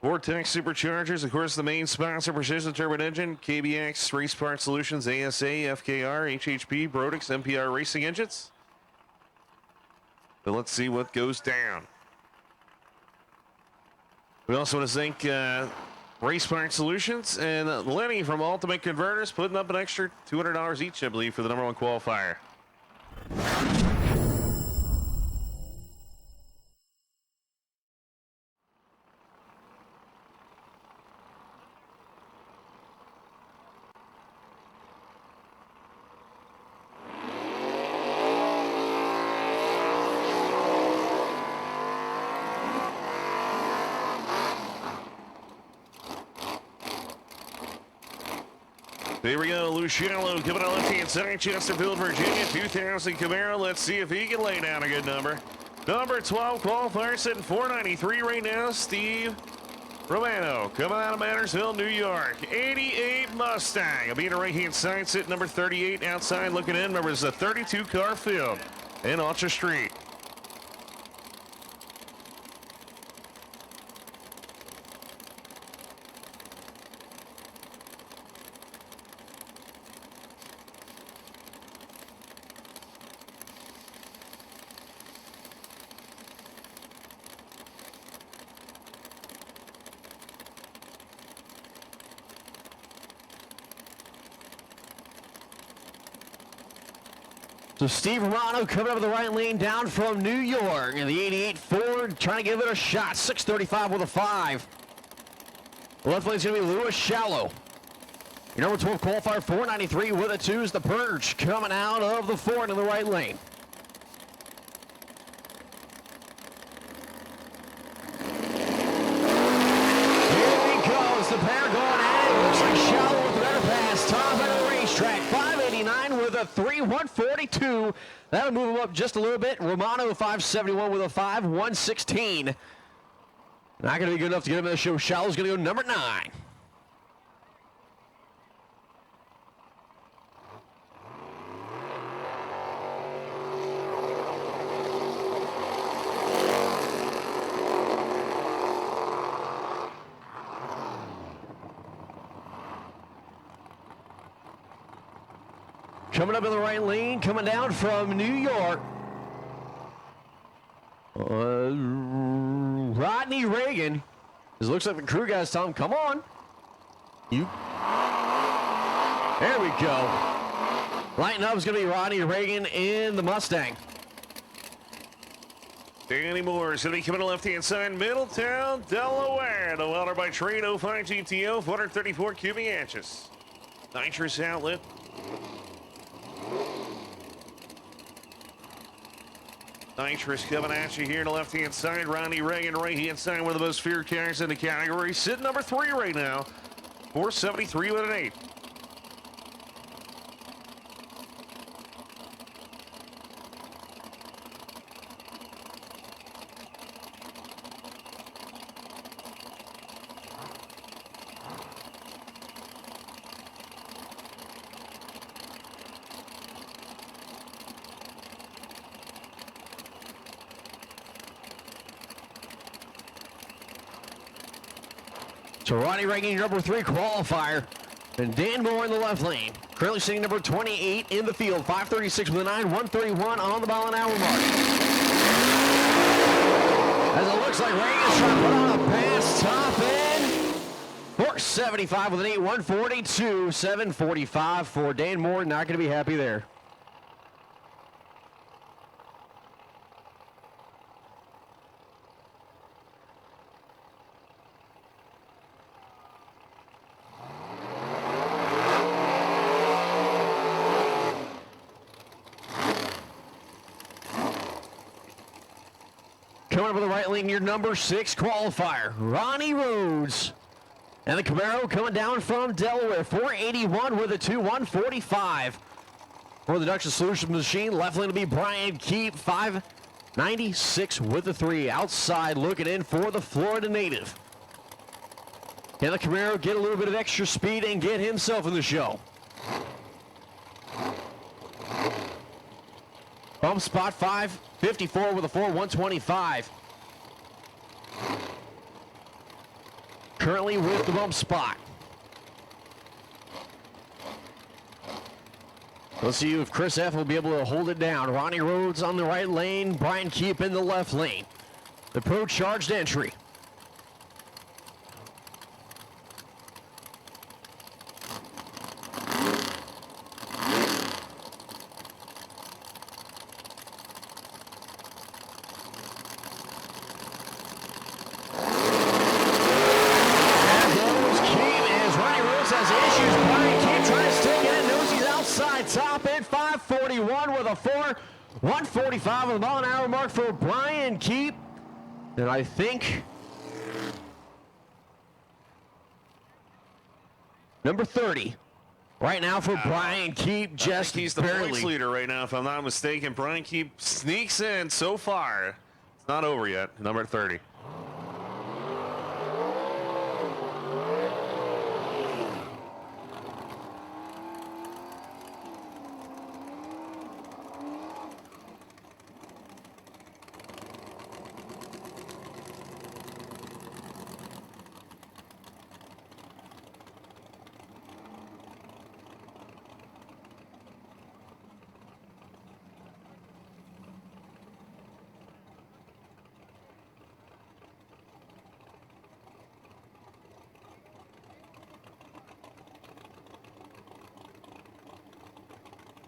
C: Vortex Superchargers, of course, the main sponsor, Precision Turbine Engine, KBX, Race Park Solutions, ASA, FKR, HHP, Brodix, MPR Racing Engines. But let's see what goes down. We also want to thank Race Park Solutions and Lenny from Ultimate Converters putting up an extra $200 each, I believe, for the #1 qualifier. There we go, Luciano coming on left-hand side, Chesterfield, Virginia, 2000 Camaro. Let's see if he can lay down a good number. Number 12 qualifier sitting 493 right now, Steve Romano coming out of Mannersville, New York. 88 Mustang. I'll be in the right-hand side, sitting number 38 outside looking in. Remember, it's a 32-car field in Ultra Street.
A: So Steve Romano coming up the right lane down from New York. And the 88 Ford trying to give it a shot. 635 with a 5. The left lane's going to be Lewis Shallow. Your number 12 qualifier, 493 with a 2 is the Purge coming out of the Ford in the right lane. Here he goes. The pair going at it. Looks like Shallow with the better pass. Top of the racetrack. 589 with a 3, 142. That'll move him up just a little bit. Romano 571 with a 5, 116. Not going to be good enough to get him in the show. Shallow's going to go number 9. Coming up in the right lane, coming down from New York. Rodney Reagan. It looks like the crew guys tell him, come on. There we go. Lighting up is going to be Rodney Reagan in the Mustang.
C: Danny Moore is going to be coming to left-hand side, Middletown, Delaware. The welder by trade, 05 GTO, 434 cubic inches. Nitrous outlet. Nitrous coming at you here on the left-hand side. Rodney Reagan, right-hand side, one of the most feared cars in the category. Sitting number 3 right now. 473 with an 8.
A: So Rodney Reagan, your number 3 qualifier. And Dan Moore in the left lane. Currently sitting number 28 in the field. 536 with a 9, 131 on the mile an hour mark. As it looks like Reagan's trying to put on a pass top end. 475 with an 8, 142, 745 for Dan Moore. Not going to be happy there. Coming up with the right lane, your number 6 qualifier, Ronnie Rhodes. And the Camaro coming down from Delaware, 481 with a 2, 145. For the Induction Solutions machine, left lane to be Brian Keep, 596 with a 3. Outside looking in for the Florida native. Can the Camaro get a little bit of extra speed and get himself in the show? Bump spot 554 with a 4, 125. Currently with the bump spot. Let's see if Chris F. will be able to hold it down. Ronnie Rhodes on the right lane. Brian Keep in the left lane. The Pro charged entry. Top at 541 with a 4, 145 on the mile an hour mark for Brian Keep. And I think number 30 right now for Brian Keep, just
C: he's the
A: barely.
C: points leader right now, if I'm not mistaken. Brian Keep sneaks in so far. It's not over yet. Number 30.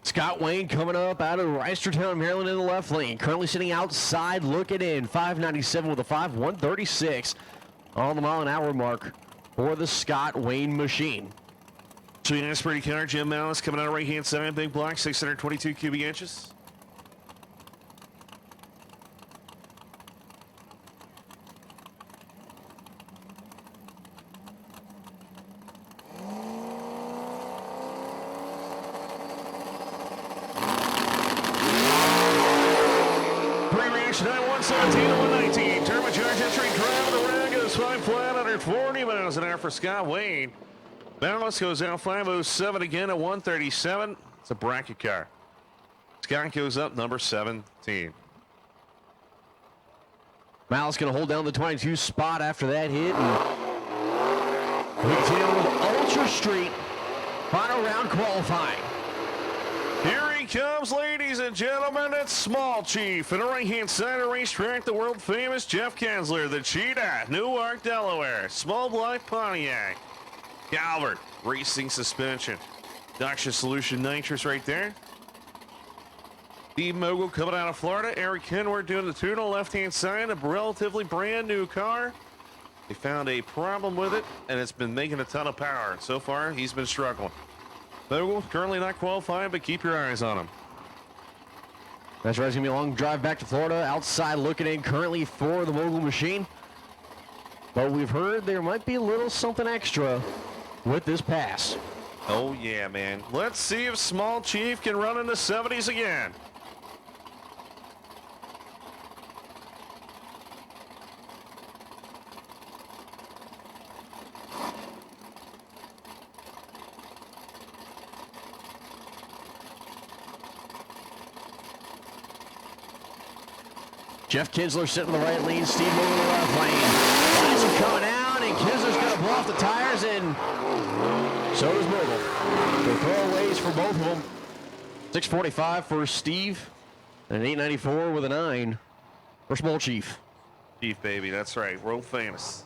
A: Scott Wayne coming up out of Reisterstown, Maryland in the left lane. Currently sitting outside looking in. 597 with a 5, 136 on the mile an hour mark for the Scott Wayne machine.
C: So nice pretty car. Jim Malice coming out of right hand side. Big block, 622 cubic inches. Miles an hour for Scott Wayne. Balance goes out 507 again at 137. It's a bracket car. Scott goes up number 17.
A: Malice going to hold down the 22 spot after that hit. And we continue with Ultra Street. Final round qualifying.
C: Here he comes, ladies and gentlemen. It's Small Chief. And the right-hand side of the racetrack, the world-famous Jeff Kensler, the Cheetah, Newark, Delaware. Small block Pontiac. Calvert, racing suspension. Induction Solution nitrous right there. Steve Mogul coming out of Florida. Eric Kenward doing the tune on the left-hand side. A relatively brand-new car. They found a problem with it, and it's been making a ton of power. So far, he's been struggling. Mogul currently not qualified, but keep your eyes on him.
A: That's right. It's going to be a long drive back to Florida. Outside looking in currently for the Mogul machine. But we've heard there might be a little something extra with this pass.
C: Oh, yeah, man. Let's see if Small Chief can run in the 70s again.
A: Jeff Kinsler sitting in the right lane, Steve Mogul in the left lane. Lights are coming out, and Kinsler's going to blow off the tires, and so does Mogul. So throwaways for both of them. 645 for Steve, and an 894 with a 9 for Small Chief.
C: Chief, baby, that's right. World famous.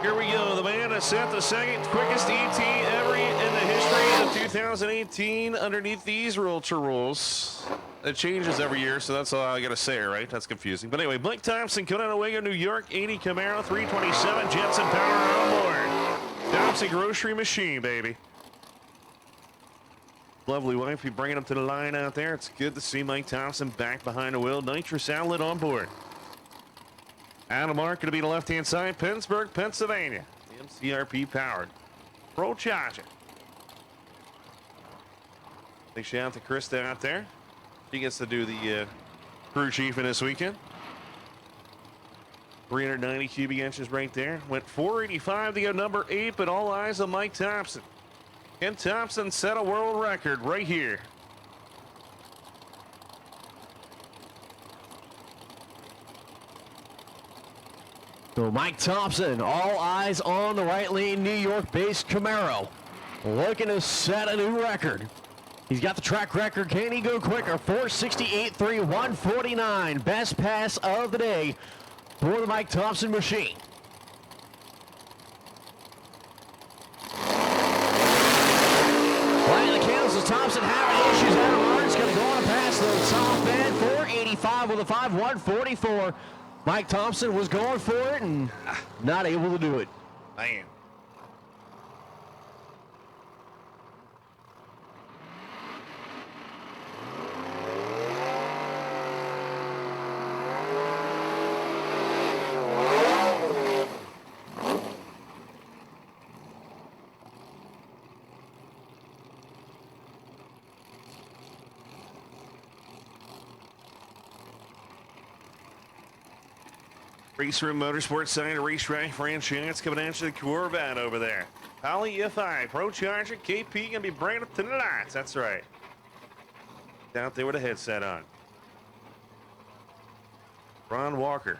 C: Here we go. The man has set the second quickest ET ever in the history of 2018 underneath these Ultra rules. It changes every year, so that's all I got to say, right? That's confusing. But anyway, Mike Thompson coming out of Waco, New York, 80 Camaro, 327, Jensen power on board. Thompson grocery machine, baby. lovely wife be bringing him to the line out there. It's good to see Mike Thompson back behind the wheel. Nitrous outlet on board. Adam Mark going to be the left-hand side. Pittsburgh, Pennsylvania. MCRP powered. Pro Charger. Big shout out to Krista out there. She gets to do the crew chiefing this weekend. 390 cubic inches right there. Went 485 to go number 8, but all eyes on Mike Thompson. Ken Thompson set a world record right here.
A: So Mike Thompson, all eyes on the right lane New York-based Camaro. Looking to set a new record. He's got the track record. Can he go quicker? 468.3, 149. Best pass of the day for the Mike Thompson machine. Flying the candles, Thompson having issues out of run. It's going to go on a pass the top end. 485 with a 5, 144. Mike Thompson was going for it and not able to do it.
C: Man. Race Room Motorsports side of racetrack franchise coming at you the Corvette over there. Holly EFI, Pro Charger, KP gonna be bringing it to the lights. That's right. Out there with a headset on. Ron Walker,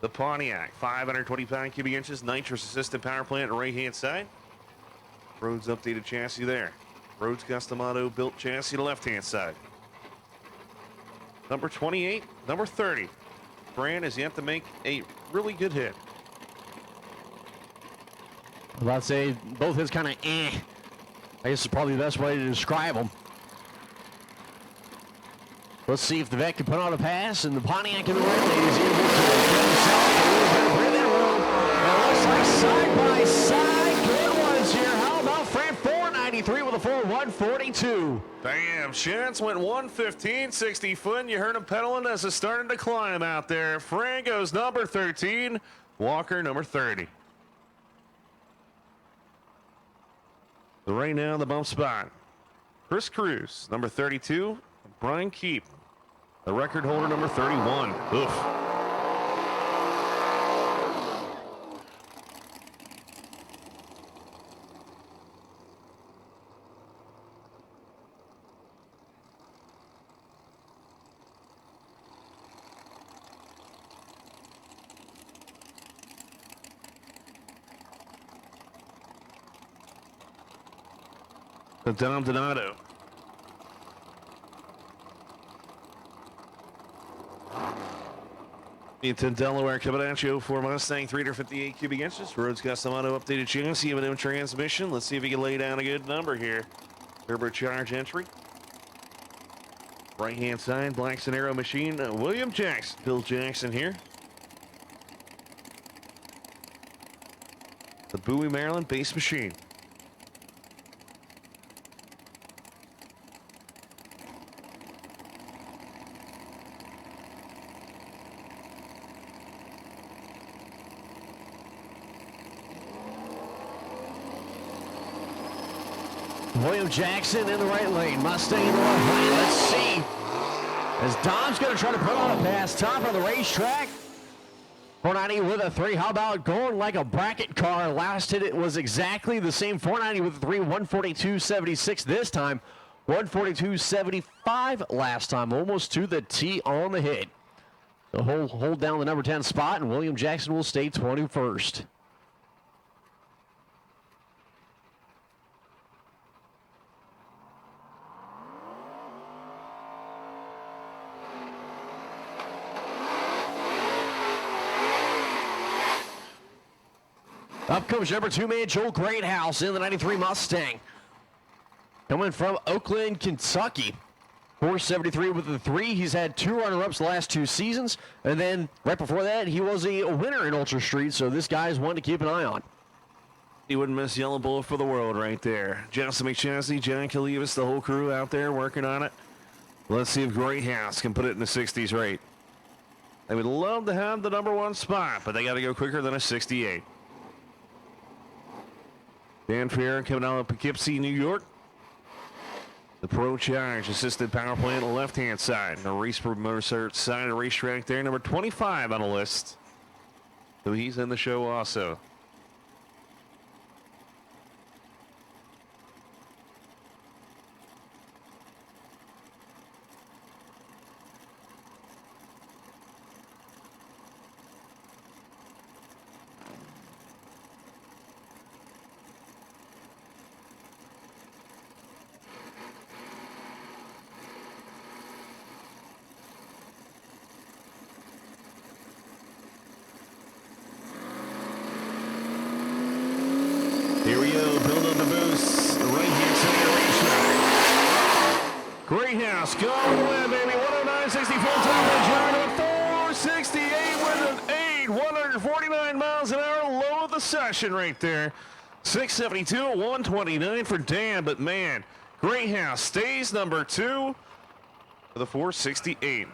C: the Pontiac, 525 cubic inches, nitrous assisted power plant on the right hand side. Rhodes updated chassis there. Rhodes Custom Auto built chassis to the left hand side. Number 28, number 30. Brand has yet to make a really good hit.
A: I was about to say, both his kind of I guess is probably the best way to describe them. Let's see if the vet can put on a pass, and the Pontiac in the right lane is able to get himself. Bring that room. It looks like side by side. Good ones here. How about Fran 493 with a 4.142?
C: Bam, Chance went 115, 60 foot, and you heard him pedaling as it's starting to climb out there. Fran goes number 13, Walker number 30. So right now, the bump spot. Chris Cruz, number 32. Brian Keep, the record holder, number 31. Oof. The Dom Donato. Into Delaware coming at you for Mustang, 358 cubic inches. Rhodes Custom Auto updated chassis, M&M transmission. Let's see if he can lay down a good number here. Turbocharged entry. Right hand side, Black Sonero machine. William Jackson, Bill Jackson here. The Bowie, Maryland base machine.
A: William Jackson in the right lane. Mustang in the left lane. Let's see. As Dom's going to try to put on a pass. Top of the racetrack. 490 with a 3. How about going like a bracket car? Last hit it was exactly the same. 490 with a 3. 142.76 this time. 142.75 last time. Almost to the T on the hit. So hold down the number 10 spot, and William Jackson will stay 21st. Up comes number 2 man Joel Greathouse in the 93 Mustang. Coming from Oakland, Kentucky. 473 with the 3. He's had 2 runner-ups the last 2 seasons. And then right before that, he was a winner in Ultra Street. So this guy is one to keep an eye on.
C: He wouldn't miss Yellow Bullet for the world right there. Justin McChesney, John Kalivas, the whole crew out there working on it. Let's see if Great House can put it in the 60s rate. They would love to have the #1 spot, but they got to go quicker than a 68. Dan Ferrer coming out of Poughkeepsie, New York. The Pro Charge assisted power play on the left-hand side. The race promoter side of the racetrack there, number 25 on the list. So he's in the show also. Here we go, build up the boost. The right-hand side racetrack. Great House, go on the win, baby. 109.64 top edge yard, 468 with an 8. 149 miles an hour, low of the session right there. 672 at 129 for Dan, but man, Great House stays #2 for the 468.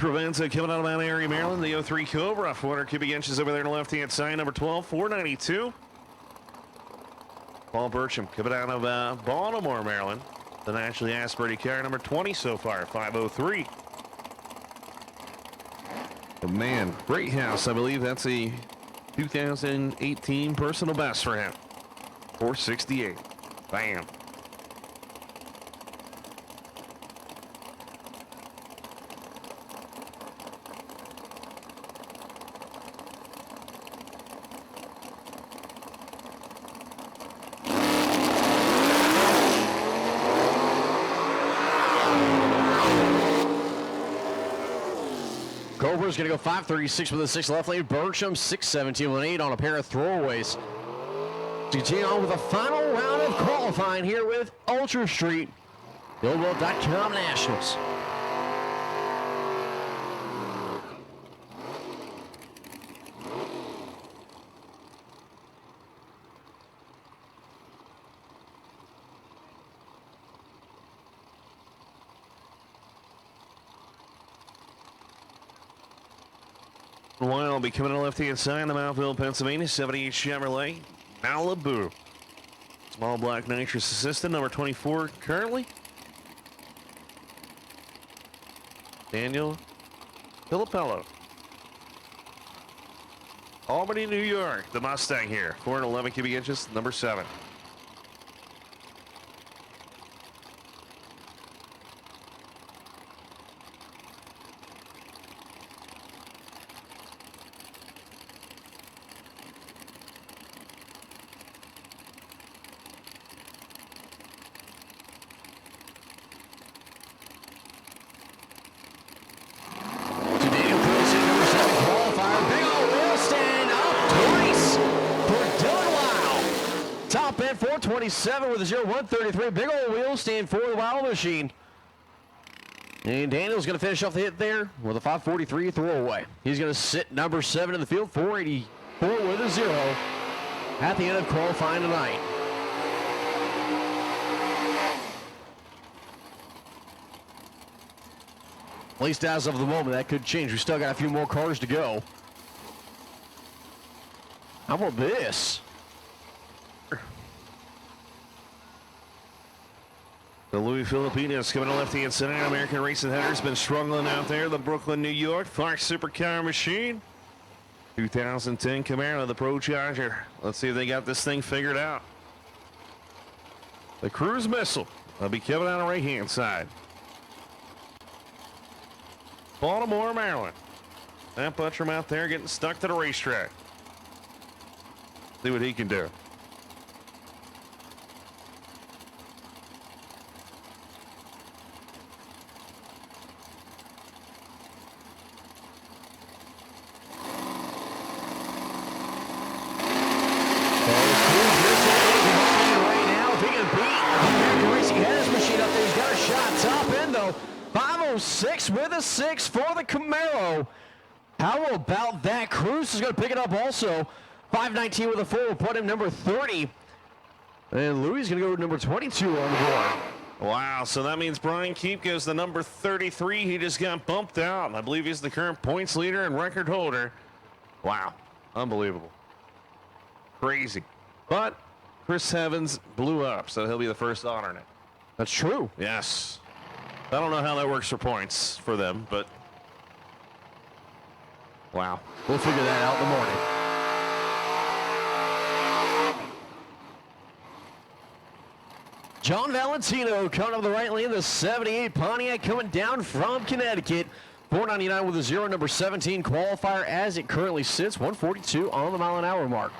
C: Provenza coming out of Mount Airy, Maryland. The 03 Cobra, 400 cubic inches over there on the left-hand side, number 12, 492. Paul Burcham coming out of Baltimore, Maryland. The nationally aspirated car, number 20 so far, 503. Oh, man, Great House. I believe that's a 2018 personal best for him. 468. Bam.
A: Cobra's going to go 536 with a 6 left lane. Bertram 617 with an 8 on a pair of throwaways. To continue on with the final round of qualifying here with Ultra Street. BuildWorld.com Nationals.
C: Lyle will be coming to the left-hand side of Mountfield, Pennsylvania, 78 Chevrolet Malibu. Small black nitrous assistant, number 24 currently. Daniel Filipello. Albany, New York, the Mustang here, 411 cubic inches, number 7.
A: Top end 427 with a 0133. Big old wheel stand for the Wild Machine. And Daniel's going to finish off the hit there with a 543 throwaway. He's going to sit number 7 in the field, 484 with a 0 at the end of qualifying tonight. At least as of the moment, that could change. We still got a few more cars to go. How about this?
C: The Louis Filipinos coming to left-hand side. American Racing Header's been struggling out there. The Brooklyn, New York Fox Supercar Machine. 2010 Camaro, the Pro Charger. Let's see if they got this thing figured out. The Cruise Missile. They'll be coming out on the right-hand side. Baltimore, Maryland. That Butchram out there getting stuck to the racetrack. See what he can do.
A: 5:06 with a 6 for the Camaro. How about that? Cruz is going to pick it up also. 5:19 with a 4 will put him number 30. And Louis is going to go to number 22 on the board.
C: Wow, so that means Brian Keep goes to number 33. He just got bumped out. I believe he's the current points leader and record holder. Wow, unbelievable. Crazy. But Chris Evans blew up, so he'll be the first alternate.
A: That's true.
C: Yes. I don't know how that works for points for them, but wow.
A: We'll figure that out in the morning. John Valentino coming up the right lane, the 78 Pontiac coming down from Connecticut. 499 with a 0, number 17 qualifier as it currently sits. 142 on the mile-an-hour mark.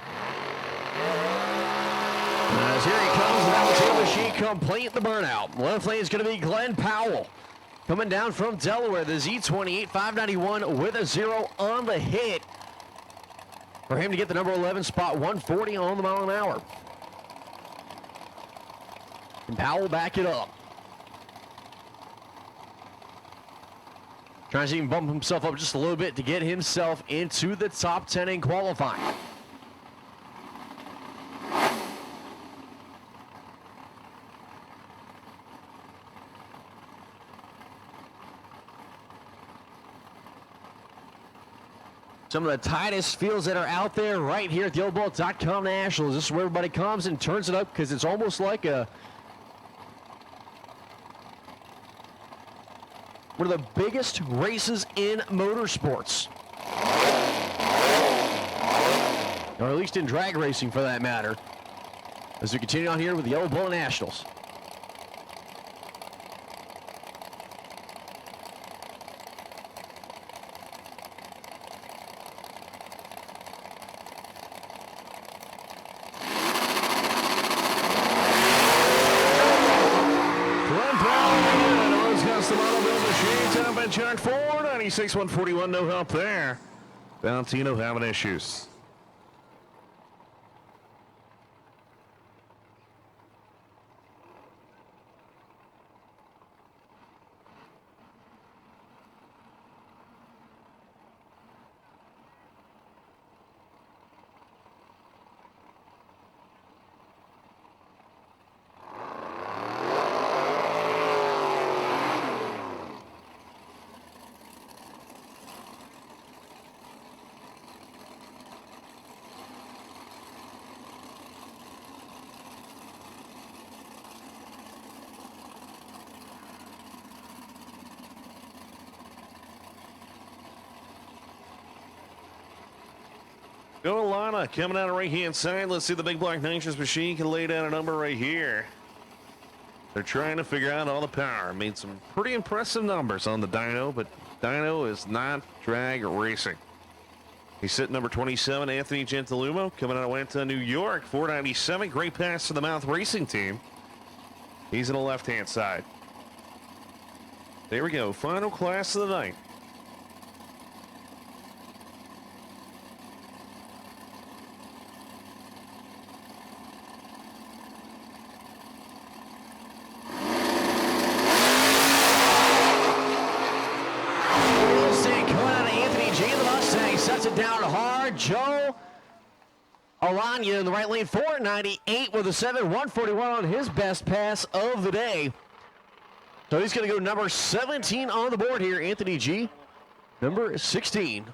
A: As here he comes, the Valentino machine complete the burnout. Left lane is going to be Glenn Powell. Coming down from Delaware, the Z28, 591 with a 0 on the hit. For him to get the number 11 spot, 140 on the mile an hour. And Powell back it up. Trying to even bump himself up just a little bit to get himself into the top 10 in qualifying. Some of the tightest fields that are out there right here at the oldbolt.com Nationals. This is where everybody comes and turns it up because it's almost like one of the biggest races in motorsports. Or at least in drag racing for that matter. As we continue on here with the Yellow Bull Nationals.
C: Check 496, 141, no help there. Valentino having issues. Go Lana coming out of right-hand side. Let's see the big black nitrous machine can lay down a number right here. They're trying to figure out all the power. Made some pretty impressive numbers on the dyno, but dyno is not drag racing. He's sitting number 27, Anthony Gentilumo, coming out of Atlanta, New York. 497, great pass to the Mouth Racing team. He's on the left-hand side. There we go, final class of the night.
A: Down hard, Joe Alanya in the right lane, 498 with a 7, 141 on his best pass of the day. So he's going to go number 17 on the board here, Anthony G. Number 16.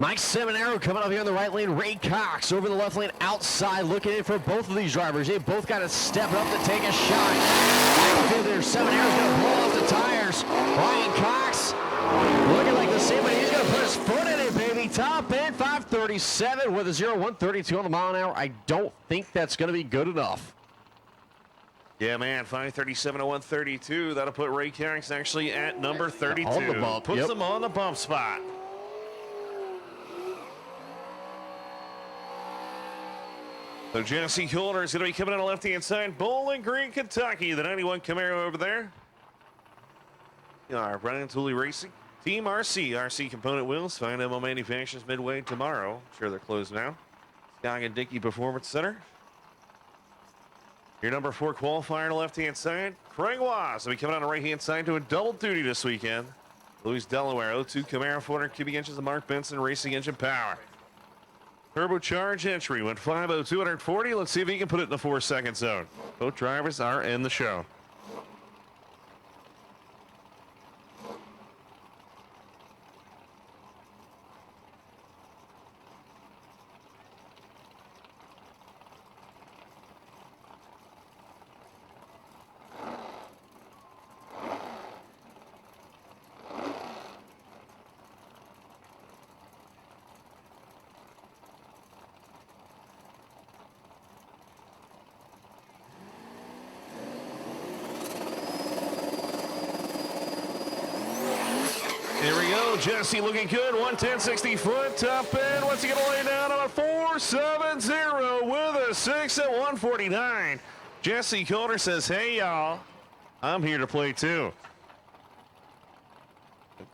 A: Mike Seminaro coming up here in the right lane. Ray Cox over the left lane outside, looking in for both of these drivers. They both got to step up to take a shot. Backfield there, Seminaro's going to blow off the tires. Ryan Cox looking like the same, but he's going to put his foot in it, baby. Top end, 537 with a 0.132 on the mile an hour. I don't think that's going to be good enough.
C: Yeah, man, 537 to 132. That'll put Ray Cox actually at number 32.
A: On the bump,
C: Puts
A: yep.
C: them on the bump spot. So Jesse Coulter is going to be coming on the left-hand side. Bowling Green, Kentucky. The 91 Camaro over there. Brennan Tooley Racing. Team RC. RC component wheels. Find them on manufacturers midway tomorrow. I'm sure they're closed now. Skog and Dickey Performance Center. Your number 4 qualifier on the left-hand side. Craig Waz will be coming on the right-hand side doing double duty this weekend. Louis Delaware. 02 Camaro 400 cubic inches of Mark Benson racing engine power. Turbocharged entry went 5.02, 240. Let's see if he can put it in the 4-second zone. Both drivers are in the show. Here we go. Jesse looking good. 110-60 foot. Top end. What's he going to lay down on a 4.70 with a 6 at 149. Jesse Coulter says, hey, y'all. I'm here to play, too.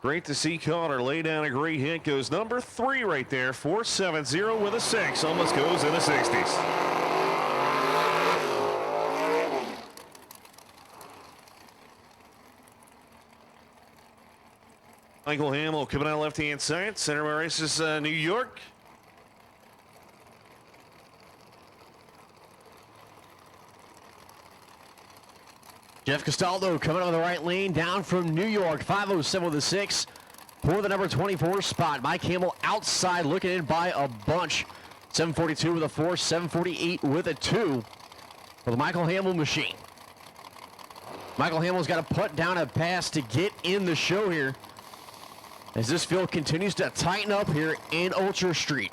C: Great to see Coulter lay down a great hit. Goes number 3 right there. 4.70 with a 6. Almost goes in the 60s. Michael Hamill coming out left-hand side. Center of races, New York.
A: Jeff Castaldo coming out of the right lane, down from New York. 507 with a 6 for the number 24 spot. Mike Hamill outside, looking in by a bunch. 742 with a 4, 748 with a 2 for the Michael Hamill machine. Michael Hamill's got to put down a pass to get in the show here, as this field continues to tighten up here in Ultra Street.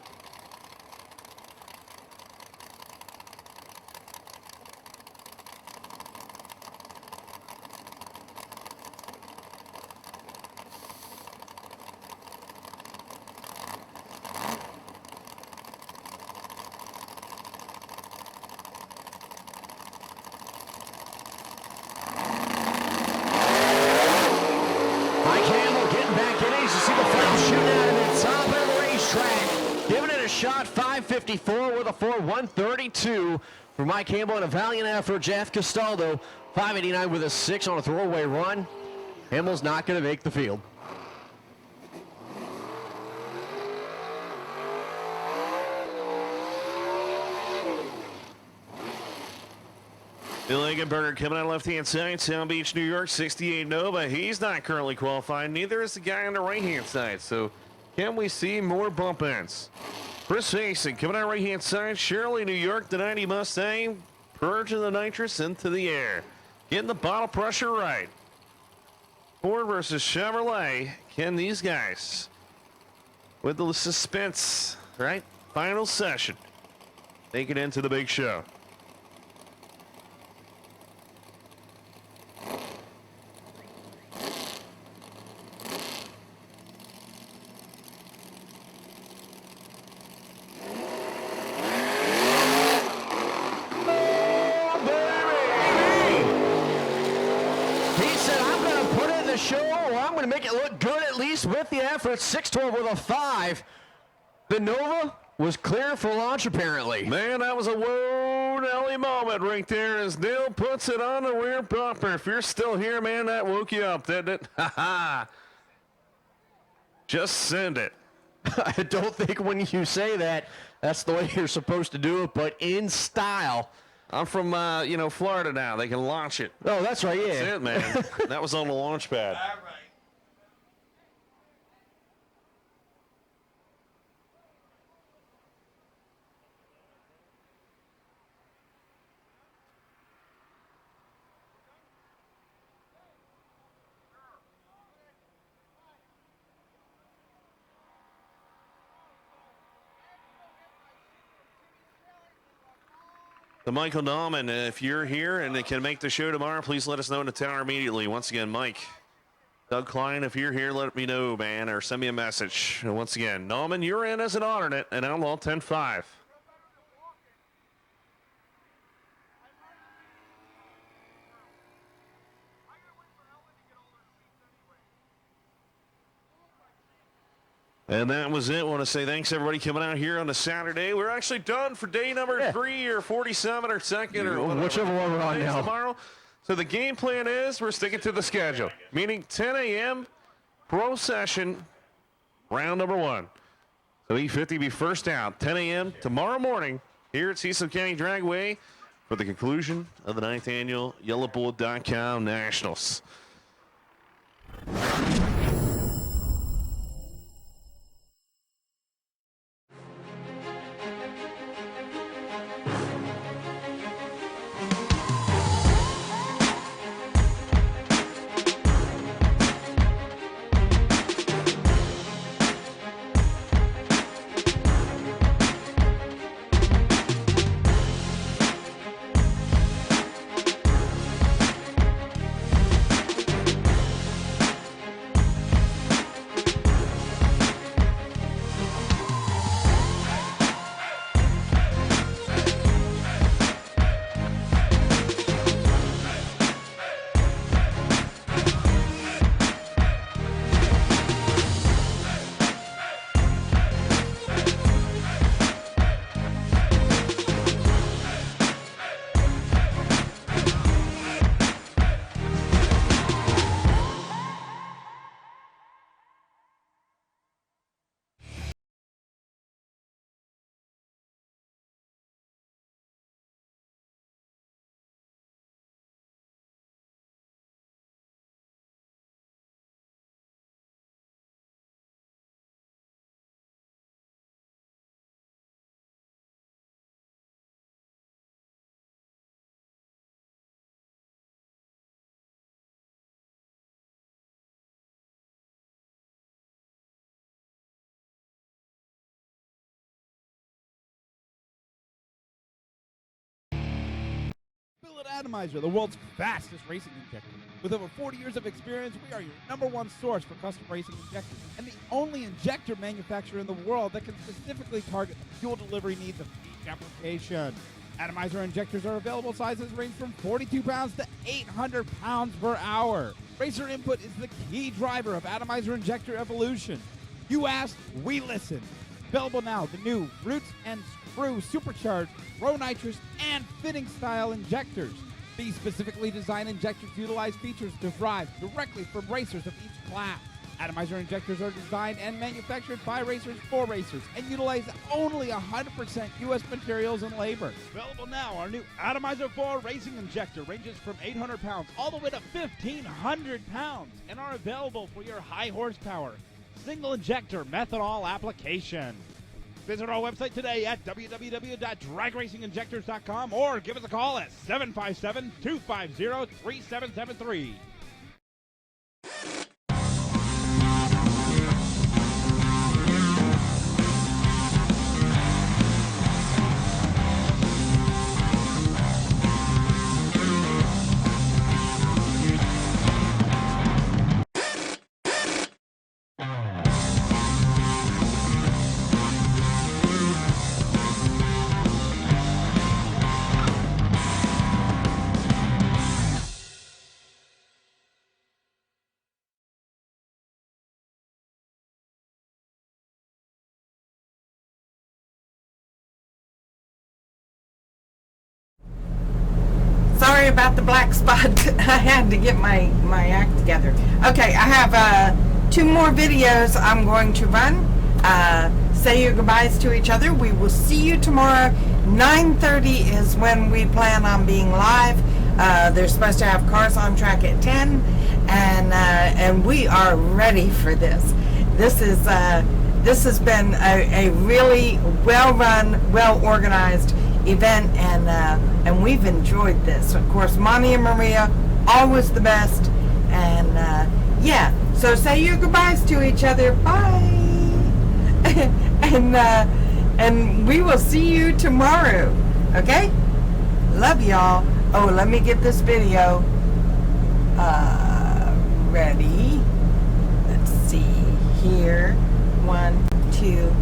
A: Shot 554 with a 4, 132 for Mike Campbell, and a valiant effort. Jeff Castaldo 589 with a 6 on a throwaway run. Hamill's not going to make the field.
C: Bill Eggenberger coming out left-hand side. Sound Beach, New York, 68 Nova. He's not currently qualified. Neither is the guy on the right-hand side. So can we see more bump ends? Chris Mason coming out right-hand side. Shirley, New York, the 90 Mustang. Purging the nitrous into the air. Getting the bottle pressure right. Ford versus Chevrolet. Can these guys, with the suspense, right? Final session, make it into the big show?
A: To make it look good, at least with the effort. 612 with a 5. The Nova was clear for launch, apparently.
C: Man, that was a whoa Nelly moment right there as Dale puts it on the rear bumper. If you're still here, man, that woke you up, didn't it? Ha ha. Just send it.
A: I don't think when you say that, that's the way you're supposed to do it, but in style.
C: I'm from, Florida now. They can launch it.
A: Oh, that's right, yeah.
C: That's it, man. That was on the launch pad.
B: All right.
C: to Michael Nauman. If you're here and can make the show tomorrow, please let us know in the tower immediately. Once again, Mike. Doug Klein, if you're here, let me know, man, or send me a message. And once again, Nauman, you're in as an alternate at Outlaw 10-5. And that was it. I want to say thanks, everybody, coming out here on a Saturday. We're actually done for day number 3 or 47 or second or whatever.
A: Whichever one we're on now.
C: Tomorrow. So the game plan is we're sticking to the schedule, meaning 10 a.m. pro session, round number 1. So E50 be first out, 10 a.m. tomorrow morning here at Cecil County Dragway for the conclusion of the 9th annual YellowBull.com Nationals.
B: Atomizer, the world's fastest racing injector. With over 40 years of experience, we are your #1 source for custom racing injectors and the only injector manufacturer in the world that can specifically target the fuel delivery needs of each application. Atomizer injectors are available. Sizes range from 42 pounds to 800 pounds per hour. Racer input is the key driver of Atomizer injector evolution. You asked, we listen. Available now, the new Roots and Screw Supercharged Pro Nitrous and Fitting Style injectors. These specifically designed injectors utilize features derived directly from racers of each class. Atomizer injectors are designed and manufactured by racers for racers and utilize only 100% U.S. materials and labor. Available now, our new Atomizer 4 racing injector ranges from 800 pounds all the way to 1,500 pounds and are available for your high horsepower single injector methanol application. Visit our website today at www.dragracinginjectors.com or give us a call at 757-250-3773.
F: Sorry about the black spot. I had to get my act together. Okay, I have 2 more videos I'm going to run. Say your goodbyes to each other. We will see you tomorrow. 9:30 is when we plan on being live. They're supposed to have cars on track at 10, and we are ready for this. This has been a really well-run, well-organized event, and we've enjoyed this. Of course, Monty and Maria, always the best, and yeah, so say your goodbyes to each other. Bye. And we will see you tomorrow. Okay, Love y'all. Oh, let me get this video ready. Let's see here. 1, 2,